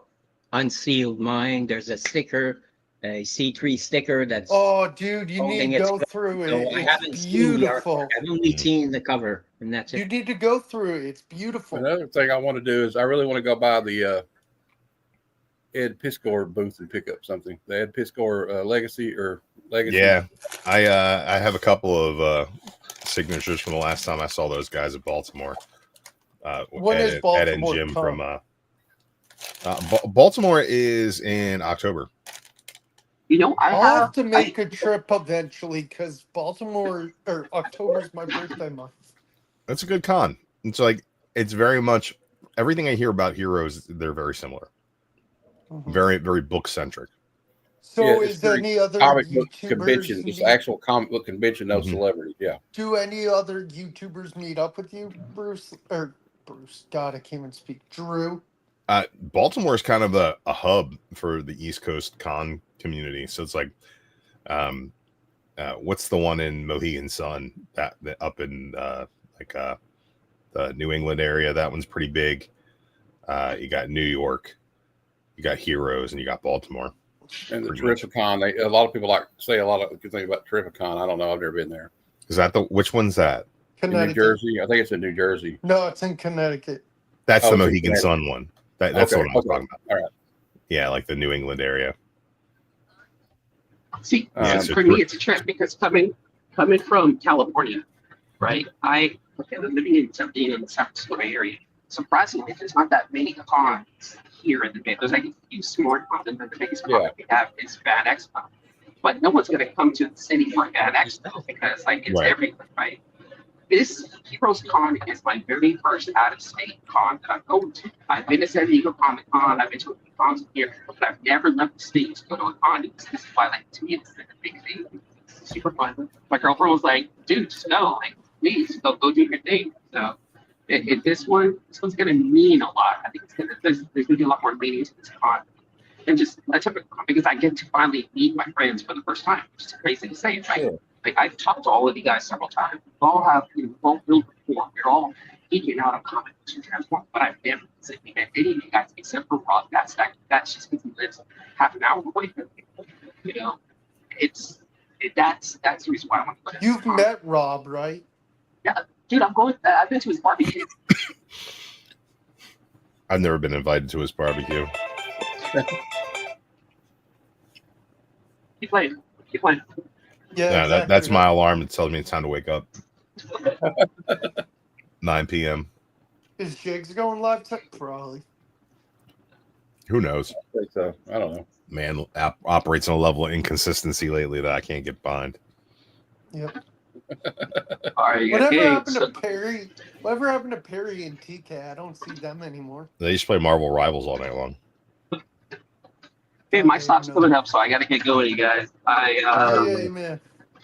unsealed mine. There's a sticker, a C3 sticker that's Oh, dude, you holding need to its go book. through So it. I It's haven't seen the artwork. beautiful. I've only seen the cover, and that's You it. need to go through it. It's beautiful. Another thing I want to do is I really want to go by the Ed Piscor booth and pick up something. The Ed Piscor Legacy. Yeah, I have a couple of signatures from the last time I saw those guys at Baltimore. When is Ed and Baltimore Jim come? from Baltimore is in October. I'll have to make a trip eventually because Baltimore or October's my birthday month. That's a good con. It's like it's very much everything I hear about Heroes. They're very similar, very very book centric. So is there any other comic book YouTubers convention? It's meet- actual comic book convention, no celebrity. Yeah. Do any other YouTubers meet up with you, Bruce? Or Bruce? God, I can't even speak. Drew. Baltimore is kind of a hub for the East Coast con community. So it's like, what's the one in Mohegan Sun that up in the New England area? That one's pretty big. You got New York, you got Heroes, and you got Baltimore. And the Terrificon, a lot of people say a lot of good things about Terrificon. I don't know. I've never been there. Is that which one's that? In New Jersey. I think it's in New Jersey. No, it's in Connecticut. That's the it's in Mohegan Connecticut. Sun one. That's the Okay, one I'm talking about. All right. Yeah, like the New England area. See, so for me, it's a trip because coming from California, right? I'm living in the San Francisco Bay Area. Surprisingly, there's not that many cons here in the Bay. There's like a few small cons, and the biggest con that we have is Fan Expo. But no one's going to come to the city for Fan Expo because it's everywhere, right? This Heroes Con is my very first out-of-state con that I've gone to. I've been to San Diego Comic Con, I've been to a few cons here, but I've never left the state to go to a con. This is why, to me, it's like a big thing. It's super fun. My girlfriend was like, dude, just go. Please, go do your thing. So, this one's going to mean a lot. I think there's going to be a lot more meaning to this con. And just a typical con because I get to finally meet my friends for the first time, which is crazy to say, right? Sure. I've talked to all of you guys several times. We all have, both built before. We're all geeking out on comics and Transform, but I've never met any of you guys except for Rob. That's just because he lives half an hour away from me. That's the reason why I want to. You've met Rob, right? Yeah, dude. I've been to his barbecue. I've never been invited to his barbecue. Keep playing. Yeah, no, that's my alarm. It tells me it's time to wake up. 9 p.m. Is Jigs going live? Probably. Who knows? I think so. I don't know. Man operates on a level of inconsistency lately that I can't get behind. Yep. Whatever happened to Perry and TK? I don't see them anymore. They used to play Marvel Rivals all night long. Hey, my stop's coming up, so I got to get going, you guys. Man.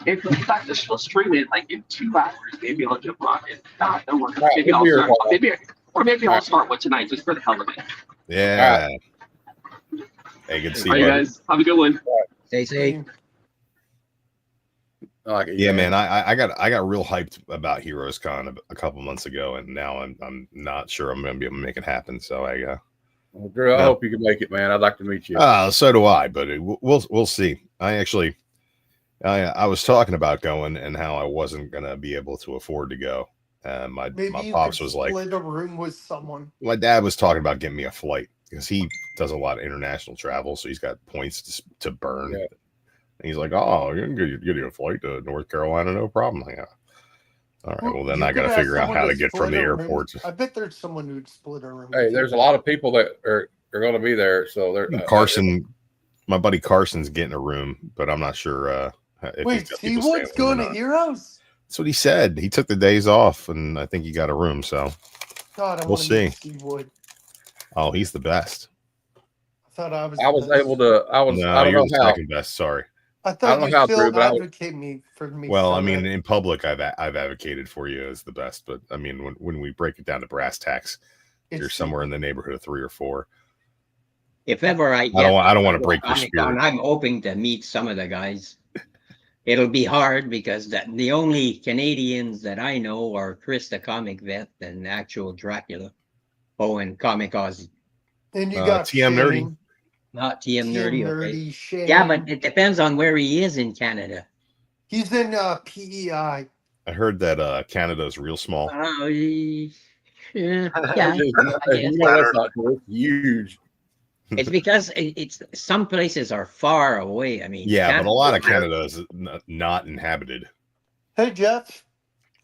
If you guys are still streaming in 2 hours, maybe I'll jump on it. Nah, don't worry. Right, Maybe I'll start one tonight just for the hell of it. Yeah. Hey, good to see you guys. Have a good one. Stay safe. Yeah, man. I got real hyped about Heroes Con a couple months ago, and now I'm not sure I'm gonna be able to make it happen. So Well, Drew, I Yeah. hope you can make it, man. I'd like to meet you. So do I, but we'll see. I was talking about going and how I wasn't gonna be able to afford to go. My Maybe you pops could was like, split a room with someone. my dad was talking about getting me a flight because he does a lot of international travel, so he's got points to burn. Yeah. And he's like, "Oh, you can get you a flight to North Carolina, no problem." Like, all right, well then You I got could to ask figure out someone how to get from split the a room. airport. I bet there's someone who'd split a room. Hey, with there's you. a lot of people that are going to be there. So they're Carson, my buddy Carson's getting a room, but I'm not sure if Wait, he's got see people staying what's with him or going to not. Heroes? That's what he said. He took the days off, and I think he got a room. So God, I we'll want to see. meet Steve Wood. Oh, he's the best. I thought I was. I was the best. able to. I No, don't you're know the how. second best. Sorry. I I thought don't you know how, still Drew, but advocate me for me. Well, for I mean, that. in public, I've advocated for you as the best, but I mean, when we break it down to brass tacks, you're It's somewhere in the neighborhood of 3 or 4. If ever I I get don't want to break your Comic-Con, spirit. I'm hoping to meet some of the guys. It'll be hard because the only Canadians that I know are Chris the Comic Vet and actual Dracula. Oh, and Comic Ozzy. And you got TM Nerdy. Shane. Not TM TM Nerdy. Nerdy, Okay. Shane. Yeah, but it depends on where he is in Canada. He's in PEI. I heard that Canada's real small. Yeah, yeah, I guess. You know, that's not true. It's huge. It's because it's some places are far away. I mean, Yeah, but a lot of Canada- Canada is not inhabited. Hey, Jeff.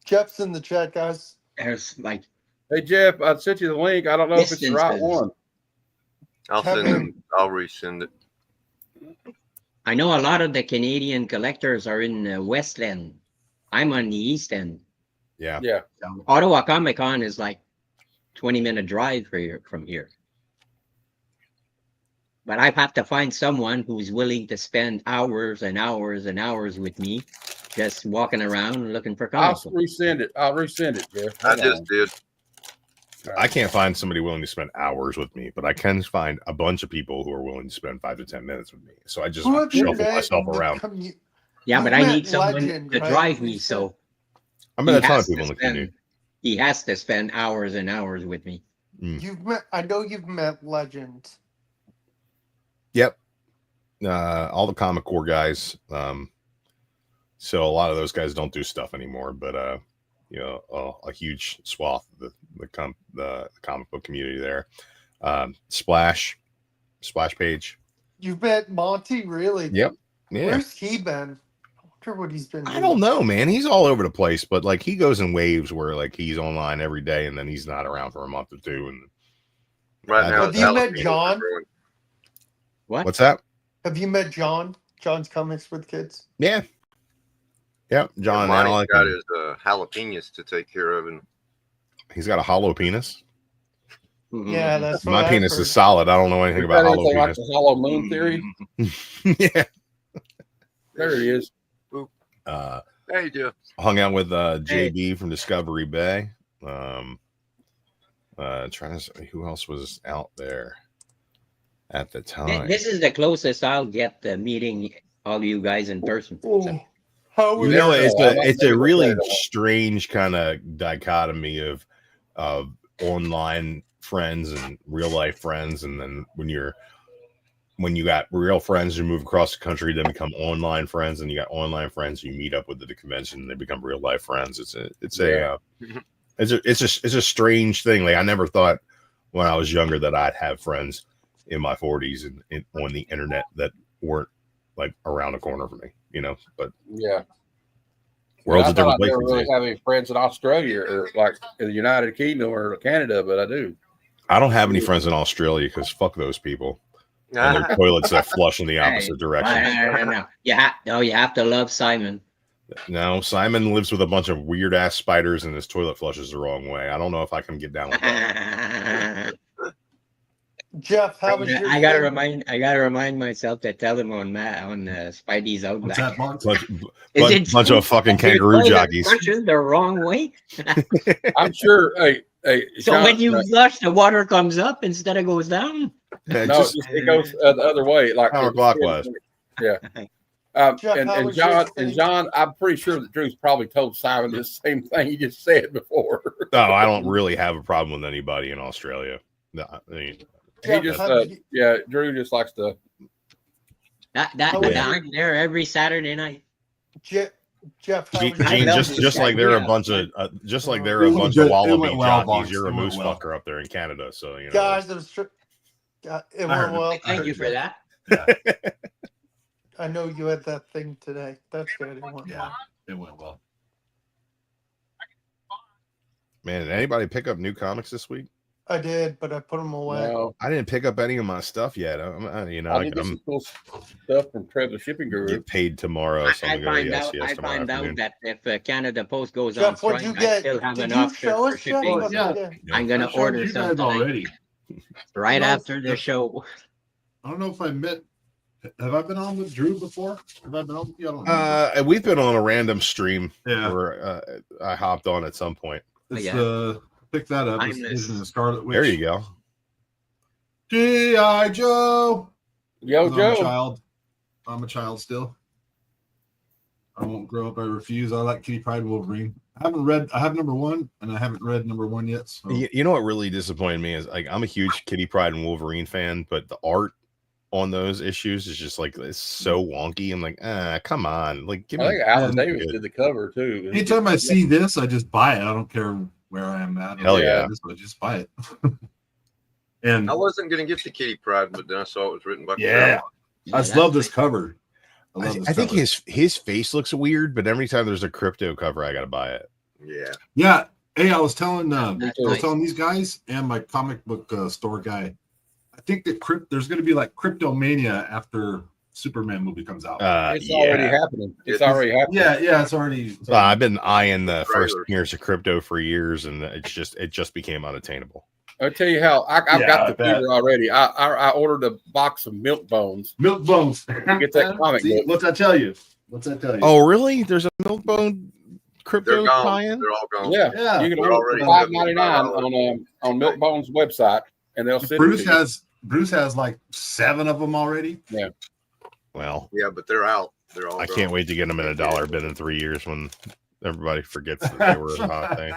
Jeff's in the chat, guys. There's like, Hey, Jeff, I sent you the link. I don't know if it's the right Distances. one. I'll send them. I'll resend it. I know a lot of the Canadian collectors are in the West End. I'm on the East End. Yeah. Yeah. So Ottawa Comic Con is like 20-minute drive from here. But I have to find someone who's willing to spend hours and hours and hours with me, just walking around looking for I'll comics. resend it. I'll resend it, Jeff. I just did. I can't find somebody willing to spend hours with me, but I can find a bunch of people who are willing to spend 5 to 10 minutes with me. So I just Who have you shuffle met myself in the around. Yeah, You but I met need someone Legend, to right? drive You me. said- So I met he a ton has of people in to the community. he has to spend hours and hours with me. You've met. I know you've met Legend. Yep. All the Comic Core guys. So a lot of those guys don't do stuff anymore, but you know, a huge swath of the comic book community there. Splash page. You've met Monty, really? Yep. Yeah. Where's he been? I wonder what he's been doing. I don't know, man. He's all over the place, but like he goes in waves where like he's online every day and then he's not around for a month or two. And Right now, Have you met John? What? What's that? Have you met John? John's Comics with Kids? Yeah. Yep. John Monty's Alec. got his jalapenos to take care of, and He's got a hollow penis. Yeah, that's what My I've penis heard. is solid. I don't know anything Is about that hollow anything like penis. the hollow moon theory? Yeah. There it is. hey, Jeff. Hung out with JB from Discovery Bay. Trying to see who else was out there at the time. This is the closest I'll get to meeting all you guys in person. So, How You know, it's a really strange kind of dichotomy of online friends and real life friends, and then when you got real friends, you move across the country, then become online friends, and you got online friends, you meet up with at the convention, and they become real life friends. It's a strange thing. Like I never thought when I was younger that I'd have friends in my 40s and on the internet that weren't like around the corner for me, you know. But Yeah. world's I a different thought place. I never these really days. have any friends in Australia or like in the United Kingdom or Canada, but I do. I don't have any friends in Australia because fuck those people and their toilets that flush in the opposite direction. No. You have to love Simon. No, Simon lives with a bunch of weird ass spiders and his toilet flushes the wrong way. I don't know if I can get down with that. Jeff, how was your I gotta remind myself to tell him on Spidey's Outback. Bunch of fucking kangaroo jockeys. Punches the wrong way. I'm sure. Hey, So Sean, when you flush, the water comes up instead of goes down. no, it goes the other way, like counterclockwise. Yeah. Jeff, how And was your John, stay? I'm pretty sure that Drew's probably told Simon the same thing he just said before. No, I don't really have a problem with anybody in Australia. No, I mean, He just, Drew just likes to. I'm there every Saturday night. Jeff, Gene, just like there are a bunch of wallaby jockeys. You're a moose fucker up there in Canada, so you know. Guys, it went well. Thank you for that. I know you had that thing today. That's good. It went well. It went well. Man, did anybody pick up new comics this week? I did, but I put them away. No. I didn't pick up any of my stuff yet. I'm cool stuff from Trev the Shipping Guru. Get paid tomorrow. So I find out that if Canada Post goes Jeff, on strike, I still have enough for shipping. I'm going to order something already. right after the show. I don't know if I met. Have I been on with Drew before? Have I been on with you? I don't know. We've been on a random stream where I hopped on at some point. It's pick that up. It's in the Scarlet Witch. There you go. G.I. Joe. Yo, Joe. I'm a child still. I won't grow up. I refuse. I like Kitty Pryde and Wolverine. I have number 1, and I haven't read number 1 yet. So. You know what really disappointed me is I'm a huge Kitty Pryde and Wolverine fan, but the art on those issues is just like it's so wonky. I'm like, come on. Like, I think Alan Davis did the cover too. Anytime I see this, I just buy it. I don't care where I am at. Hell yeah. I just buy it. And I wasn't going to get the Kitty Pryde, but then I saw it was written by I just love this cover. I think his face looks weird, but every time there's a crypto cover, I got to buy it. Yeah. Hey, I was telling these guys and my comic book store guy, I think that there's going to be like Cryptomania after Superman movie comes out. It's already happening. It's already happening. Yeah, it's already. I've been eyeing the first years of crypto for years, and it just became unattainable. I'll tell you how I've got the fever already. I ordered a box of Milk Bones. Milk Bones. Get that comic book. What's that tell you? Oh, really? There's a Milk Bone crypto tie-in? They're all gone. Yeah. You can order for $5.99 on Milk Bones website, and they'll send it to you. Bruce has like 7 of them already. Yeah. Well. Yeah, but they're out. They're all. I can't wait to get them in $1 bin in 3 years when everybody forgets that they were a hot thing.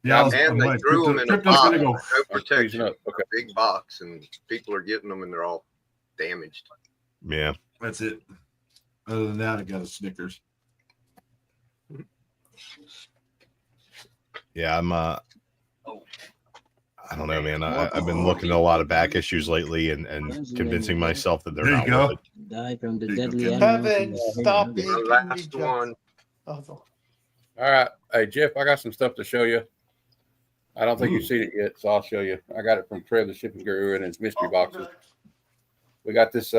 Yeah, and they threw them in a box, no protection, a big box, and people are getting them, and they're all damaged. Yeah, that's it. Other than that, I got a Snickers. Yeah, I don't know, man. I've been looking at a lot of back issues lately and convincing myself that they're not worth it. Die from the deadly Kevin, stop being last one. Oh, all right. Hey, Jeff, I got some stuff to show you. I don't think you've seen it yet, so I'll show you. I got it from Trev the Shipping Guru and his mystery boxes. We got this.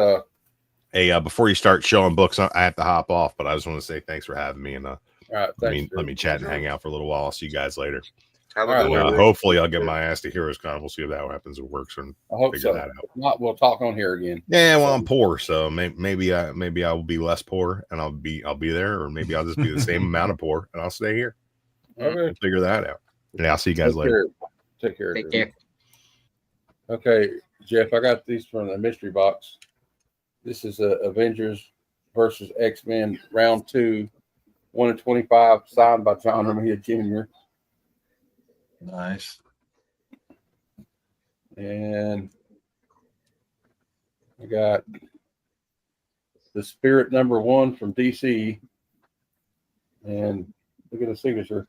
Hey, before you start showing books, I have to hop off, but I just want to say thanks for having me, and all right, let me chat and hang out for a little while. I'll see you guys later. Hopefully, I'll get my ass to Heroes Con. We'll see if that happens. It works, and I hope figure so. that out. If not, we'll talk on here again. Yeah, well, I'm poor, so maybe I will be less poor, and I'll be there, or maybe I'll just be the same amount of poor, and I'll stay here. Okay, we'll figure that out. Yeah, I'll see you guys later. Take care. Okay, Jeff, I got these from the mystery box. This is Avengers versus X-Men round 2, 1 of 25, signed by John Romita Jr. Nice. And I got the Spirit #1 from DC. And look at the signature.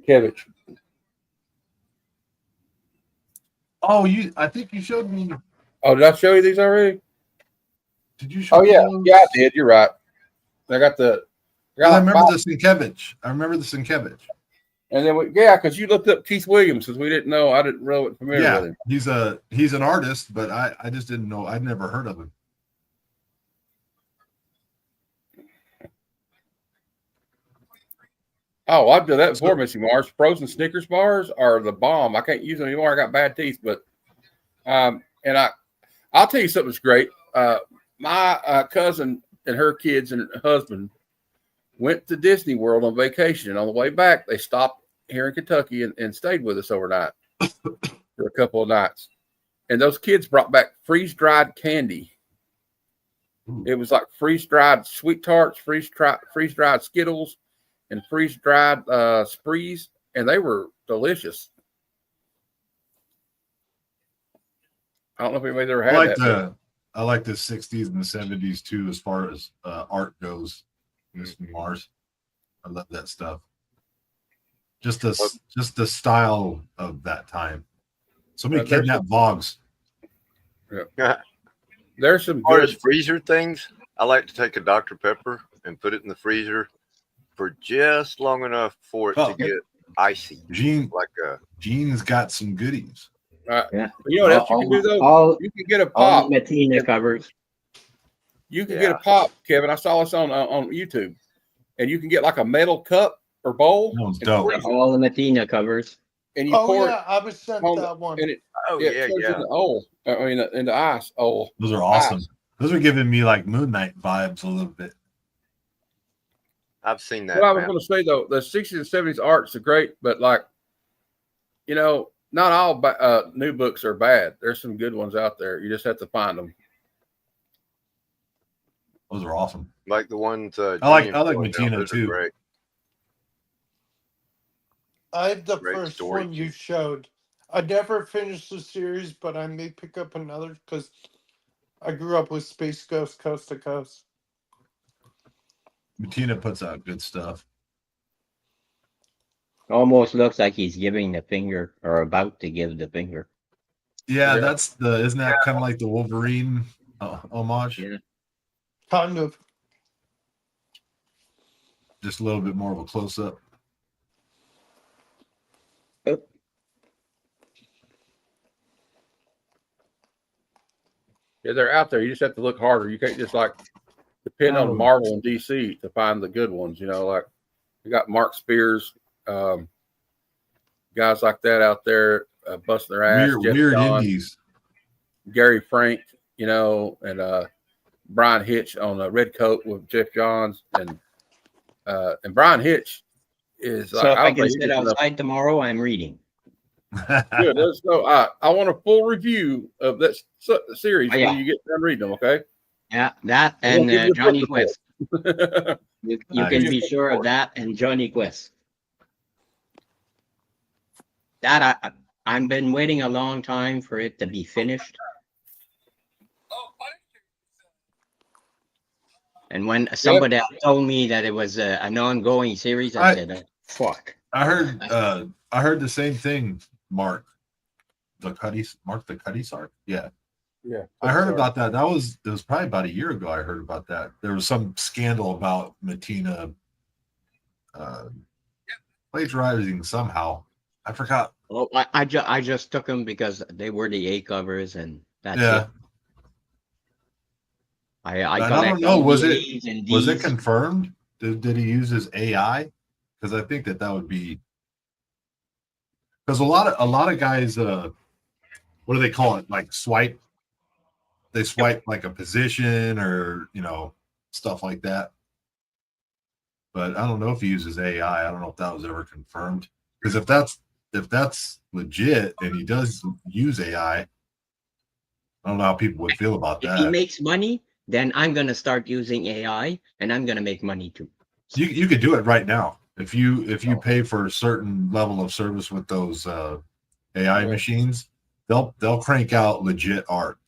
Kevich. Oh, I think you showed me. Oh, did I show you these already? Did you show me those? Yeah, I did. You're right. I got the. I remember the Sienkiewicz. And then because you looked up Keith Williams, because we didn't know. I didn't really familiar with him. He's an artist, but I just didn't know. I'd never heard of him. Oh, I've done that before, Missy Mars. Frozen Snickers bars are the bomb. I can't use them anymore. I got bad teeth, but and I'll tell you something that's great. My cousin and her kids and husband went to Disney World on vacation, and on the way back, they stopped here in Kentucky and stayed with us overnight for a couple of nights. And those kids brought back freeze-dried candy. It was like freeze-dried Sweet Tarts, freeze-dried Skittles, and freeze-dried Sprees, and they were delicious. I don't know if anybody's ever I had like that. I like the 60s and the 70s too, as far as art goes. Miss Mars, I love that stuff. Just the style of that time. So many kidnapped Vogs. Yeah. There's some As far good as freezer things, I like to take a Dr. Pepper and put it in the freezer for just long enough for it to get icy. Gene's got some goodies. Yeah. You know what else you can do though? You can get a all pop. the Matina covers. You can get a pop, Kevin. I saw this on YouTube, and you can get like a metal cup or bowl. All the Matina covers. And you Oh pour yeah, it I was sent on that one. and it, Oh, it yeah, turns yeah. into oil. I mean, into ice. Oil. Those are awesome. Ice. Those are giving me like Moon Knight vibes a little bit. I've seen that. What I was going to say though, the 60s and 70s arts are great, but like, you know, not all new books are bad. There's some good ones out there. You just have to find them. Those are awesome. Like the ones I like Matina Matina too. Great. I have the Great first story, one you showed. I never finished the series, but I may pick up another because I grew up with Space Ghost Coast to Coast. Matina puts out good stuff. Almost looks like he's giving the finger or about to give the finger. Yeah, isn't that kind of like the Wolverine homage? Yeah. Kind of. Just a little bit more of a close up. Yeah, they're out there. You just have to look harder. You can't just like depend on Marvel and DC to find the good ones. You know, like you got Mark Spears, guys like that out there busting their ass. Weird indies. Gary Frank, you know, and Brian Hitch on a Red Coat with Jeff Johns, and Brian Hitch is So like, if I can sit outside tomorrow, I'm reading. Good. Let's go. I want a full review of that series Oh, yeah. when you get done reading them. Okay. Yeah, that and Johnny Quest. You can be sure of that and Johnny Quest. That I've been waiting a long time for it to be finished. And when somebody told me that it was an ongoing series, I said, "Fuck." I heard the same thing, Mark the Cuddy Sark. Yeah. Yeah. I heard about that. It was probably about a year ago. I heard about that. There was some scandal about Matina plagiarizing somehow. I forgot. Well, I just took them because they were the A covers, and that's it. I don't know. Was it DVDs. confirmed? Did he use his AI? Because I think that would be, because a lot of guys, what do they call it? Like swipe. They swipe like a position or stuff like that. But I don't know if he uses AI. I don't know if that was ever confirmed. Because if that's legit and he does use AI, I don't know how people would feel about that. If he makes money, then I'm gonna start using AI, and I'm gonna make money too. You could do it right now if you pay for a certain level of service with those AI machines. They'll crank out legit art.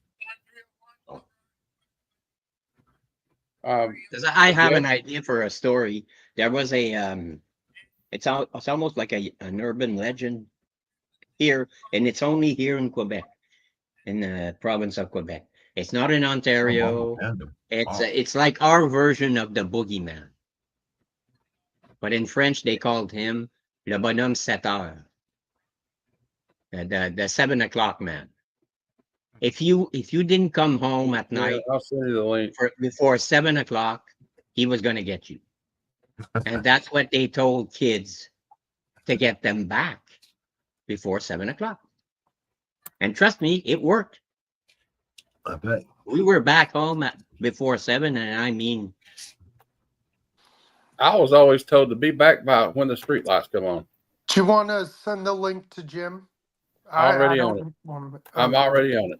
Because I have an idea for a story. There was a it's almost like an urban legend here, and it's only here in Quebec, in the province of Quebec. It's not in Ontario. It's like our version of the boogeyman. But in French, they called him le bonhomme 7 heures, the 7 o'clock man. If you didn't come home at night I'll send you the link. before 7 o'clock, he was going to get you. And that's what they told kids to get them back before 7 o'clock. And trust me, it worked. I bet. We were back home before 7, and I mean, I was always told to be back by when the street lights come on. Do you want to send the link to Jim? Already on it. I'm already on it.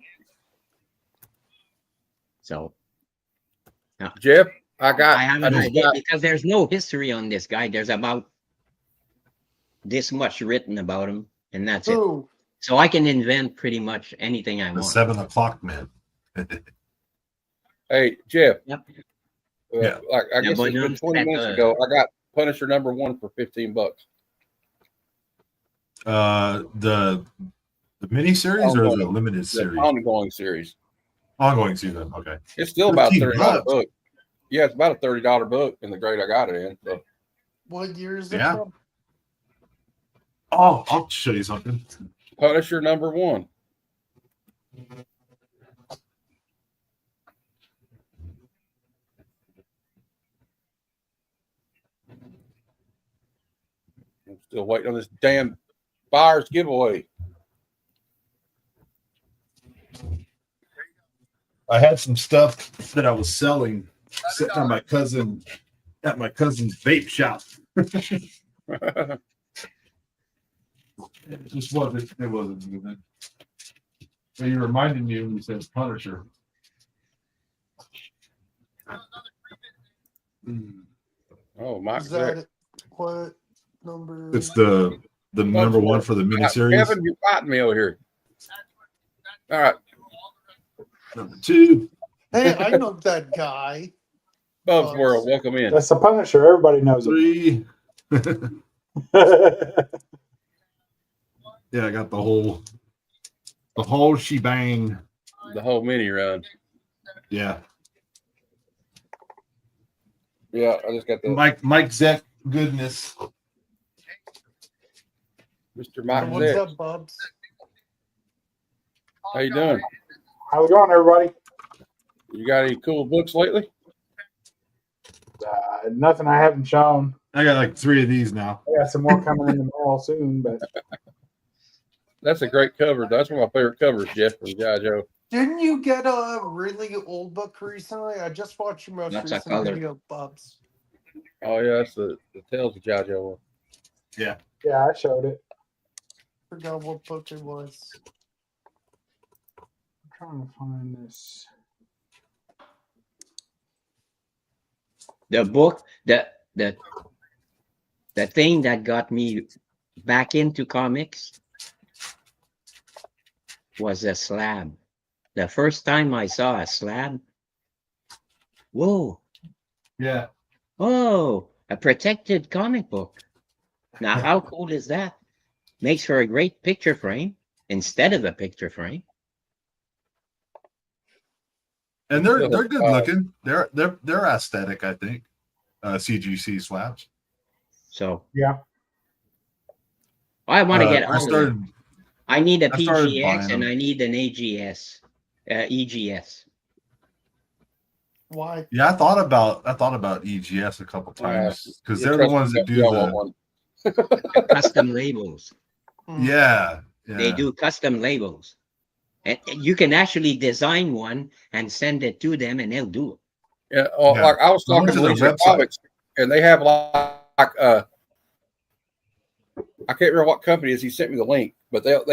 So, Jeff, I have an idea because there's no history on this guy. There's about this much written about him, and that's it. So I can invent pretty much anything I The want. 7 o'clock man. Hey, Jeff. Yep. Yeah. Like, I Yeah, guess but it's been no, 20 that, minutes ago. I got Punisher #1 for $15. The miniseries or the limited The series? ongoing series. Ongoing season. Okay. It's still about a $30 $15. book. Yeah, it's about a $30 book in the grade I got it in. So. What year is it Yeah. from? Oh, I'll show you something. Punisher #1. I'm still waiting on this damn buyer's giveaway. I had some stuff that I was selling sitting on my cousin at my cousin's vape shop. It just wasn't. It wasn't good. So you reminded me when you said Punisher. Oh, my Is that it? What number? It's the number one for the miniseries. Kevin, you're fighting me over here. All right. Number 2. Hey, I know that guy. Bub's World, welcome in. That's the Punisher. Everybody knows him. 3. Yeah, I got the whole shebang. The whole mini run. Yeah. Yeah, I just got the Mike Zeck goodness. Mr. Mike What's Zeck. up, Bubs? How you doing? How's it going, everybody? You got any cool books lately? Nothing I haven't shown. I got like 3 of these now. I got some more coming in the mail soon, but That's a great cover. That's one of my favorite covers, Jeff, from G.I. Joe. Didn't you get a really old book recently? I just watched your most That's a recent color. video, Bubs. Oh, yeah, that's the Tales of G.I. Joe one. Yeah. yeah, I showed it. Forgot what book it was. I'm trying to find this. The book, the thing that got me back into comics was a slab. The first time I saw a slab, whoa, Yeah. oh, a protected comic book. Now, how cool is that? Makes for a great picture frame instead of a picture frame. And they're good looking. They're aesthetic, I think. CGC slabs. So yeah, I want to get all of started. them. I need a I started PGX buying and them. I need an AGS, EGS. Why? Yeah, I thought about EGS a couple times because they're the ones that do the custom labels. Yeah, They do custom labels. And you can actually design one and send it to them and they'll do it. Yeah, like I was I went talking to to their Legion website. Comics, and they have I can't remember what company it is. He sent me the link, but they'll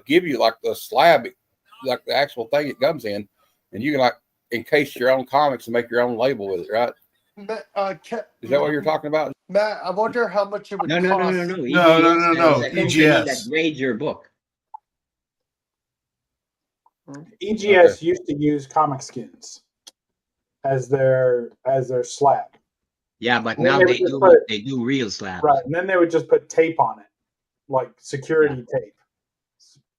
give you like the slab, like the actual thing it comes in, and you can like encase your own comics and make your own label with it, right? Matt, Is that what you're talking about? Matt, I wonder how much it would No. cost. No. No. Is a company that EGS. grades your book. EGS used to use Comic Skins as their slab. Yeah, but And then now would they just do real slabs. right, and then they would just put tape on it, like security tape.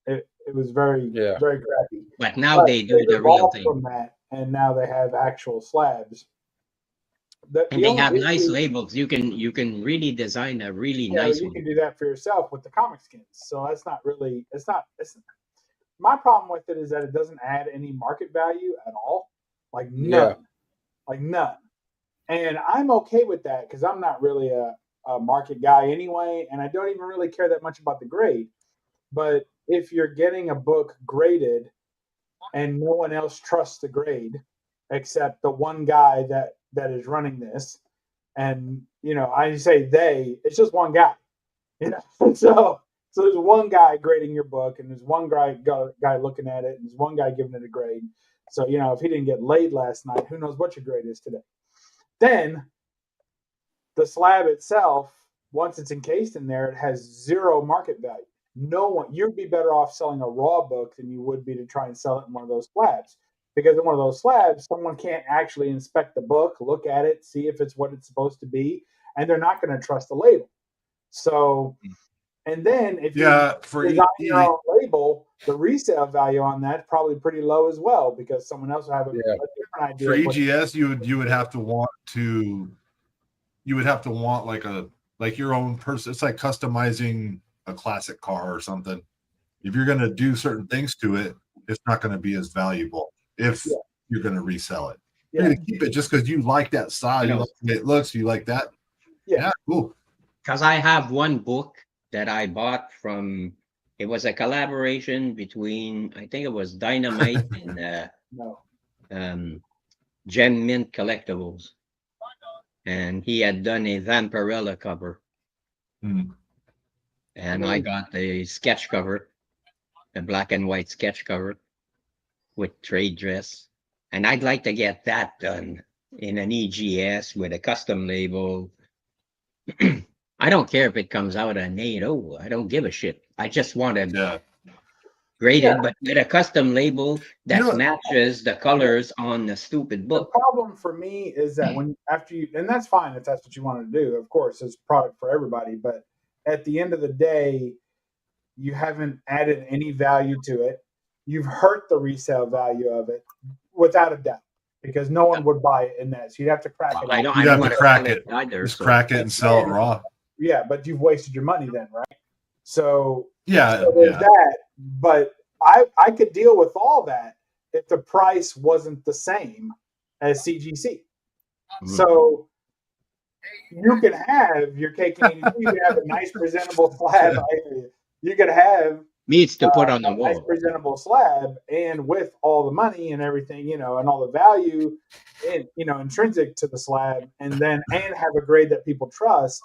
It was very crappy. But now they do the real evolved thing. from that, and now they have actual slabs. And they have nice labels. You can really design a really nice you one. can do that for yourself with the Comic Skins. So that's not really. It's my problem with it is that it doesn't add any market value at all. Like none. Like none. And I'm okay with that because I'm not really a market guy anyway, and I don't even really care that much about the grade. But if you're getting a book graded and no one else trusts the grade except the one guy that is running this, and I say it's just one guy. So there's one guy grading your book, and there's one guy looking at it, and there's one guy giving it a grade. So if he didn't get laid last night, who knows what your grade is today? Then the slab itself, once it's encased in there, it has zero market value. no one, you'd be better off selling a raw book than you would be to try and sell it in one of those slabs. Because in one of those slabs, someone can't actually inspect the book, look at it, see if it's what it's supposed to be, and they're not going to trust the label. So, and then if you design your own label, the resale value on that's probably pretty low as well, because someone else will have a different idea. For EGS, you would have to want like your own person. It's like customizing a classic car or something. If you're going to do certain things to it, it's not going to be as valuable if you're going to resell it. You're going to keep it just because you like that style, you like the way it looks, you like that. Yeah, cool. Because I have one book that I bought from, it was a collaboration between, I think it was Dynamite and Gen Mint Collectibles. And he had done a Vampirella cover. And I got the sketch cover, the black and white sketch cover with trade dress. And I'd like to get that done in an EGS with a custom label. I don't care if it comes out an 8.0. I don't give a shit. I just want to grade it, but with a custom label that matches the colors on the stupid book. The problem for me is that when after you, and that's fine if that's what you want to do. Of course, it's a product for everybody. But at the end of the day, you haven't added any value to it. You've hurt the resale value of it without a doubt, because no one would buy it in that. So you'd have to crack it. You'd have to crack it. Just crack it and sell it raw. Yeah, but you've wasted your money then, right? So there's that. But I could deal with all that if the price wasn't the same as CGC. So you can have your cake and eat it. You can have a nice presentable slab. You could have needs to put on the wall, nice presentable slab, and with all the money and everything, and all the value, intrinsic to the slab, and have a grade that people trust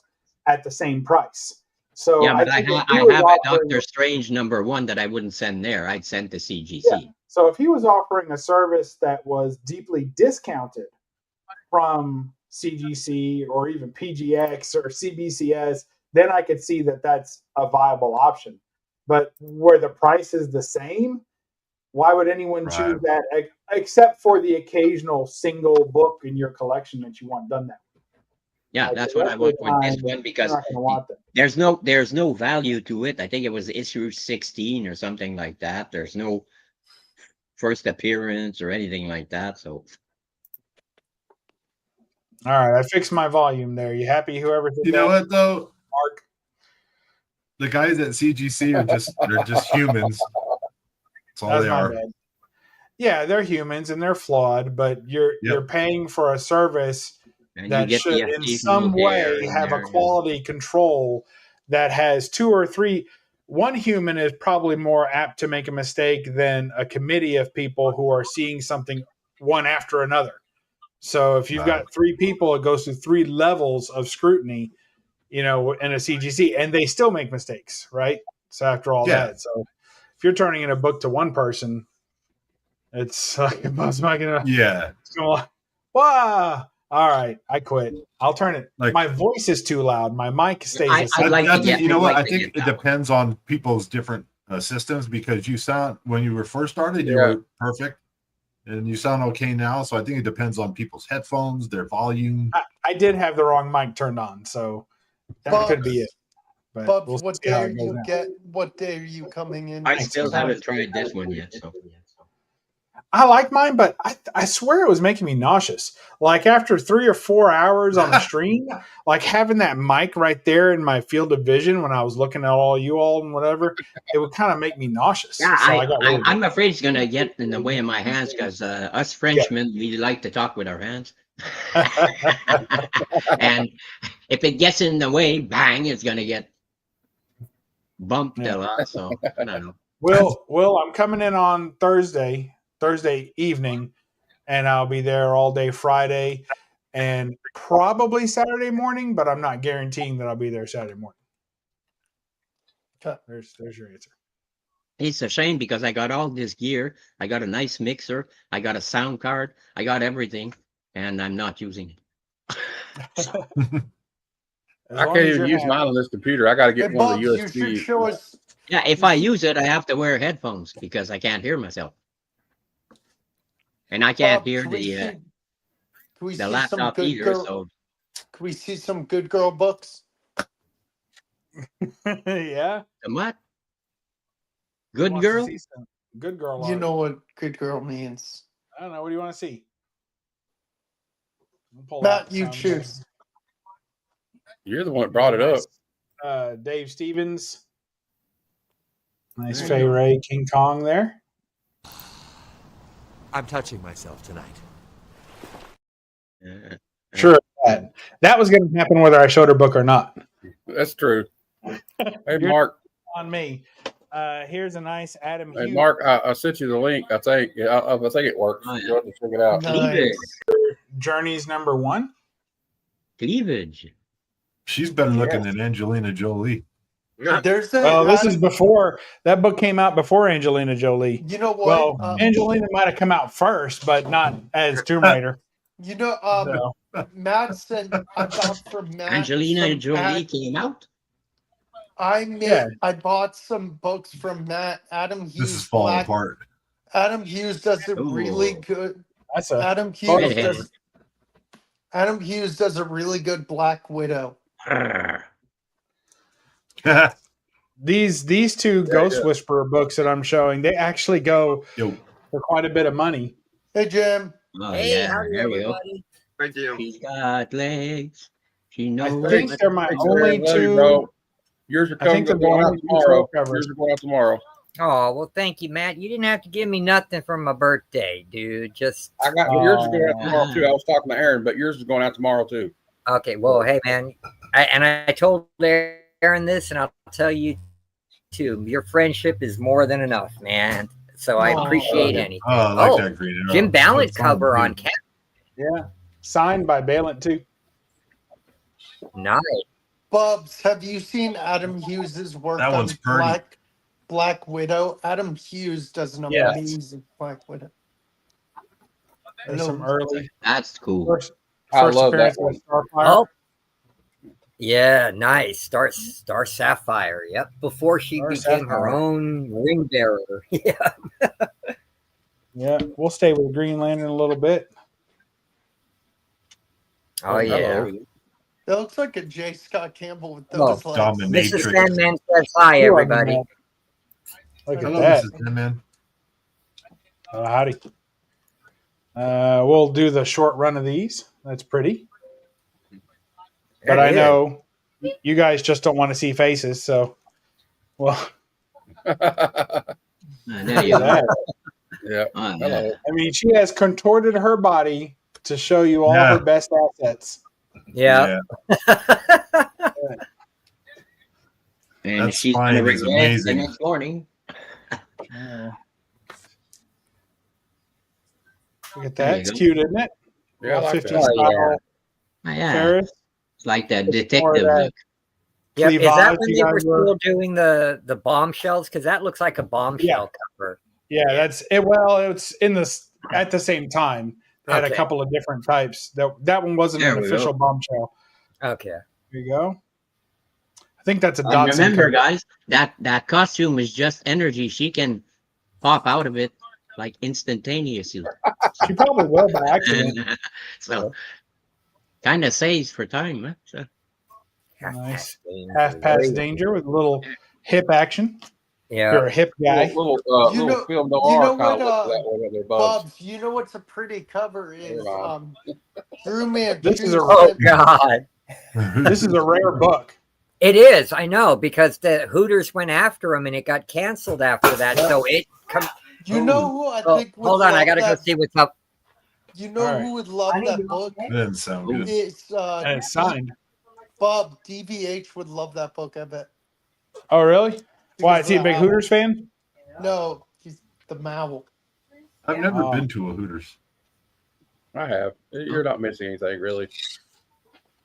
at the same price. So yeah, but I have a Doctor Strange #1 that I wouldn't send there. I'd send to CGC. Yeah. So if he was offering a service that was deeply discounted from CGC or even PGX or CBCS, then I could see that that's a viable option. But where the price is the same, why would anyone choose that except for the occasional single book in your collection that you want done that? Yeah, that's what I want with this one, because there's no value to it. I think it was issue 16 or something like that. There's no first appearance or anything like that. So, all right, I fixed my volume there. You happy? Whoever did you know what though, Mark? The guys at CGC they're just humans. That's all they are. Bad. Yeah, they're humans and they're flawed, but you're paying for a service that should in some way have a quality control that has 2 or 3. One human is probably more apt to make a mistake than a committee of people who are seeing something one after another. So if you've got 3 people, it goes through 3 levels of scrutiny, in a CGC, and they still make mistakes, right? So after all that, so if you're turning in a book to one person, it's like wow. All right, I quit. I'll turn it. My voice is too loud. My mic stays. I think it depends on people's different systems, because you sound, when you were first started, you were perfect, and you sound okay now. So I think it depends on people's headphones, their volume. I did have the wrong mic turned on, so that could be it. But Bubs, what day are you What day are you coming in? I still haven't tried this one yet. So. I like mine, but I swear it was making me nauseous. Like after 3 or 4 hours on the stream, like having that mic right there in my field of vision when I was looking at all you all and whatever, it would kind of make me nauseous. Yeah, so I'm afraid it's going to get in the way of my hands, because us Frenchmen, we like to talk with our hands. And if it gets in the way, bang, it's going to get bumped a lot. So I don't know. Will, I'm coming in on Thursday evening, and I'll be there all day Friday and probably Saturday morning, but I'm not guaranteeing that I'll be there Saturday morning. There's your answer. It's a shame, because I got all this gear. I got a nice mixer. I got a sound card. I got everything, and I'm not using it. I can't even use mine on this computer. I got to get one of the USB. Yeah, if I use it, I have to wear headphones because I can't hear myself, and I can't Bob, hear can we see? the Can we the see some laptop good either. girl? So Can we see some good girl books? Yeah. the what? He Good wants to girl? see some good girl You art. know what good girl means. I don't know. What do you want to see? We'll pull Matt, out you some, choose. You're the one that brought it up. Dave Stevens. Nice There Fay you go. Ray King Kong there. I'm touching myself tonight. Sure. That was going to happen whether I showed her book or not. That's true. Hey, You're Mark. on me. Here's a nice Adam Hey, Hughes. Mark, I sent you the link. I think I think it works. Oh, yeah. You'll have to check it out. Nice. Journey's number 1. Cleavage. She's better looking than Angelina Jolie. There's a Well, this is before that book came out before Angelina Jolie. You know what? Well, Angelina might have come out first, but not as Tomb Raider. You know, Matt sent. I bought from Matt. Angelina some Jolie came out. I bought some books from Matt. Adam Hughes. This is falling apart. Adam Hughes does a really good. That's a Adam Hughes does. Adam Hughes does a really good Black Widow. These two Ghost Whisperer books that I'm showing, they actually go for quite a bit of money. Hey, Jim. Oh, Hey, yeah, howdy, there we go. everybody. Thank you. She's got legs. She knows. I think they're my Thanks, only Larry. Love you, two. bro. Yours are I think coming they're going the out only two tomorrow. covers. Yours are going out tomorrow. Oh, well, thank you, Matt. You didn't have to give me nothing for my birthday, dude. Just I got yours is going out tomorrow too. I was talking to Aaron, but yours is going out tomorrow too. okay. Well, hey, man, I told Aaron this, and I'll tell you too. Your friendship is more than enough, man. So I appreciate anything. Oh, I like that green. Jim Ballant cover on Cat. Yeah, signed by Ballant too. Nice. Bubs, have you seen Adam Hughes's work That on one's pretty. Black Widow? Adam Hughes does an Yes. amazing Black Widow. There's some early. That's cool. First I love that appearance one. with Starfire. Oh, yeah, nice. Star Sapphire. Yep. Before she Star became her Sapphire. own ring bearer. Yeah. Yeah, we'll stay with Green Lantern a little bit. Oh yeah. That looks like a J. Scott Campbell with Oh, those legs. Mrs. Sandman says hi, You're welcome, everybody. Matt. Look at Hello, that. Mrs. Sandman. Howdy. We'll do the short run of these. That's pretty. But That I is. know you guys just don't want to see faces, so well. There you go. Yeah. Oh, Hello. yeah. I mean, she has contorted her body to show you all Yeah. her best assets. Yeah. And That she's spine gonna is regret the amazing. next morning. Look at There that. you It's go. cute, isn't it? Yeah, I like 50s that. style Oh, yeah. Ferris. It's like that Just more of detective that look. Yep. Is that cleavage when you they were guys were- still doing the bombshells? Because that looks like a bombshell cover. Yeah, that's it. Well, it's in this at the same time. They had a Okay. couple of different types. That one wasn't There an we official go. bombshell. Okay. There you go. I think that's a And Dodson remember, cover. guys, that costume is just energy. She can pop out of it like instantaneously. She probably will by accident. So, kind of saves for time. Huh? So, Nice. Half past danger with a little hip action. Yeah. You're a hip guy. Little film noir kind of look that way with their bubs. Bubs, you know what's a pretty cover is Drew Man. This is a Oh God. This is a rare book. It is. I know because the Hooters went after him and it got canceled after that. So it. You know who I Oh, think would hold on, I love gotta go that- see what's up. You know All right. who would love that book? That doesn't sound good. It's And it's signed. Bob DVH would love that book. I bet. Oh, really? Why? Is he a big Wow. Hooters fan? No, he's the Maul. I've never Oh. been to a Hooters. I have. You're not missing anything really.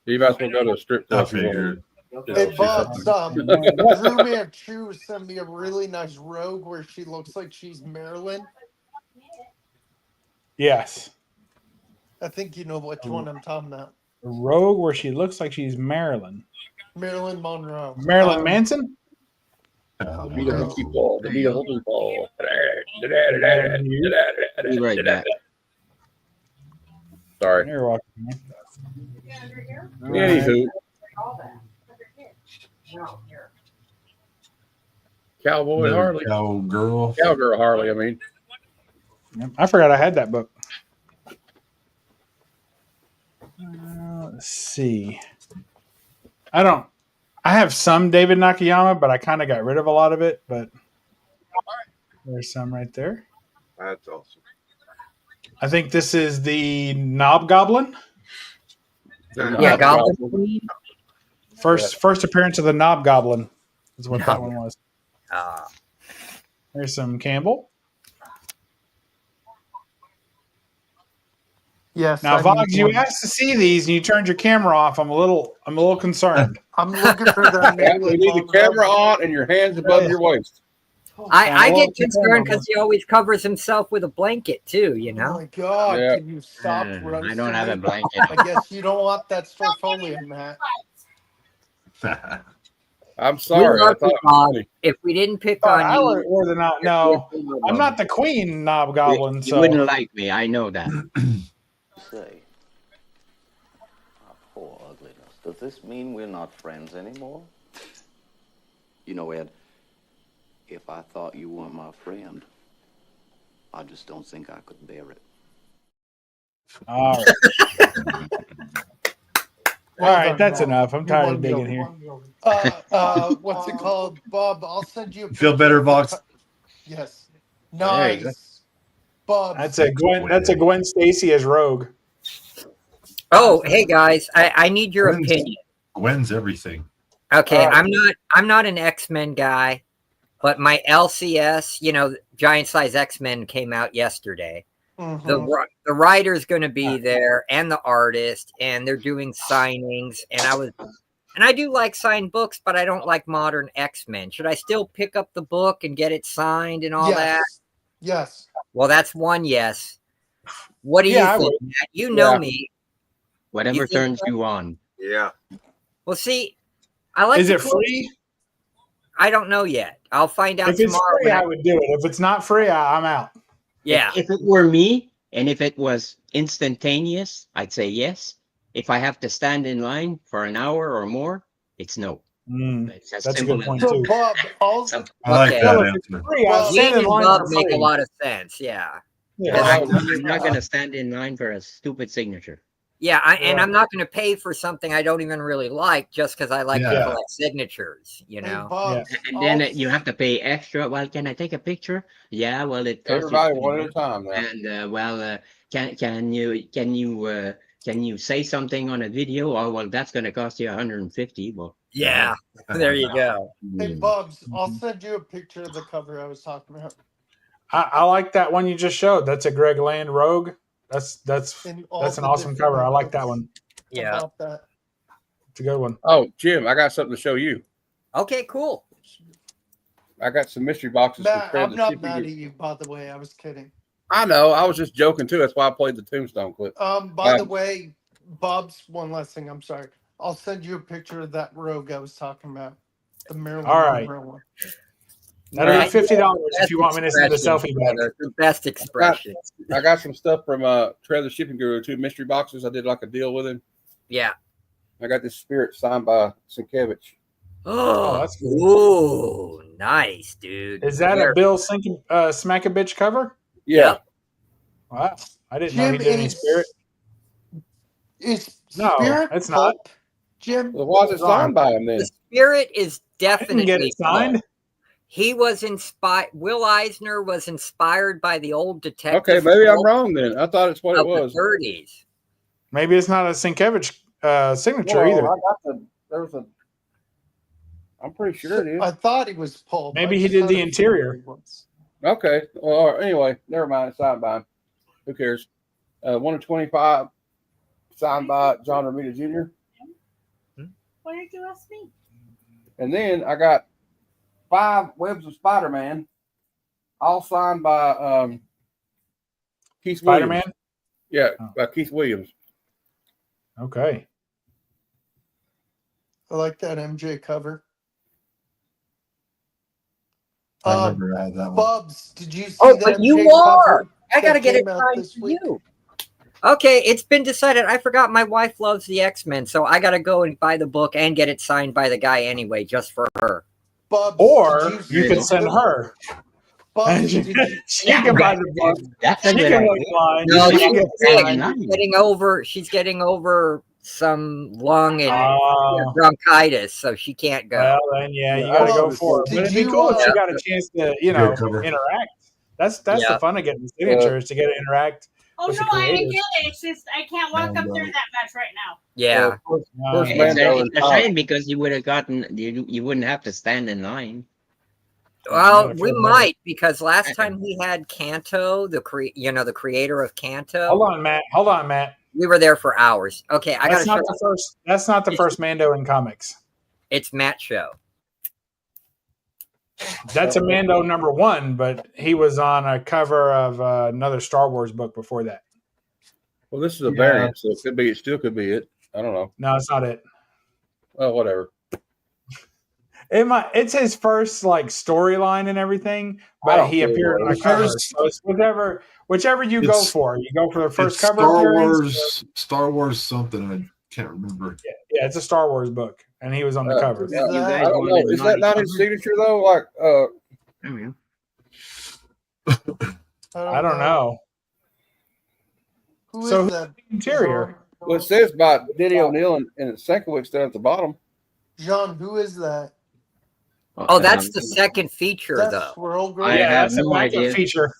You might as well go to a strip I club. if you want figured. to, Hey, see Bubs, something. Drew Manchu sent me a really nice rogue where she looks like she's Marilyn. Yes. I think you know which one I'm talking about. A rogue where she looks like she's Marilyn. Marilyn Monroe. Marilyn Manson? Be the hooky ball. Be the hooky ball. Be right back. Sorry. You're welcome. Anywho, Cowboy Harley. Cowgirl. Cowgirl Harley, I mean. I forgot I had that book. Let's see. I have some David Nakayama, but I kind of got rid of a lot of it. But there's some right there. That's awesome. I think this is the Knob Goblin. Yeah, Goblin. First appearance of the Knob Goblin is what that one was. There's some Campbell. Yes. Now, I Vox, need you one. asked to see these, and you turned your camera off. I'm a little concerned. I'm looking for that. Yeah, we need the camera on and your hands above your waist. I Well, get concerned because he always covers himself with a blanket too. You Oh know. my God! Yeah. Can you stop roasting I don't have a me? blanket. I guess you don't want that Starfolium, Matt. I'm We sorry. I love you, thought Bob. If we didn't pick on I you, were the knob. No, I'm not the Queen Knob Goblin. You So wouldn't like me. I know that. Say, our poor ugliness. Does this mean we're not friends anymore? You know, Ed, if I thought you weren't my friend, I just don't think I could bear it. all right. All right, that's enough. I'm tired of digging here. What's it called, Bob? I'll send you. Feel better, Vox? Yes. There you go. Nice. Bob. That's a Gwen. That's a Gwen Stacy as Rogue. oh, hey guys, I need your Gwen's- opinion. Gwen's everything. Okay, I'm not an X-Men guy, but my LCS, Giant Size X-Men came out yesterday. Mhm. The writer's going to be there and the artist, and they're doing signings. And I do like signed books, but I don't like modern X-Men. Should I still pick up the book and get it signed and all that? Yes. Well, that's one yes. What do Yeah, I you think, would. Matt? You know Yeah. me. Whatever You think turns so? you on. Yeah. Well, see, I like. Is the it clothes. free? I don't know yet. I'll find out If it's tomorrow. free, I would do it. If it's not free, I'm out. Yeah. If it were me, and if it was instantaneous, I'd say yes. If I have to stand in line for an hour or more, it's no. It's as That's a simple good point as So, too. Bob, also, I like Okay. that Well, if it's answer. free, I'll Well, stand Gene in and line Bob for make a free. lot of sense. Yeah. Yeah. I'm not going to stand in line for a stupid signature. Yeah, and I'm not going to pay for something I don't even really like just because I like to Yeah. collect signatures. You hey, know. Bob. And then you have to pay extra. Well, can I take a picture? Yeah, well, it costs Everybody you one at a time now. And can you say something on a video? Oh, well, that's going to cost you 150. Well, Yeah. There you go. Hey, Bubs, I'll send you a picture of the cover I was talking about. I like that one you just showed. That's a Greg Land Rogue. That's In all an the awesome different cover. I like that outlets one. Yeah. About that. It's a good one. Oh, Jim, I got something to show you. Okay, cool. I got some mystery boxes. Matt, from I'm not mad at you, by the way. I was kidding. I know. I was just joking too. That's why I played the Tombstone clip. By the way, Bob's one last thing. I'm sorry. I'll send you a picture of that Rogue I was talking about. The Marilyn All right. Monroe one. That'll be $50 if Best you want me to send a expressions, selfie back. brother. The best expression. I got some stuff from Trailer Shipping Guru, 2 mystery boxes. I did like a deal with him. Yeah. I got this Spirit signed by Sienkiewicz. Oh, that's good. Ooh, nice, dude. Is that a Bill Smack-a-Bitch cover? Yeah. Wow. I didn't know he Jim, did any Spirit. Is No, Spirit it's not. pulp, Jim? Well, why is it signed by him then? The Spirit is I didn't get definitely it signed. pulp. He was inspired. Will Eisner was inspired by the old detective. Okay, maybe I'm pulp wrong then. I thought it's what it of was. the 30s. Maybe it's not a Sienkiewicz signature either. I got there's a. I'm pretty sure it is. I thought he was pulp. Maybe I he just did had the a interior. feeling he was. Okay. Well, all right. Anyway, never mind. It's signed by him. Who cares? 1 of 25, signed by John Romita Jr. What did you ask me? And then I got 5 Webs of Spider-Man, all signed by Keith Spider-Man? Williams. Yeah, by Keith Williams. Okay. I like that MJ cover. I remember I had that one. Bubs, did you see Oh, that but you big are. cover I gotta that get it came out signed this for week? you. Okay, it's been decided. I forgot my wife loves the X-Men, so I gotta go and buy the book and get it signed by the guy anyway, just for her. Bubs, Or did you you could see send the- her. Bubs, And did you? she can buy the book. That's a She good can idea. look blind. No, She she's can get sick. signed. She's getting over some lung and Oh. bronchitis, so she can't go. Well, then, yeah, you got to go for it. But it'd be cool if she got a chance to, interact. That's Yeah. the fun of getting the signatures, to get to interact Oh with no, the I creators. get it. It's just I can't walk up there that much right now. Yeah. It's a shame because you would have gotten you wouldn't have to stand in line. Well, we might, because last time he had Kanto, the creator of Kanto. Hold on, Matt. We were there for hours. Okay, I That's gotta not show the first. That's not the first Mando in comics. It's Matt's show. That's a Mando #1, but he was on a cover of another Star Wars book before that. Well, this is a Yeah. variant, so it still could be it. I don't know. No, it's not it. Well, whatever. It's his first storyline and everything, I but don't he care appeared what on it a is. cover. First- So it's whichever you go It's- for. You go for the first It's cover Star appearance. Star Wars something. I can't remember. Yeah, it's a Star Wars book, and he was on the cover. I don't know. Is that not his signature though? I don't know. Who So is that? interior? Well, it says about Diddy O'Neill and Senkowitz down at the bottom. John, who is that? Oh, that's the second feature, That's though. Squirrel Girl. I have that's a no backup idea. feature.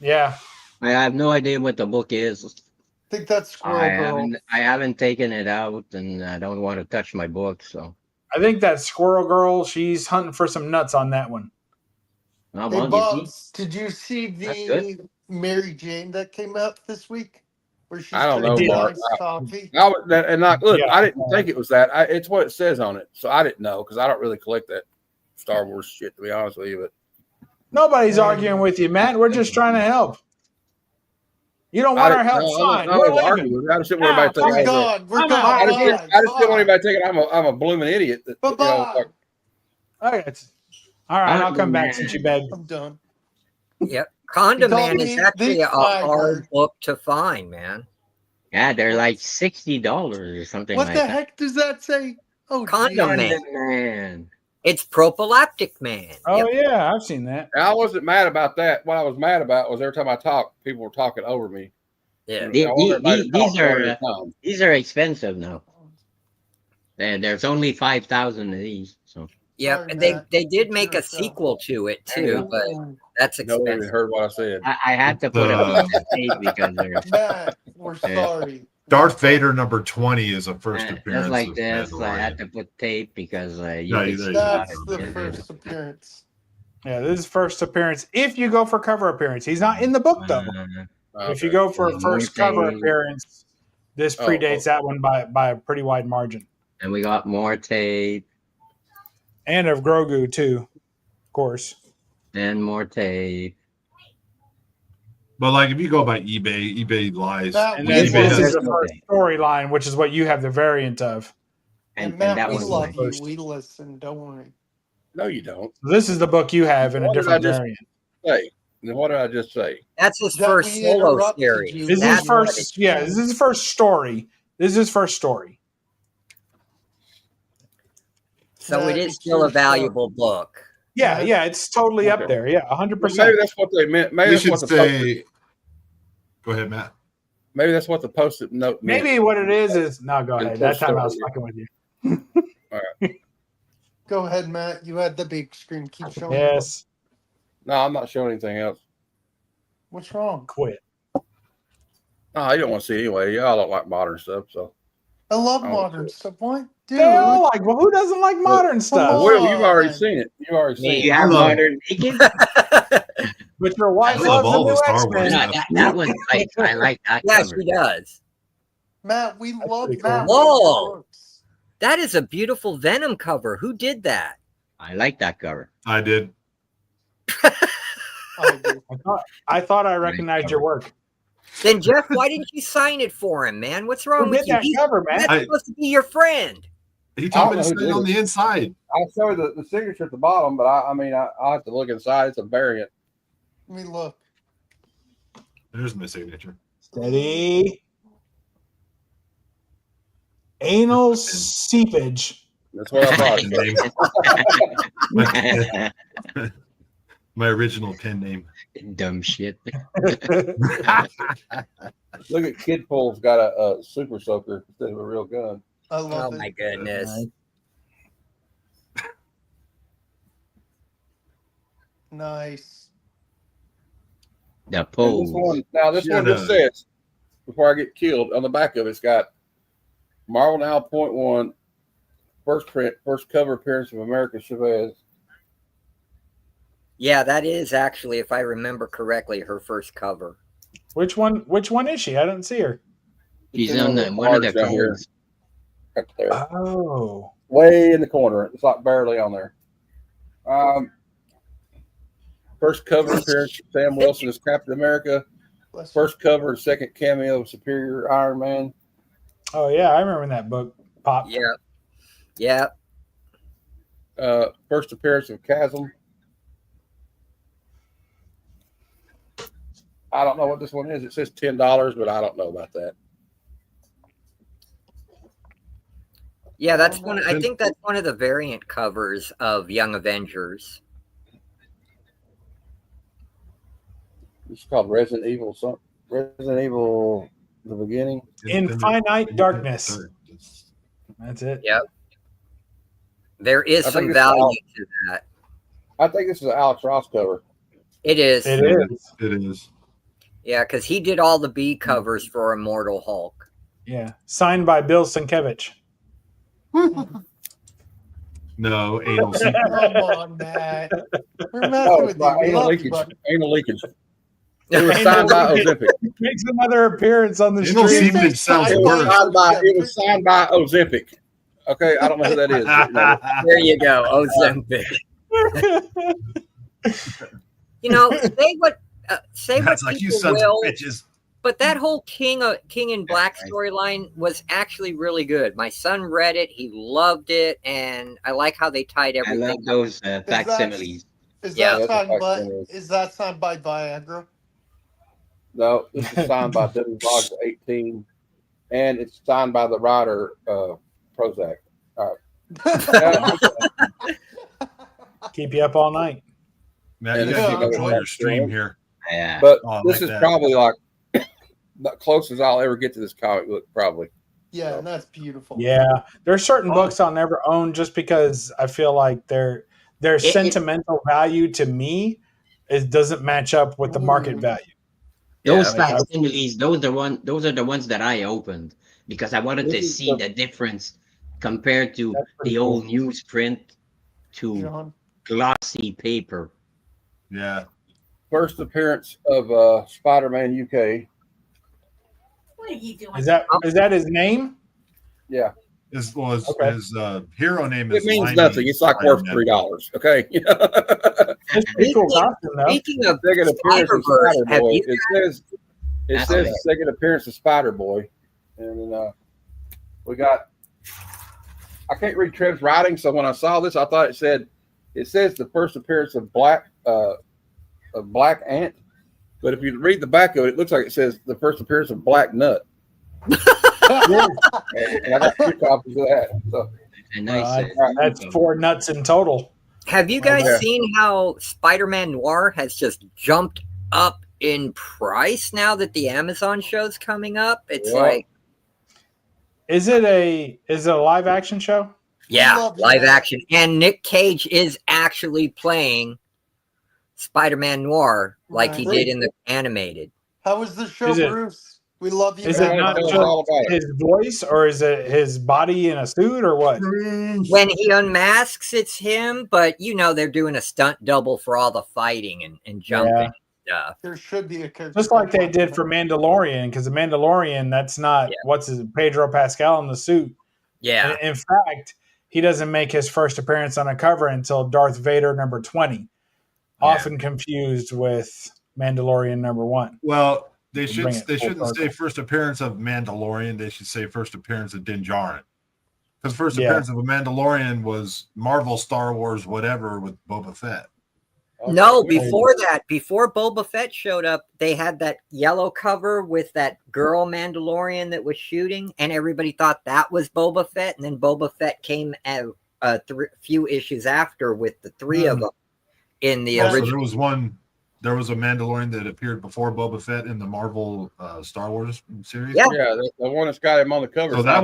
Yeah. I have no idea what the book is. I think that's Squirrel Girl. I haven't taken it out, and I don't want to touch my book. So I think that Squirrel Girl, she's hunting for some nuts on that one. well, Hey, you see? Bubs, did you see That's the good. Mary Jane that came out this week? Where she's I don't know, drinking Mark. iced coffee? Look, Yeah. I didn't think it was that. It's what it says on it, so I didn't know because I don't really collect that Star Wars shit, to be honest with you. But Nobody's arguing with you, Matt. We're just trying to help. You don't want our help? Fine. We're leaving. I just didn't want anybody We're thinking. gone. We're I'm gone. out. I just didn't want anybody thinking I'm a blooming idiot. Bye-bye. Okay. All right, I'll come back since you begged. I'm done. Yep. Condom He called Man me is actually the a hard tiger. book to find, man. Yeah, they're like $60 or something What like the that. heck does that say? Oh, Condom geez. Man. Man. It's prophylactic man. Oh Yep. yeah, I've seen that. I wasn't mad about that. What I was mad about was every time I talked, people were talking over me. Yeah. I want everybody to talk one at a time. These are expensive now. There's only 5,000 of these. So Yep. Sorry, And Matt. they did make a sequel to it too, but that's Nobody expensive. heard what I said. I had to put a piece of tape because they're Matt, we're sorry. Darth Vader number 20 is a first appearance. just like of this. I Mandalorian. had to put tape because you No, could there see you a go. lot That's of the difference. first appearance. Yeah, this is first appearance. If you go for cover appearance, he's not in the book though. If you go for a first cover appearance, this predates that one by a pretty wide margin. And we got more tape And of Grogu too, of course. and more tape. But like if you go by eBay lies. And then eBay this has- is the first storyline, which is what you have the variant of. And Matt, we love you. We listen. Don't worry. No, you don't. This is the book you have in a What did different I just variant. say? Then what did I just say? That's his That first we solo interrupted series. you. This is That's his first. Yeah, this is his first story. This is his first story. So it is still a valuable book. Yeah, yeah, it's totally up there. Yeah, 100%. Maybe that's what they meant. Maybe We that's should what the say. Go ahead, Matt. maybe that's what the post-it note meant. Maybe what it is no, go And ahead. That first time I was story. fucking with you. Go ahead, Matt. You had the big screen. Keep showing. the Yes. No, I'm not showing anything else. book. What's wrong? Quit. No, you don't want to see it anyway. Y'all don't like modern stuff, so. I love Oh, modern stuff. What? Dude. They all like, well, who doesn't like modern stuff? Will, you've already seen it. You've already seen You it. have love modern naked? But your wife I love loves all the the new Star X-Men. Wars No, stuff. that was I like that Yeah, cover. she does. Matt, we love pretty cool. Matt. Whoa. That is a beautiful Venom cover. Who did that? I like that cover. I did. I thought I recognized your work. Then Jeff, why didn't you sign it for him, man? What's wrong Who with did you? that cover, man? That's supposed to be your friend. He told me to stay on the inside. I'll show you the signature at the bottom, but I'll have to look inside. It's a variant. Let me look. There's my signature. Steady. Anal seepage. That's what I thought. My original pen name. Dumb shit. Look at Kid Pole's got a super soaker instead of a real gun. I love Oh it. my goodness. Nice. The And pose. this one just says, before I get killed, on the back of it's got Marvel Now .1, first print, first cover appearance of America Chavez. Yeah, that is actually, if I remember correctly, her first cover. Which one is she? I don't see her. She's on one of the down here. covers. Right there. Oh. Way in the corner. It's like barely on there. First cover appearance of Sam Wilson as Captain America. First cover and second cameo of Superior Iron Man. Oh yeah, I remember when that book popped. Yeah. Yeah. First appearance of Chasm. I don't know what this one is. It says $10, but I don't know about that. Yeah, that's one. I think that's one of the variant covers of Young Avengers. It's called Resident Evil. Resident Evil: The Beginning. Infinite Darkness. That's it. Yep. There is I some think it's value Alex. to that. I think this is an Alex Ross cover. It is. It is. It is. Yeah, because he did all the B covers for Immortal Hulk. Yeah. Signed by Bill Sienkiewicz. No, anal Come on, Matt. We're messing Oh, with it's by you. We anal love you, leakage. bud. Anal leakage. It was signed by Ozempic. Makes another appearance on the Anal stream. seepage sounds It was worse. signed by Ozempic. Okay, I don't know who that is. But, There you go, Ozempic. You know, say That's what like you people sons will, of bitches. but that whole King in Black storyline was actually really good. My son read it; he loved it, and I like how they tied I everything. love those facsimiles. Is Yeah. that signed by? Facsimile. Is that signed by Viagra? No, this is signed by W. Boggs 18, and it's signed by the writer Prozac. All right. Keep you up all night. Matt, you And gotta this get is control of your stream here. Yeah. But Oh, I this like is that. probably like the closest I'll ever get to this comic book, probably. Yeah, and that's beautiful. Yeah. There's certain books I'll never own just because I feel like their sentimental value to me doesn't match up with the market value. Those like, facsimiles, those are the ones that I opened because I wanted to This is see the difference compared to the old newsprint to John. glossy paper. Yeah. First appearance of Spider-Man UK. What are you doing? Is that his name? Yeah. His Okay. hero name It is means Limey nothing. It's like worth Spider-Man. $3. Okay. It's a pretty cool costume though. Speaking of Second appearance of Spider-Verse, Spider have Boy. you It says second appearance of Spider Boy, and then we got. I can't read Trev's writing, so when I saw this, I thought it says the first appearance of Black Ant, but if you read the back of it, it looks like it says the first appearance of Black Nut. And I got 2 copies of that. So That's 4 nuts in total. Have you guys Yeah. seen how Spider-Man Noir has just jumped up in price now that the Amazon show's coming up? It's Yeah. like, Is it a live action show? yeah, love live that. action. And Nick Cage is actually playing Spider-Man Noir like he Right. did in the animated. How was the show, Is it- Bruce? We love you. Is man. it not Tell us all just about it. his voice, or is it his body in a suit, or what? When he unmasks, it's him, but they're doing a stunt double for all the fighting and jumping Yeah. and stuff. There should be a character. Just like they did for Mandalorian, because the Mandalorian, that's not what's his Pedro Pascal in the suit. Yeah. And in fact, he doesn't make his first appearance on a cover until Darth Vader number 20, often confused with Mandalorian number 1. Well, they Bring should it they full shouldn't say circle. first appearance of Mandalorian. They should say first appearance of Din Djarin, Because first appearance of a Mandalorian was Marvel, Star Wars, whatever with Boba Fett. No, before that, before Boba Fett showed up, they had that yellow cover with that girl Mandalorian that was shooting, and everybody thought that was Boba Fett. And then Boba Fett came out a few issues after with the three of them in the original. So there was a Mandalorian that appeared before Boba Fett in the Marvel Star Wars series. Yeah, the one that's got him on the cover. So that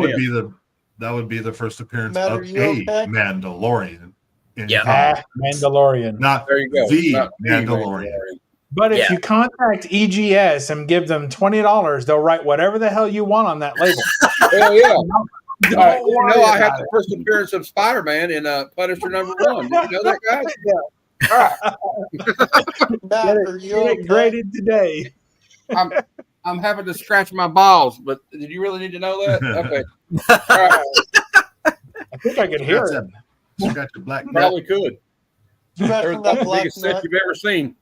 would be the first appearance Matt, of are a you okay? Mandalorian. Mandalorian. Not there you go. the Not Mandalorian. But if you contact EGS and give them $20, they'll write whatever the hell you want on that label. Hell yeah. Don't worry I have about the it. first appearance of Spider-Man in Punisher #1. Did you know that, guys? Matt, are you Get it okay? graded today. I'm having to scratch my balls, but did you really need to know that? Okay. All right. I think I could hear it. Scratch your black Probably could. Scratching That's that the black biggest set nut. you've ever seen.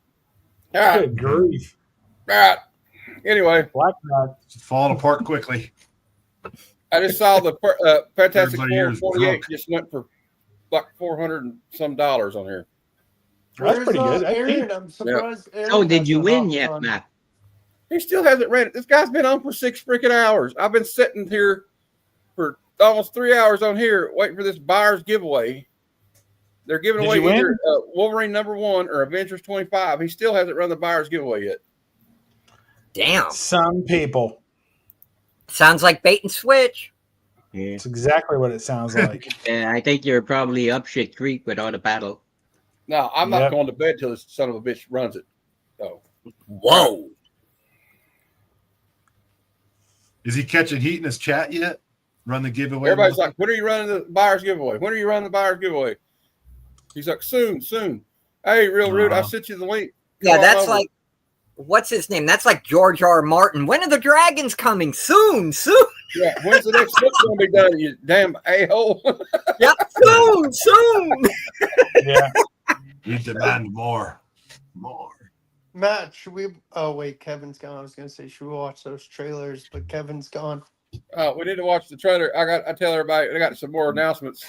All right. Good grief. All right. Anyway, black nut falling apart quickly. I just saw the Fantastic Everybody here Four is 48 drunk. just went for like $400 and some on here. That's pretty good. Aaron, I'm surprised. Aaron Oh, did you hasn't win hopped yet, on. Matt? He still hasn't read it. This guy's been on for 6 freaking hours. I've been sitting here for almost 3 hours on here waiting for this buyer's giveaway. They're giving Did away you win? either Wolverine #1 or Avengers 25. He still hasn't run the buyer's giveaway yet. Damn. Some people. Sounds like bait and switch. Yeah. It's exactly what it sounds like. I think you're probably up shit creek without a paddle. No, I'm not Yep. going to bed till this son of a bitch runs it. Oh. Whoa. Is he catching heat in his chat yet? Run the giveaway. Everybody's like, when are you running the buyer's giveaway? When are you running the buyer's giveaway? He's like, soon. Hey, real rude. I sent you the link. Yeah, Come on that's over. like, what's his name? That's like George R. R. Martin. When are the dragons coming? Soon. Yeah, when's the next book going to be done, you damn a-hole? Yep, soon. Yeah. We demand more. Matt, should we? Oh wait, Kevin's gone. I was gonna say, should we watch those trailers? But Kevin's gone. We need to watch the trailer. I tell everybody, I got some more announcements.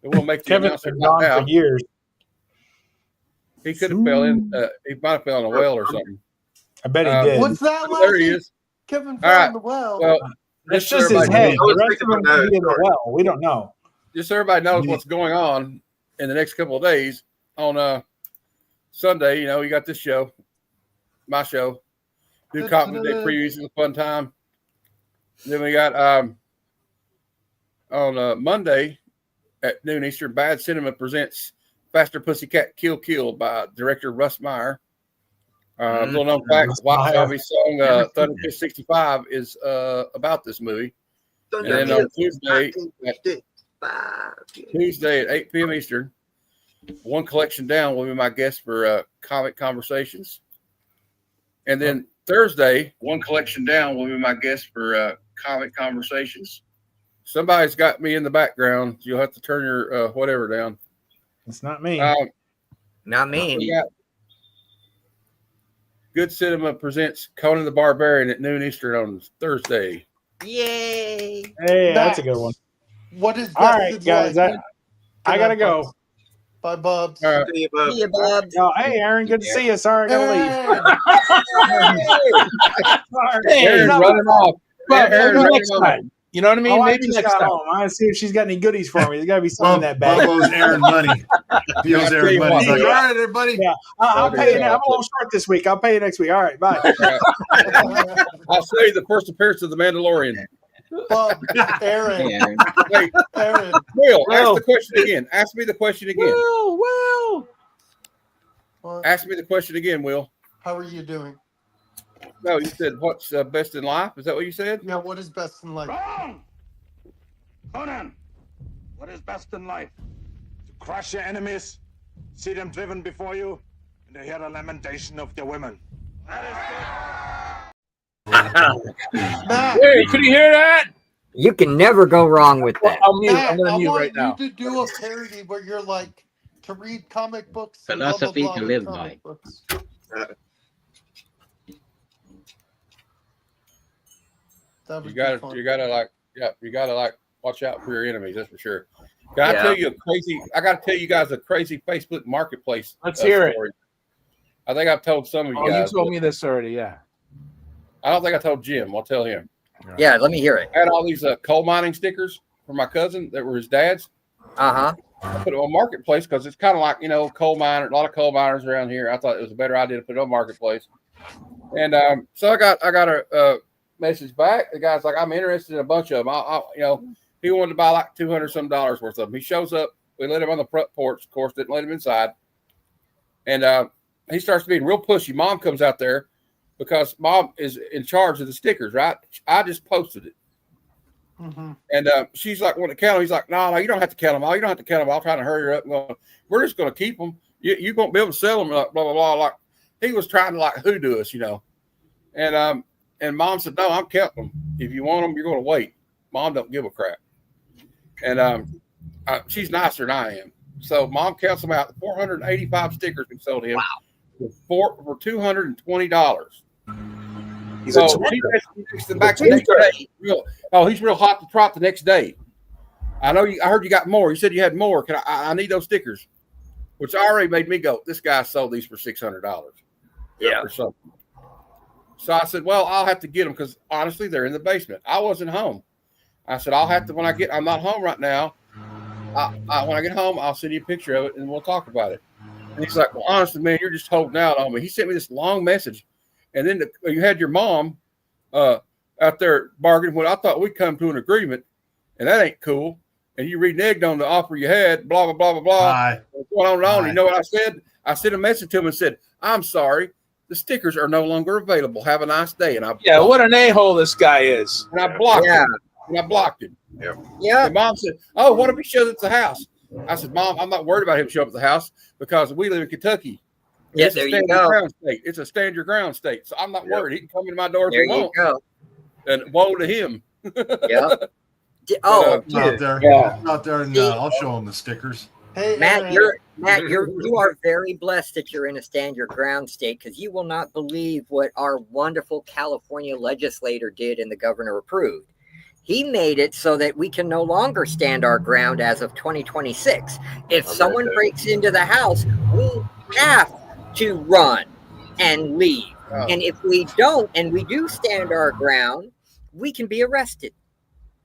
And we'll make the Kevin's announcement been right gone now. for years. He could have fell in. He might have fell in a well or something. I bet he did. What's that? There he Lassie? is. Kevin All fell right. in the well. Well, That's so just his everybody head. knows- The rest of him could be in the well. We don't know. just so everybody knows what's going on in the next couple of days. On Sunday, you got this show, my show. Do Comic Day previews is a fun time. Then we got on Monday at noon Eastern, Bad Cinema presents Faster Pussycat Kill by director Russ Meyer. Little known fact, White Zombie song Thunder Kiss 65 is about this movie. And then on Tuesday at 8 p.m. Eastern, One Collection Down will be my guest for Comic Conversations. And then Thursday, One Collection Down will be my guest for Comic Conversations. Somebody's got me in the background. You'll have to turn your whatever down. It's not me. Not me. We got Good Cinema presents Conan the Barbarian at noon Eastern on Thursday. Yay. Hey, that's a good one. What is All that? right, guys. I gotta go. Bye, Bubs. All right. See you, Bubs. Oh, hey, Aaron. Good to see you. Sorry, I gotta leave. Hey, Aaron's no. running off. But Aaron's maybe running next off. time. You know what I mean? Oh, I Maybe just next got time. home. I want to see if she's got any goodies for me. There's got to be something in that bag. Bubba owes Aaron money. He owes Aaron money. He's like, all right, everybody. Yeah, I'll pay you. I'm a little short this week. I'll pay you next week. All right, bye. I'll say the first appearance of the Mandalorian. Bub, Aaron. Hey, Aaron. Hey, Aaron. Will, ask Well. the question again. Ask me the question again. Well. What? Ask me the question again, Will. How are you doing? No, you said what's best in life? Is that what you said? Yeah, what is best in life? Wrong! Conan, what is best in life? To crush your enemies, see them driven before you, and to hear the lamentation of their women. Matt, Hey, can you hear that? You can never go wrong with that. I'll mute. Matt, I'm going I to mute want right now. you to do a parody where you're like to read comic books. and blah, blah, Philosophy blah to with live comic by. books. That would You be gotta fun. you gotta like Watch out for your enemies. That's for sure. Can I Yeah. tell you a crazy? I got to tell you guys a crazy Facebook Marketplace. Let's hear story. I think I've told some of you guys. You told but me this already. Yeah. I don't think I told Jim. I'll tell him. Yeah, let me hear it. I had all these coal mining stickers for my cousin that were his dad's. Uh-huh. I put it on Marketplace because it's kind of like, coal miner, a lot of coal miners around here. I thought it was a better idea to put it on Marketplace. And so I got a message back. The guy's like, I'm interested in a bunch of them. He wanted to buy like $200 some worth of them. He shows up. We let him on the front porch. Of course, didn't let him inside. And he starts being real pushy. Mom comes out there because Mom is in charge of the stickers, right? I just posted it. Mm-hmm. And she's like, want to count them? He's like, no, you don't have to count them all. You don't have to count them all. I'm trying to hurry her up. We're just going to keep them. You won't be able to sell them. Blah, blah, blah. Like he was trying to like hoodoo us, And Mom said, no, I'm counting them. If you want them, you're going to wait. Mom don't give a crap. And she's nicer than I am. So Mom counts them out. 485 stickers we sold him for $220. He's so a he takes them back the next day. He's real hot to trot the next day. I heard you got more. You said you had more. I need those stickers, which already made me go, this guy sold these for $600. Yeah. Or something. So I said, well, I'll have to get them because honestly, they're in the basement. I wasn't home. I said, I'll have to, I'm not home right now. When I get home, I'll send you a picture of it and we'll talk about it. And he's like, well, honestly, man, you're just holding out on me. He sent me this long message. And then you had your mom out there bargaining when I thought we'd come to an agreement, and that ain't cool. And you reneged on the offer you had, blah, blah, blah, blah, blah. What's going on and on? You know what I said? I sent a message to him and said, I'm sorry. The stickers are no longer available. Have a nice day. And what an a-hole this guy is. And I blocked him. Yeah. And Mom said, oh, what if he shows up at the house? I said, Mom, I'm not worried about him showing up at the house because we live in Kentucky. Yeah, there you go. State. It's a stand your ground state. So I'm not worried. He can come into my door if There he you wants. go. And woe to him. Yeah. Oh, out there. Yeah. Out there, and I'll show him the stickers. Hey, Matt, you are very blessed that you're in a stand your ground state because you will not believe what our wonderful California legislator did and the governor approved. He made it so that we can no longer stand our ground as of 2026. If someone breaks into the house, we have to run and leave. Oh. And if we don't, and we do stand our ground, we can be arrested.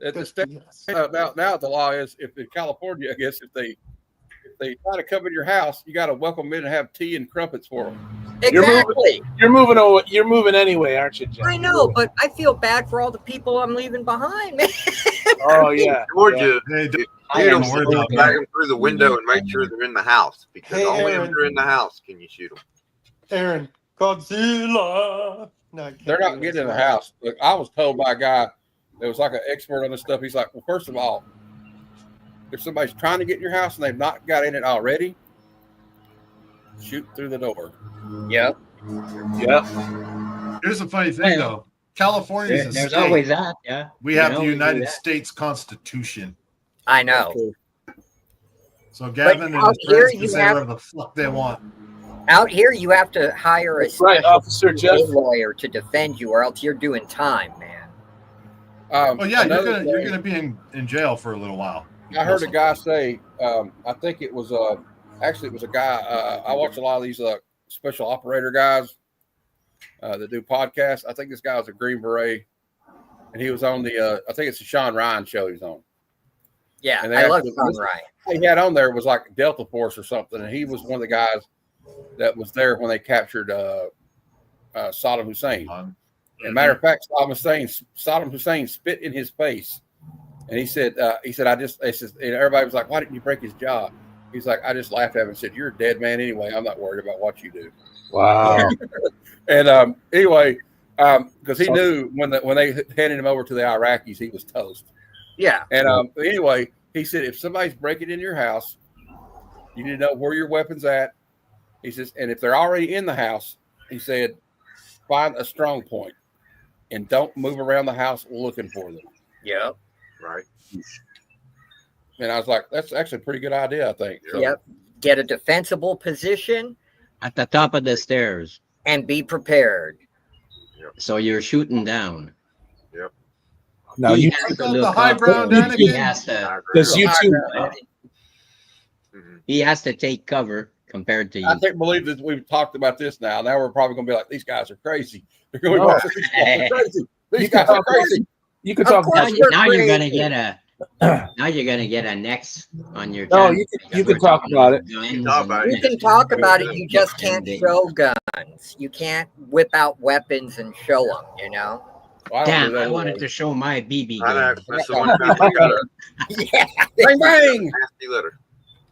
At the state, now the law is if in California, I guess if they try to come in your house, you got to welcome them in and have tea and crumpets for them. Exactly. You're moving anyway, aren't you, Jim? I know, but I feel bad for all the people I'm leaving behind, man. Oh yeah. Georgia, Hey, you don't worry see about them that. through the window and make sure they're in the house because Hey, only Aaron. if they're in the house can you shoot them. Aaron, Godzilla. No, I can't They're not do getting in it. the house. Look, I was told by a guy that was like an expert on this stuff. He's like, well, first of all, if somebody's trying to get in your house and they've not got in it already, shoot through the door. Yep. Here's the funny thing, though. California is a There's state. always that. Yeah. We You have know, the we do United that. States Constitution. I know. So Gavin and out his here friends can you say have- whatever the fuck they want. Out here, you have to hire a That's right, special Officer Jeff. lawyer to defend you, or else you're doing time, man. Oh yeah, another you're thing- gonna be in jail for a little while. I heard a guy say, I think it was actually it was a guy. I watch a lot of these special operator guys that do podcasts. I think this guy was a Green Beret, and he was on the I think it's the Sean Ryan show he was on. Yeah, And they I love actually- Sean Ryan. He had on there was like Delta Force or something, and he was one of the guys that was there when they captured Saddam Hussein. And matter of fact, Saddam Hussein spit in his face, and he said, and everybody was like, why didn't you break his jaw? He's like, I just laughed at him and said, you're a dead man anyway. I'm not worried about what you do. Wow. And anyway, because he knew when they handed him over to the Iraqis, he was toast. Yeah. And anyway, he said, if somebody's breaking in your house, you need to know where your weapon's at. He says, and if they're already in the house, he said, find a strong point and don't move around the house looking for them. Yep. Right. And I was like, that's actually a pretty good idea, I think. So, Yep. Get a defensible position At the top of the stairs. and be prepared. So you're shooting down. Yep. No, he you has to the look high up. ground, He Anakin. has to. because YouTube. He has to take cover compared to I you. can't believe that we've talked about this now. Now we're probably going to be like, these guys are crazy. They're going to No. be watching these guys are crazy. These You can guys are talk- crazy. You can Of talk. course Now we're you're gonna crazy. get a. Now you're gonna get an X on your No, channel. you because can we're talk talking about it. guns You can talk and- about it. You can talk about it. You just and can't the- show guns. You can't whip out weapons and show them. You know. Well, I don't do Damn, that I anyway. wanted to show my BB I know. gun. That's the one time I got a Yeah. Bang bang. nasty litter,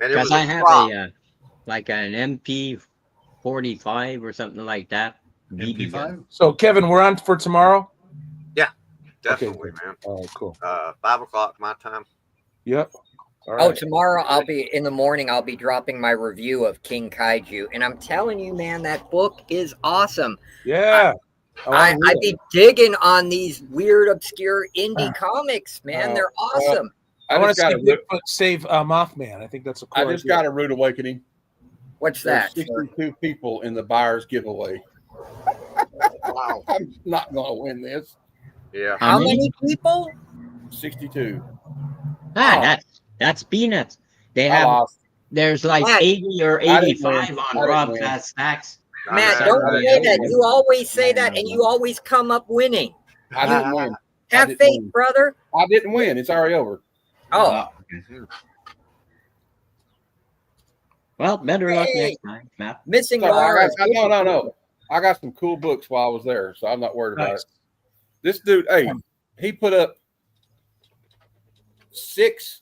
and it Because was I a have prop. like an MP45 or something like that. BB gun. So Kevin, we're on for tomorrow. Yeah, definitely, man. Oh, cool. 5 o'clock my time. Yep. All Oh, right. tomorrow I'll be in the morning. I'll be dropping my review of King Kaiju, and I'm telling you, man, that book is awesome. Yeah. I be digging on these weird, obscure indie comics, man. They're awesome. I want to just see got a Bigfoot save Mothman. I think that's a cool I just idea. got a rude awakening. What's There's that? 62 people in the buyer's giveaway. Wow. I'm not going to win this. Yeah. How many people? 62. That's peanuts. They I have lost. there's like Matt, 80 or I didn't 85 win. on I didn't Rob win. Fast Stacks. Matt, I don't didn't say win. that. You always say that, and you always come up winning. I didn't win. I Have didn't faith, win. brother. I didn't win. It's already over. Oh, Well, better luck Hey. next time, Matt. missing So I Lars. got, no. I got some cool books while I was there, so I'm not worried about Nice. it. This dude, hey, he put up 6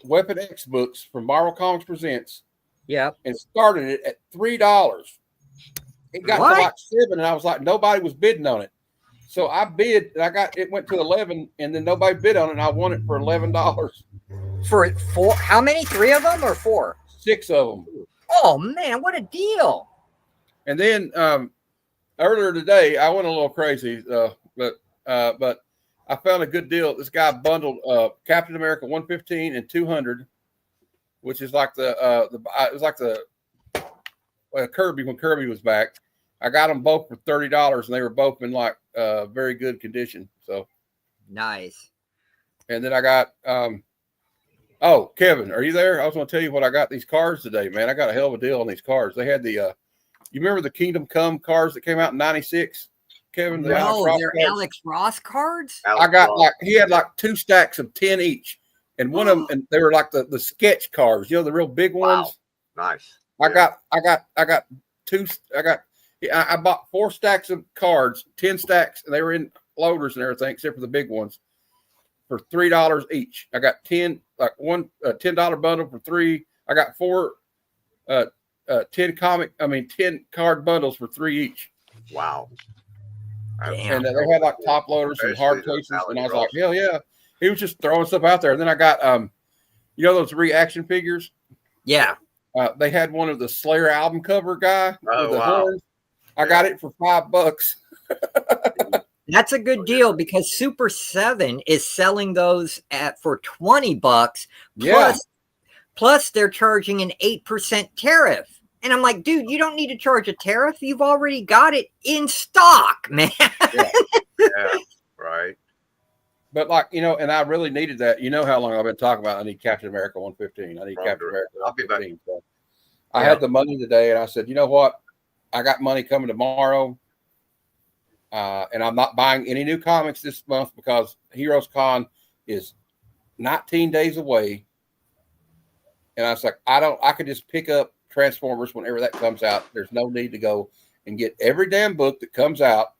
Weapon X books from Marvel Comics Presents. Yep. And started it at $3. It got What? to like 7, and I was like, nobody was bidding on it. So I bid, and it went to 11, and then nobody bid on it, and I won it for $11. For 4? How many? 3 of them or 4? 6 of them. Oh man, what a deal! And then earlier today, I went a little crazy, but I found a good deal. This guy bundled Captain America 115 and 200, which is like it was like the Kirby when Kirby was back. I got them both for $30, and they were both in like very good condition. So nice. And then I got oh, Kevin, are you there? I was going to tell you what I got these cards today, man. I got a hell of a deal on these cards. They had the you remember the Kingdom Come cards that came out in '96? Kevin, the No, Alex they're Ross Alex Ross cards. I got he had like 2 stacks of 10 each, and one of them, and they were like the sketch cards, the real big ones. Nice. I got 2. I bought 4 stacks of cards, 10 stacks, and they were in loaders and everything except for the big ones for $3 each. I got 10 like one $10 bundle for 3. I got 4 10 card bundles for 3 each. Wow. And they had like top loaders and hard cases, and I was like, hell yeah. He was just throwing stuff out there. And then I got those reaction figures? Yeah. They had one of the Slayer album cover guy with the horns. I got it for $5. That's a good deal because Super 7 is selling those for $20 plus they're charging an 8% tariff. And I'm like, dude, you don't need to charge a tariff. You've already got it in stock, man. Yeah, right. But and I really needed that. You know how long I've been talking about I need Captain America 115. I need Captain America 115. So I had the money today, and I said, you know what? I got money coming tomorrow. And I'm not buying any new comics this month because Heroes Con is 19 days away. And I was like, I could just pick up Transformers whenever that comes out. There's no need to go and get every damn book that comes out.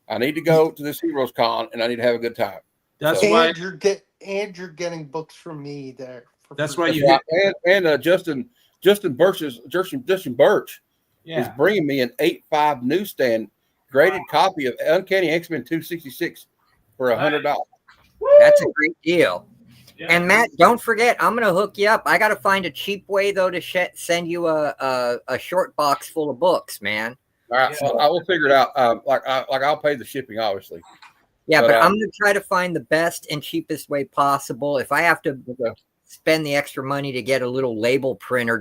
I need to go to this Heroes Con, and I need to have a good time. That's why you're getting books from me there. That's why you Justin Birch is bringing me an 8.5 newsstand graded copy of Uncanny X-Men 266 for $100. That's a great deal. And Matt, don't forget, I'm gonna hook you up. I gotta find a cheap way though to send you a short box full of books, man. All right, so I will figure it out. I'll pay the shipping, obviously. Yeah, but I'm gonna try to find the best and cheapest way possible. If I have to spend the extra money to get a little label printer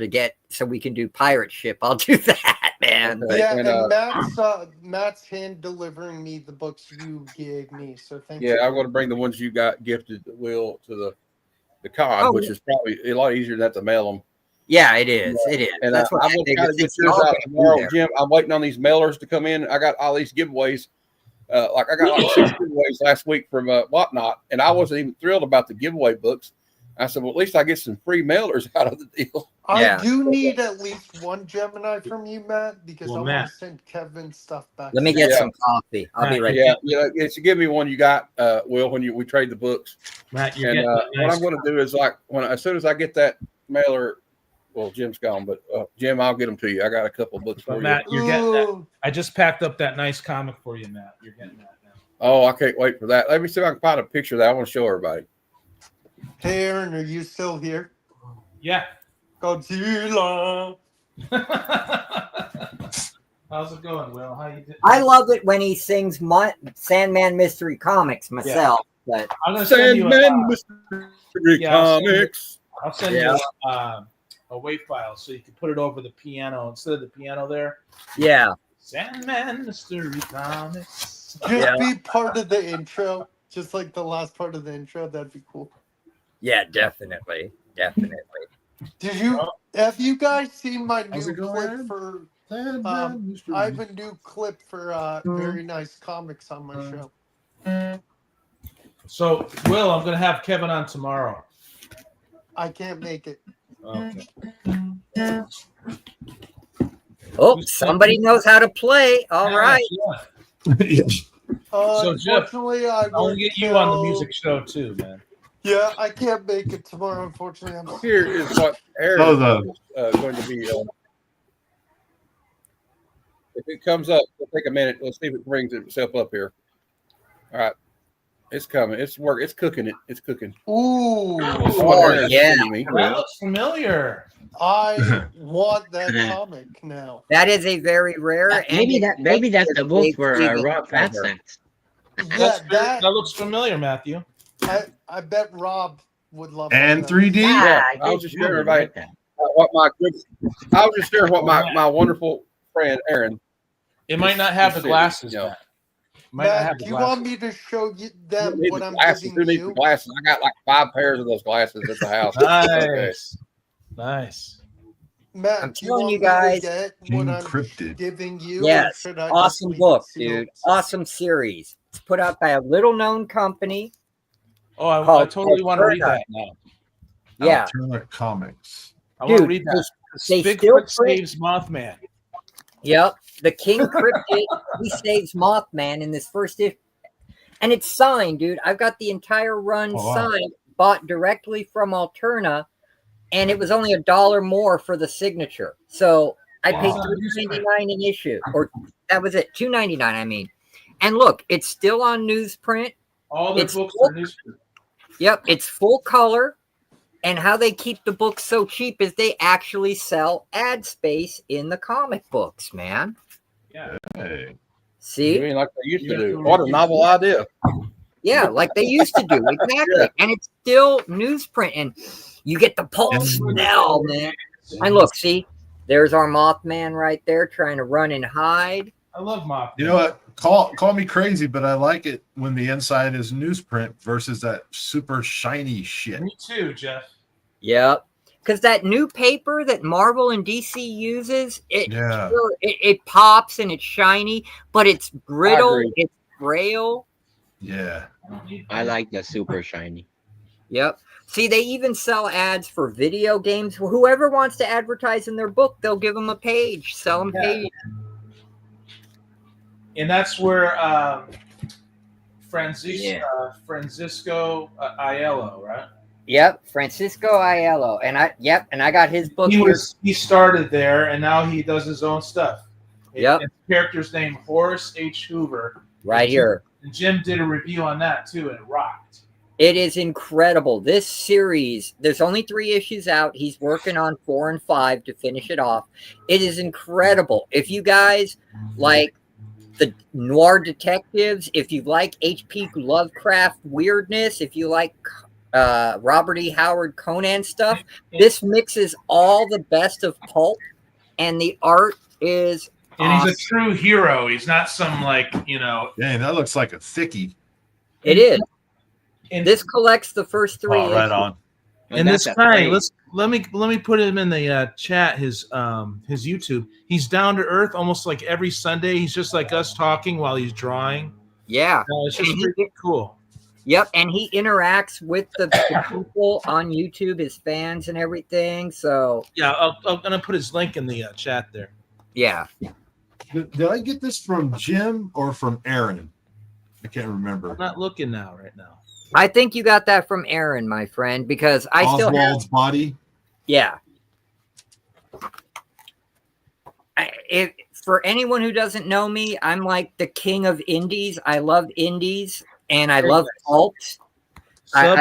so we can do pirate ship, I'll do that. man. Okay, Yeah, and, and Matt's hand delivering me the books you gave me. So thank you. yeah, I'm going to bring the ones you got gifted, Will, to the con, Oh, which is probably a lot easier than that to mail them. yeah, it is. It is. And That's what I'm I going to try figured. to get Since y'all yours out gonna be tomorrow, there. Jim. I'm waiting on these mailers to come in. I got all these giveaways. Like I got like 6 giveaways last week from Whatnot, and I wasn't even thrilled about the giveaway books. I said, well, at least I get some free mailers out of the deal. I do need at least one Gemini from you, Matt, because Well, I want Matt. to send Kevin stuff back. Let me to get you. some coffee. I'll be right Yeah, back. it's give me one you got, Will, when we trade the books. Matt, you're And getting that what nice I'm going to do is like as soon as I get that mailer, well, Jim's gone, but Jim, I'll get them to you. I got a couple of books for But you. Matt, you're getting that. I just packed up that nice comic for you, Matt. You're getting that now. Oh, I can't wait for that. Let me see if I can find a picture of that I want to show everybody. Hey, Aaron, are you still here? Yeah. Godzilla. How's it going, Will? How you doing? I love it when he sings Sandman Mystery Comics myself. But I'm gonna send you Mystery Comics. I'll send Yeah. you a WAV file so you can put it over the piano instead of the piano there. Yeah. Sandman Mystery Comics. Just be part of the intro, just like the last part of the intro. That'd be cool. Yeah, definitely. Definitely. Have you guys seen my How's new it going, clip Aaron? for? Sandman Mystery. I have a new clip for Very Nice Comics on my show. So, Will, I'm gonna have Kevin on tomorrow. I can't make it. Okay. Oh, somebody knows how to play. All right. So, Jeff, Unfortunately, I want to get you on the music show too, man. Yeah, I can't make it tomorrow. Unfortunately, I'm Here is what Aaron is going to be. If it comes up, it'll take a minute. Let's see if it brings itself up here. All right. It's coming. It's work. It's cooking it. It's cooking. Ooh. This is what Aaron's yeah. sending me. That looks familiar. I want that comic now. That is a very rare. Maybe that's the book for Stevie Rob Wonder. Fatsense. Yeah, That looks familiar, Matthew. I bet Rob would love And that. 3D. Yeah, I was just sharing everybody what I was just sharing what my wonderful friend Aaron. It might not have the said, glasses, you know. Matt. Might not have Matt, the do you glasses. want me to show you them Need what the I'm glasses. giving Who needs you? the glasses? I got like 5 pairs of those glasses at the house. Nice. Okay. Nice. Matt, I'm do you telling want you me guys. to get what I'm Encrypted. giving you? Yes. Or should I Awesome just book, leave it dude. Awesome series. It's put out by a little known company. Oh, I called totally want to read Alterna. that now. Yeah. Alterna Comics. I want to Dude, read that. they Bigfoot still print- saves Mothman. Yep. The King Cryptid, he saves Mothman in this first issue. And it's signed, dude. I've got the entire run Oh, wow. signed, bought directly from Alterna, and it was only $1 more for the signature. So I paid Wow. $3.99 an issue. Or that was it, $2.99, I mean. And look, it's still on newsprint. All their It's books full- are newsprint. Yep, it's full color. And how they keep the books so cheap is they actually sell ad space in the comic books, man. Yeah. Hey. See? You mean like they used to do? What a novel idea. Yeah, like they used to do. Exactly. Yeah. And it's still newsprint. And you get the pulp smell, man. And look, see, there's our Mothman right there trying to run and hide. I love Mothman. You know what? Call me crazy, but I like it when the inside is newsprint versus that super shiny shit. Me too, Jeff. Yep. Because that new paper that Marvel and DC uses, it pops and it's shiny, but it's brittle, agree. it's frail. Yeah. I like the super shiny. Yep. See, they even sell ads for video games. Whoever wants to advertise in their book, they'll give them a page, sell them page. And that's where Francisco Aiello, right? Yep, Francisco Aiello, and I got his book. He started there, and now he does his own stuff. Yep. And the character's name Horace H. Hoover. Right here. And Jim did a review on that too, and it rocked. It is incredible. This series, there's only 3 issues out. He's working on 4 and 5 to finish it off. It is incredible. If you guys like the noir detectives, if you like H.P. Lovecraft weirdness, if you like Robert E. Howard Conan stuff, this mixes all the best of pulp, and the art is And he's awesome. a true hero. He's not some Dang, that looks like a thickie. It is. And This collects the first 3 Oh, right issues. on. And this guy, let me put him in the chat. His YouTube. He's down to earth, almost like every Sunday. He's just like us talking while he's drawing. Yeah, It's just And he- pretty cool. Yep, and he interacts with the people on YouTube, his fans and everything. So Yeah, I'm gonna put his link in the chat there. yeah. Did I get this from Jim or from Aaron? I can't remember. I'm not looking right now. I think you got that from Aaron, my friend, because I still have, Oswald's body. yeah. For anyone who doesn't know me, I'm like the king of indies. I love indies and I love alt. Sub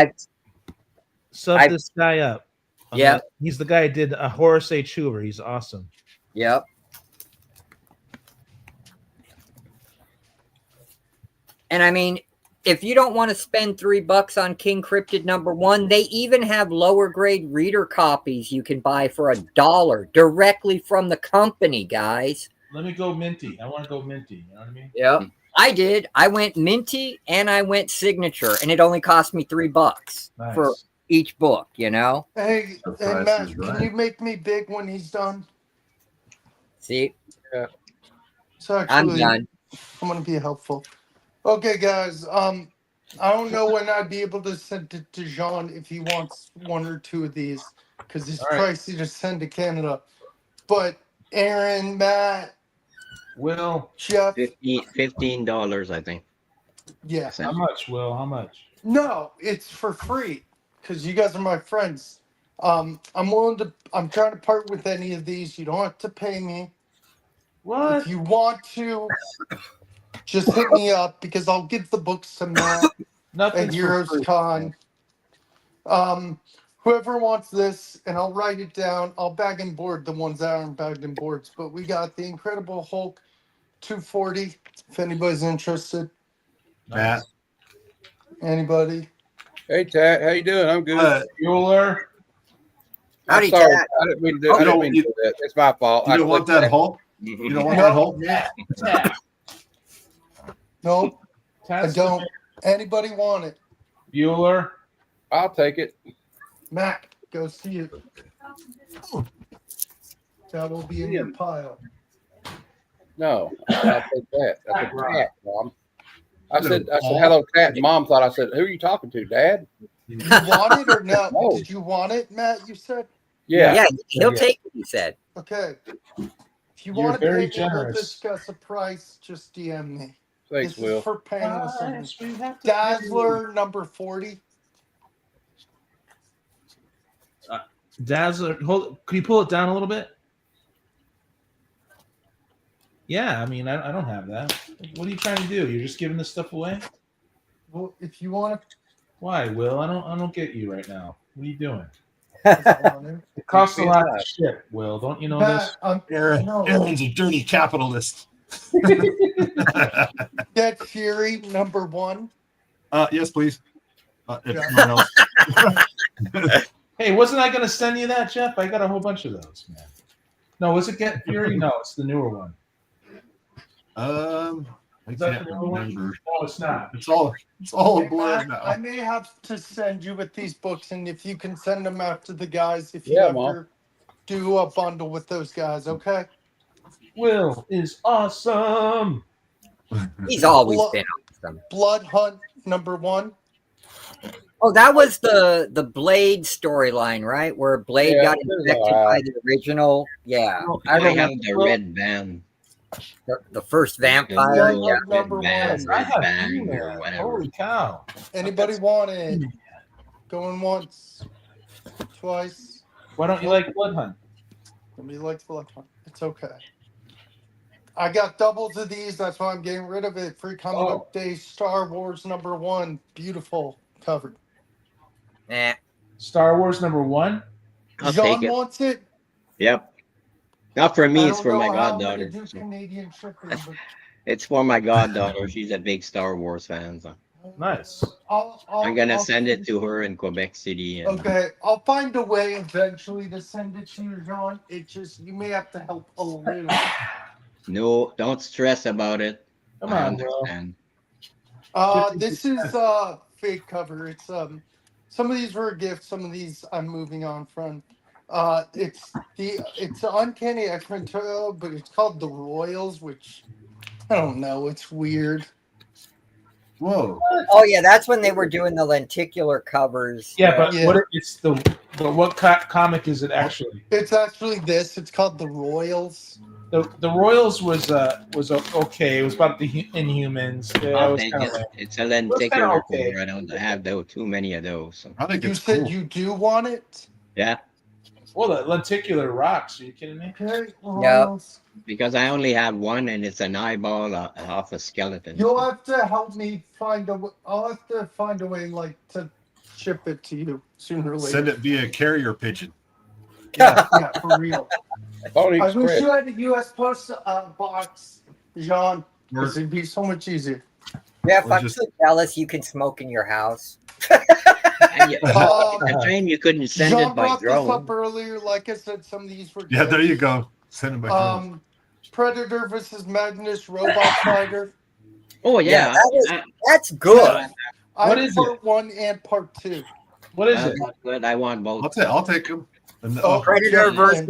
this guy up. Yeah, he's the guy who did a Horace H. Hoover. He's awesome. Yep. And I mean, if you don't want to spend $3 on King Cryptid #1, they even have lower grade reader copies you can buy for $1 directly from the company, guys. Let me go minty. I want to go minty. You know what I mean? Yep. I did. I went minty and I went signature, and it only cost me $3 for each book, you know? Hey, Matt, can you make me big when he's done? See? Yeah. So actually, I'm done. I'm gonna be helpful. Okay, guys. I don't know when I'd be able to send it to Jean if he wants 1 or 2 of these, because it's pricey to send to Canada. But Aaron, Matt, Will, Jeff, $15, I think. yeah. How much, Will? How much? No, it's for free because you guys are my friends. I'm trying to part with any of these. You don't have to pay me. What? If you want to, just hit me up because I'll give the books to Matt at Nothing's for Heroes free. Con. Whoever wants this, and I'll write it down. I'll bag and board the ones that aren't bagged and boards. But we got the Incredible Hulk 240. If anybody's interested. Matt. Anybody? Hey, Tat, how you doing? I'm good. Bueller. I'm Howdy, sorry. Tat. I didn't mean to do that. It's my fault. You don't want that Hulk? You don't want that Hulk? Nope. I don't. Anybody want it? Bueller. I'll take it. Matt, go see it. That will be in your pile. No, I'll take that. I said, Tat, Mom. I said, hello, Tat. Mom thought I said, who are you talking to, Dad? You want it or no? No. Did you want it, Matt? You said. Yeah. Yeah, he'll take it, he said. Okay. If you You're want to very pay me, we'll generous. discuss a price. Just DM me. Thanks, this Will. is for painless. Price we have to Dazzler number 40. Dazzler, could you pull it down a little bit? Yeah, I mean, I don't have that. What are you trying to do? You're just giving this stuff away? Well, if you want to. Why, Will? I don't get you right now. What are you doing? It costs a lot to ship, Will. Don't you know this? Aaron's a dirty capitalist. Dead Fury number 1. Yes, please. If no one else. Hey, wasn't I going to send you that, Jeff? I got a whole bunch of those, man. No, was it Get Fury? No, it's the newer one. I Is that can't the newer one? remember. No, it's not. It's all a blur now. I may have to send you with these books, and if you can send them out to the guys, if you Yeah, ever Mom. do a bundle with those guys, okay? Will is awesome. He's always been awesome. Blood Hunt number 1. Oh, that was the Blade storyline, right? Where Blade Yeah, got it was infected all by right. the original. Yeah. I have the red band. The first vampire. Blood Yeah. Hunt number 1. I have bang email. or whatever. Holy cow. Anybody want it? Going once, twice. Why don't you like Blood Hunt? Nobody likes Blood Hunt. It's okay. I got doubles of these. That's why I'm getting rid of it. Free Comic Book Day Star Wars number 1. Beautiful covered. Nah. Star Wars number 1? I'll John take it. wants it. Yep. Not for I me, it's don't for my know how I'm gonna goddaughter. do Canadian shipping, but It's for my goddaughter. She's a big Star Wars fan. So. Nice. I'm gonna send it to her in Quebec City. And Okay, I'll find a way eventually to send it to you, John. It just you may have to help a little. no, don't stress about it. Come I on, bro. understand. This is fake cover. It's some of these were a gift, some of these I'm moving on from. It's Uncanny X-Men Turbo, but it's called the Royals, which I don't know. It's weird. Whoa. Oh yeah, that's when they were doing the lenticular covers. Yeah, but what comic is it actually? It's actually this. It's called the Royals. The Royals was okay. It was about the Inhumans. Yeah, it I'll was take kind it. of It's a lenticular okay. cover. I don't have too many of those. So. I think You said you do want it? Yeah. Well, the lenticular rocks. Are you kidding me? Okay. Yeah. Because I only have one, and it's an eyeball off a skeleton. You'll have to help me find a. I'll have to find a way, like, to ship it to you sooner or later. Send it via carrier pigeon. Yeah, for real. Phony I wish Express. you had a U.S. Post box, Jean. Because it'd be so much easier. Yeah, if I'm so jealous you can smoke in your house. The time you couldn't send Jean it by brought this drone. up earlier. Like I said, some of these were. Yeah, there you go. Send it by drone. Predator versus Magnus Robot Fighter. Oh yeah, that's good. I What have is part 1 and part 2. What is it? Good. I want both. I'll take them. Predator versus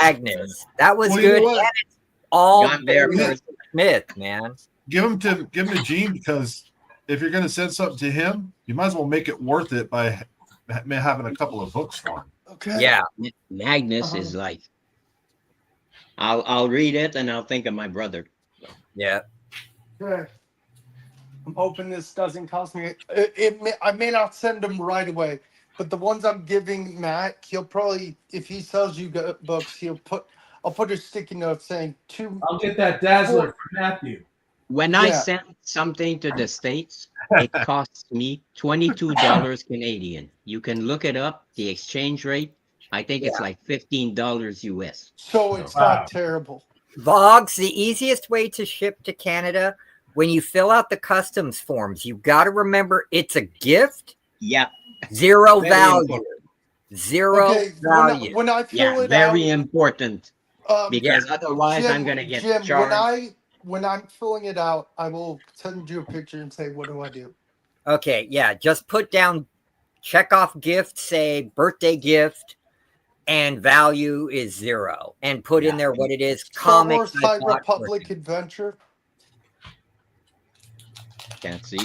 Magnus. That was Well, you know good. what? And it's all Got there first. Smith, man. Give him to Gene, because if you're going to send something to him, you might as well make it worth it by having a couple of books for him. Okay. Yeah. Magnus is like. I'll read it and I'll think of my brother. Yeah. Okay. I'm hoping this doesn't cost me. I may not send them right away, but the ones I'm giving Matt, he'll probably, if he sells you books, I'll put a sticky note saying I'll get that Dazzler from Matthew. When I send something to the States, it costs me $22 Canadian. You can look it up, the exchange rate. I think it's like $15 US. So it's not terrible. Vogs, the easiest way to ship to Canada, when you fill out the customs forms, you've got to remember it's a gift. Yeah. Zero Very value. important. Zero value. When I fill it very out, important. Because otherwise I'm going to get Jim, charged. when I'm filling it out, I will send you a picture and say, what do I do? Okay, yeah, just put down, check off gift, say birthday gift, and value is 0. And put in there what it is. Star Wars Comics. High Republic Adventure. Can't see.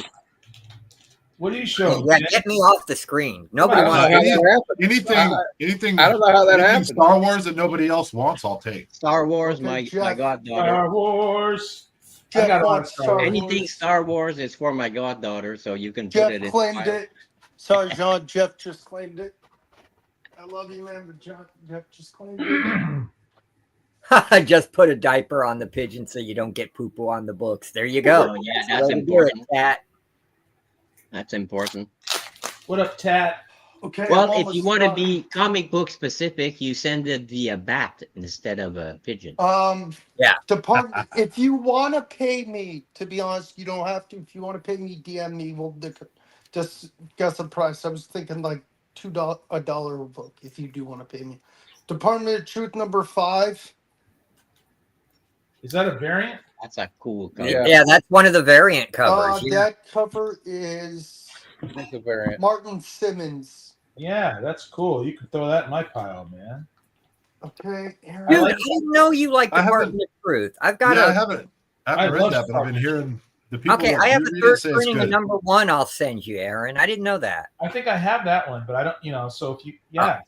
What do you show? Yeah, get me off the screen. Nobody wants Anything. I don't know how that happened. Star Wars that nobody else wants, I'll take. Star Wars, my goddaughter. Star Wars. Anything Star Wars is for my goddaughter, so you can Jeff put it in. claimed file. it. Sorry, John. Jeff just claimed it. I love you, man, but Jeff just claimed it. Just put a diaper on the pigeon so you don't get poo-poo on the books. There you go. Oh, yeah, That's that's the way to do important. it, Tat. That's important. What up, Tat? Okay. Well, if you want to be comic book specific, you send it via bat instead of a pigeon. Yeah. Department. If you want to pay me, to be honest, you don't have to. If you want to pay me, DM me. We'll just guess the price. I was thinking like $2 a book. If you do want to pay me, Department of Truth number 5. Is that a variant? That's a cool cover. Yeah, that's one of the variant covers. That cover is That's a variant. Martin Simmons. Yeah, that's cool. You can throw that in my pile, man. Okay, Aaron. Dude, I didn't know you liked I Department of Truth. I've got I a. haven't I read love that, but I've been hearing the people. Okay, that I have do a read third it say it's printing of good. number 1 I'll send you, Aaron. I didn't know that. I think I have that one, but I don't, so if you, yeah,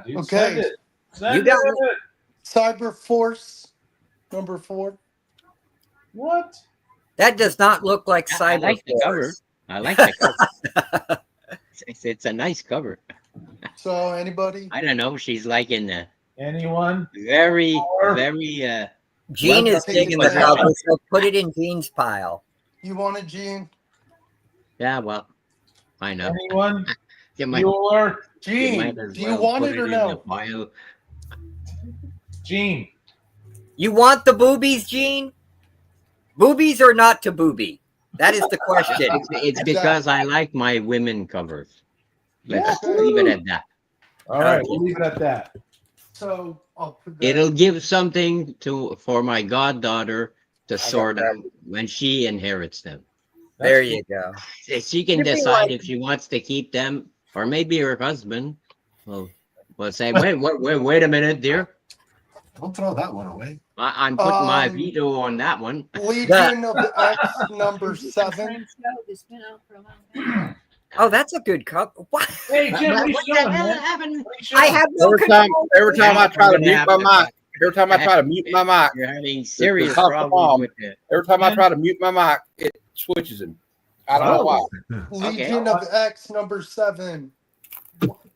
dude, Okay. send it. Send You got it. Cyber Force number 4. What? That does not look like I Cyber like the cover. Force. I like the cover. It's a nice cover. So anybody? I don't know. She's like in a Anyone? very. Gene is Welcome. digging the cover, so put it in Gene's pile. You want it, Gene? Yeah, well, I know. Anyone? You might, Bueller? you Gene, might as do you well want put it or in no? the file. Gene. You want the boobies, Gene? Boobies or not to booby? That is the question. It's because I like my women covers. Let's leave it at that. All right, we'll leave it at that. So I'll put that. It'll give something for my goddaughter to sort out when she inherits them. There you go. She can decide if she wants to keep them, or maybe her husband will say, wait a minute, dear. Don't throw that one away. I'm putting my veto on that one. Legion of X number 7. Oh, that's a good cup. What? Hey, Jim, what are you showing, man? I have no control. Every time I try to mute my mic, You're having serious problems with it. Every time I try to mute my mic, it switches him. I don't know why. Legion of X number 7.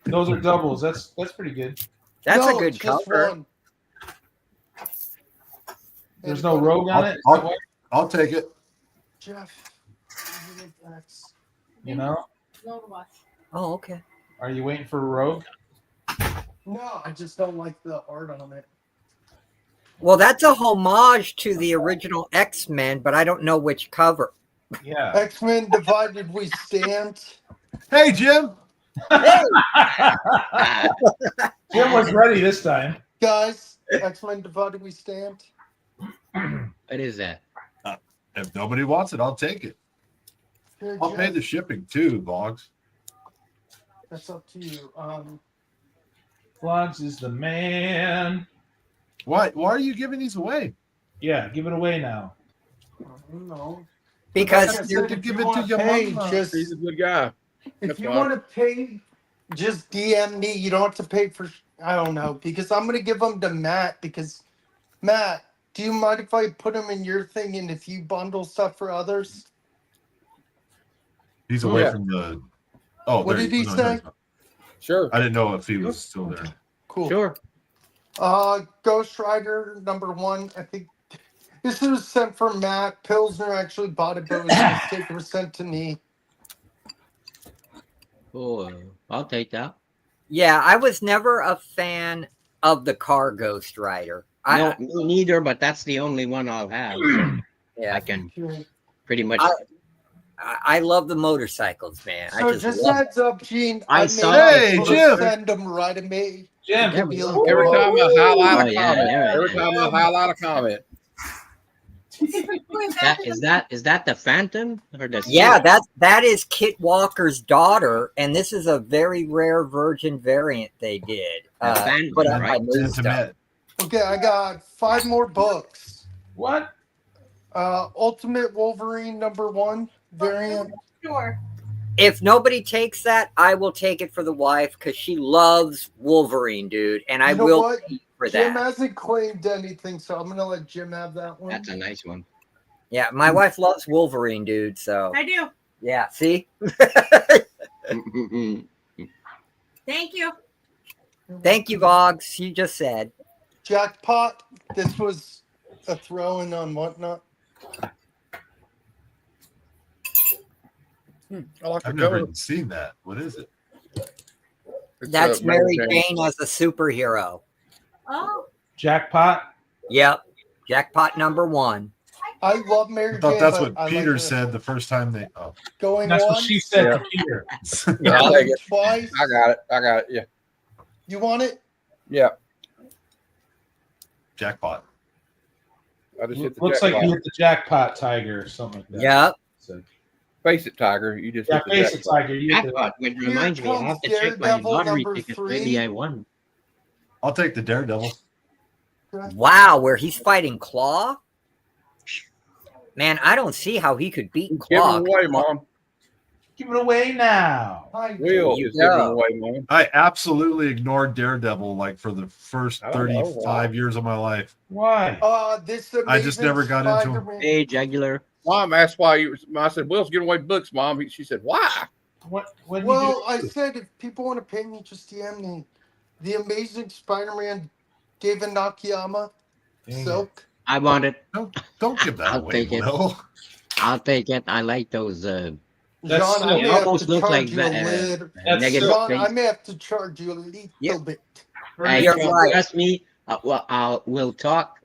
Those are doubles. That's pretty good. That's No, a good it's just cover. one. There's no rogue on it. I'll take it. Jeff. Legion of X. You know? Oh, okay. Are you waiting for a rogue? No, I just don't like the art on it. Well, that's a homage to the original X-Men, but I don't know which cover. Yeah. X-Men Divided We Stand. Hey, Jim. Jim was ready this time. Guys, X-Men Divided We Stand. What is that? If nobody wants it, I'll take it. Here, I'll Jeff, pay the shipping too, Boggs. That's up to you. Vlogs is the man. Why are you giving these away? Yeah, give it away now. No. Because Like I you're said, to if give you it to wanna your pay, mama. just He's a good guy. if That's you fine. want to pay, just DM me. You don't have to pay for. I don't know, because I'm gonna give them to Matt. Because Matt, do you mind if I put them in your thing and if you bundle stuff for others? He's away Yeah. from the. Oh, What there did he no, say? no. Sure. I didn't know if he was still there. Cool. Sure. Ghost Rider number 1. I think this was sent from Matt. Pilsner actually bought it, but it was a mistake. It was sent to me. Oh, I'll take that. Yeah, I was never a fan of the car Ghost Rider. No, me neither, but that's the only one I'll have. So Yeah. I can pretty much. I love the motorcycles, man. So I just just love heads up, Gene. I I saw made it. people Jim. send them right to me. Jim, There we go. Every time I highlight a Oh, yeah, comment, yeah, every yeah. time I highlight a comment, Is that the Phantom or the? Yeah, that is Kit Walker's daughter, and this is a very rare virgin variant they did. Phantom, Put up right? by Moonstone. Sentiment. Okay, I got 5 more books. What? Ultimate Wolverine number 1 variant. Sure. If nobody takes that, I will take it for the wife because she loves Wolverine, dude, and I You know will what? pay for Jim that. hasn't claimed anything, so I'm gonna let Jim have that one. That's a nice one. Yeah, my wife loves Wolverine, dude. So I do. yeah, see, Thank you. thank you, Vogs. You just said. Jackpot. This was a throw-in on whatnot. I like the I've never cover. even seen that. What is it? It's, That's Mary Jane. Jane as a superhero. Oh, Jackpot. Yep, jackpot number 1. I love Mary I thought Jane, that's but what I Peter like said the first time they. Oh, going That's what once, she said to Peter. Yeah, I'll take it. twice. I got it. Yeah. You want it? Yeah. jackpot. I just hit the Looks like jackpot. you hit the jackpot, Tiger, or something like that. Yep. So, Face it, Tiger. You just yeah, hit the face it, jackpot. Tiger. You hit the, Jackpot, which reminds me, I have to check my Daredevil lottery number tickets. 3. Maybe I won. I'll take the Daredevil. Wow, where he's fighting Claw. Man, I don't see how he could beat Give Claw. it away, Mom. give it away now. Will, you just give it go. away, Mom. I absolutely ignored Daredevil like for the first I don't know 35 why. years of my life. Why? This I just never got into him. Spider-Man. Hey, Jugular. Mom asked why you. I said, "Will's giving away books, Mom." She said, "Why?" What did Well, you I do? said if people want to pay me, just DM me. The Amazing Spider-Man, David Nakayama, Silk. I want it. Don't give that I'll away, take it. Will. I'll take it. I like those. John, That's I silk. may They have almost to look charge like you a little. That's negative silk. John, I things. may have to charge you a little bit. Hey, You're trust, right. trust me. We'll talk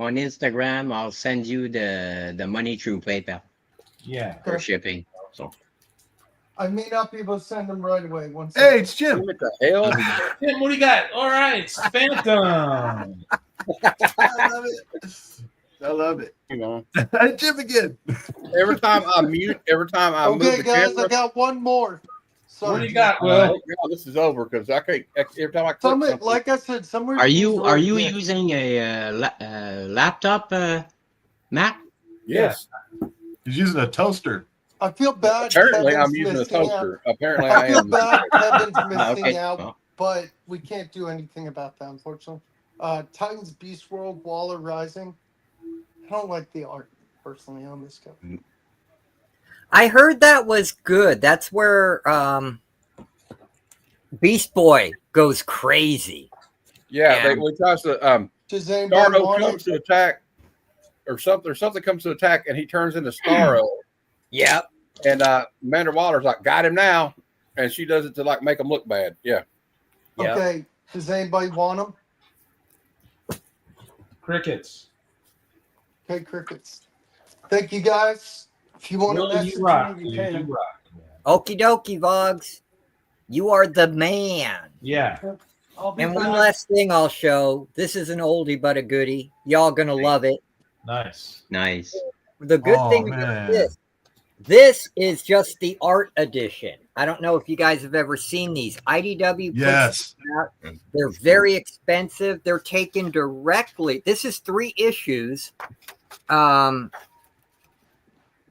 on Instagram. I'll send you the money through PayPal. Yeah. for shipping. So I may not be able to send them right away. One Hey, second. it's Jim. What the hell? Tim, what do you got? All right, Phantom. I love it. I love it. You know, Jim again. every time I move Okay, the guys, camera, I got one more. Sorry. What do you got, oh, Will? God, this is over because I can't. Every time I click Some, something, like I said, some are reviews you were good. using a laptop, Matt? yes. He's using a toaster. I feel bad. Apparently, Kevin's I'm using a missing out. toaster. Apparently, I I feel am. bad. Kevin's missing Okay. out, Well, but we can't do anything about that, unfortunately. Titans Beast World, Waller Rising. I don't like the art personally on this cover. I heard that was good. That's where Beast Boy goes crazy. Yeah, And- we tries to Does anybody Starro want comes it? to attack, or something comes to attack, and he turns into Starro. Yep. And Amanda Waller's like, got him now, and she does it to like make him look bad. Yeah. Yep. Okay. Does anybody want them? Crickets. Okay, crickets. Thank you, guys. If you want to Will, message you rock. me, you dude, can. you rock. Okie dokie, Vogs. You are the man. Yeah. I'll be And one back. last thing I'll show. This is an oldie but a goodie. Y'all gonna love it. Nice. nice. The good Oh, thing man. about this is just the art edition. I don't know if you guys have ever seen these. IDW puts Yes. them out. They're very expensive. They're taken directly. This is 3 issues.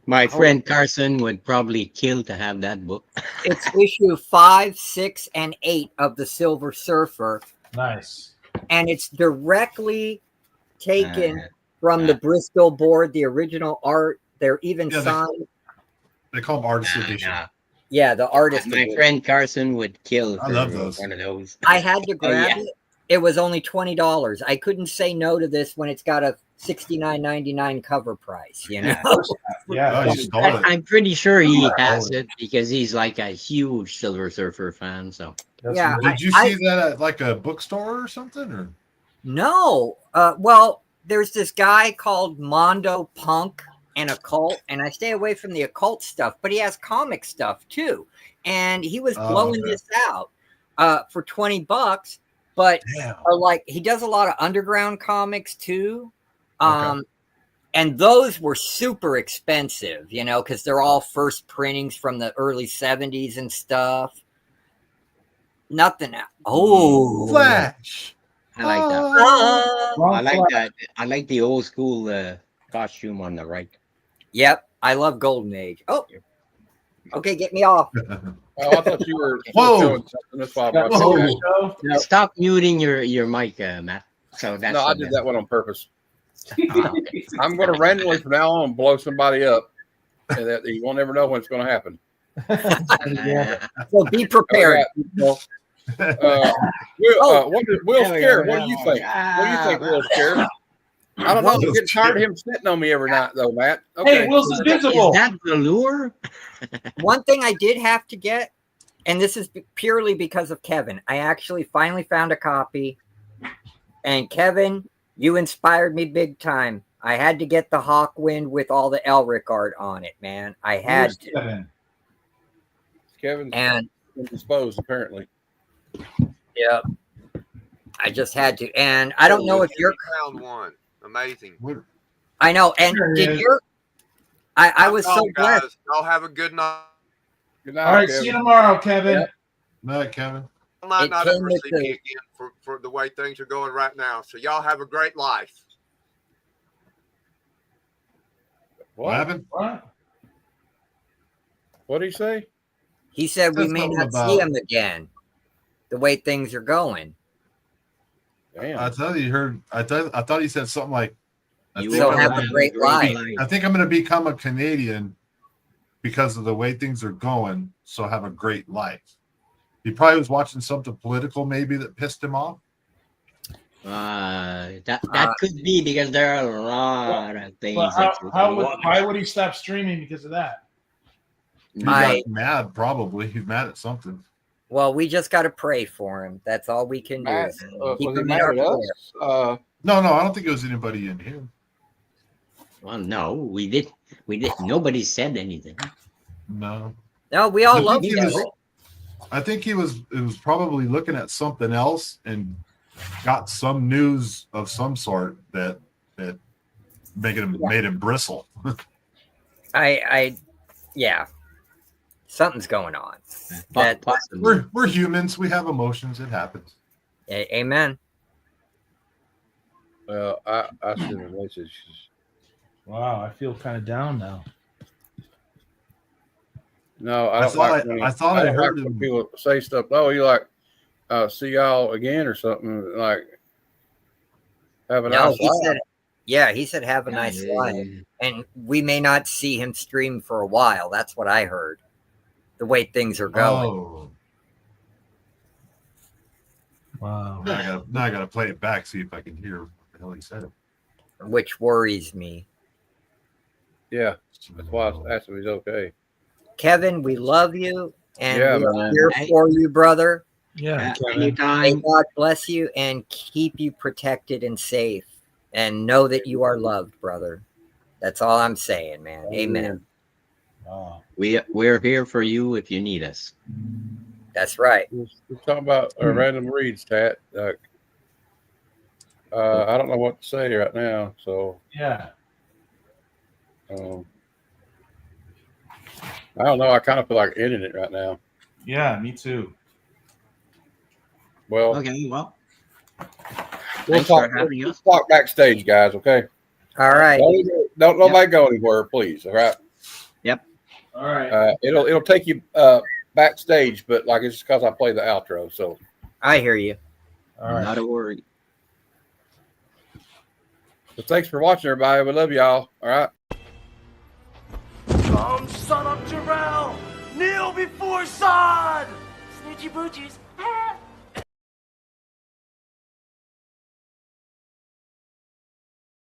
My friend Carson would probably kill to have that book. It's issue 5, 6, and 8 of the Silver Surfer. Nice. And it's directly taken from the Bristol board, the original art. They're even Yeah, signed. They call them artist edition. Yeah, the artist. My edition. friend Carson would kill I for love those. one of those. I had to grab yeah. it. It was only $20. I couldn't say no to this when it's got a $69.99 cover price. You know. Yeah. Oh, you stole it. I'm pretty sure he has it because he's like a huge Silver Surfer fan. So Yeah. Did you see that at like a bookstore or something? Or No. Well, there's this guy called Mondo Punk and Occult, and I stay away from the occult stuff, but he has comic stuff too. And he was blowing this out for $20, but like he does a lot of underground comics too. And those were super expensive, you know, because they're all first printings from the early 70s and stuff. Nothing. Oh, Flash. I like that. Ah. I like that. I like the old school costume on the right. Yep, I love Golden Age. Oh, okay, get me off. Oh, I thought you were Whoa. showing something. That's why I brought you back. Now, stop muting your mic, Matt. So that's No, I the did best. that one on purpose. Okay. I'm going to randomly from now on blow somebody up, and that you won't ever know when it's going to happen. So be prepared. Will, Will Scare? What do you think? What do you think, Will Scare? I don't know. I'm getting tired of him sitting on me every night, though, Matt. Okay. Hey, Will's invisible. Is that the lure? One thing I did have to get, and this is purely because of Kevin. I actually finally found a copy, and Kevin, you inspired me big time. I had to get the Hawkwind with all the Elric art on it, man. I had Where's to. Kevin? Kevin's And indisposed, apparently. yeah, I just had to. And I don't know if you're. Found one. Amazing. I know. And There he did is. your? I was so blessed. Guys, y'all have a good night. Good All night, right, Kevin. see you tomorrow, Kevin. Yep. Night, Kevin. I might It not came ever with see the- me again for the way things are going right now. So y'all have a great life. What happened? What? What did he say? He said we Said may something not about- see him again. The way things are going. Damn. I thought you heard. I thought he said something like, I You think So I'm have gonna- a great life. I think I'm going to become a Canadian because of the way things are going. So have a great life. He probably was watching something political, maybe that pissed him off. That could be because there are a lot of things. Well, that why would he stop streaming because of that? He My- got mad, probably. He's mad at something. Well, we just got to pray for him. That's all we can do. Matt, Keep was he him in mad our at prayer. us? No, I don't think it was anybody in here. Well, no, we did. We did. Nobody said anything. No. No, we all I love think you. he was. I think it was probably looking at something else and got some news of some sort that made him bristle. Yeah, something's going on. We're humans. We have emotions. It happens. Amen. Well, I sent a message. Wow, I feel kind of down now. No, I don't thought like. I thought I don't heard like when him. people say stuff. Oh, you like see y'all again or something like. Have a No, nice he life. said, yeah, he said have a nice life. And we may not see him stream for a while. That's what I heard. The way things are going. Oh. Wow. Now I gotta play it back, see if I can hear what the hell he said. Which worries me. Yeah, that's why I asked if he's okay. Kevin, we love you. And Yeah, we're man. here for you, brother. Yeah, May anytime. God bless you and keep you protected and safe. And know that you are loved, brother. That's all I'm saying, man. Amen. Wow. We're here for you if you need us. That's right. We're talking about random reads, Tat. I don't know what to say right now, so Yeah. I don't know. I kind of feel like ending it right now. Yeah, me too. Well, Okay, well, we'll thanks for talk, having us. we'll talk backstage, guys. Okay. All right. Don't nobody go anywhere, please. All right. Yep. All right. It'll take you backstage, but like it's because I play the outro. So I hear you. All right. Not a worry. So thanks for watching, everybody. We love y'all. All right. Come, son of Jarrell! Kneel before Zod! Snoochie boochies.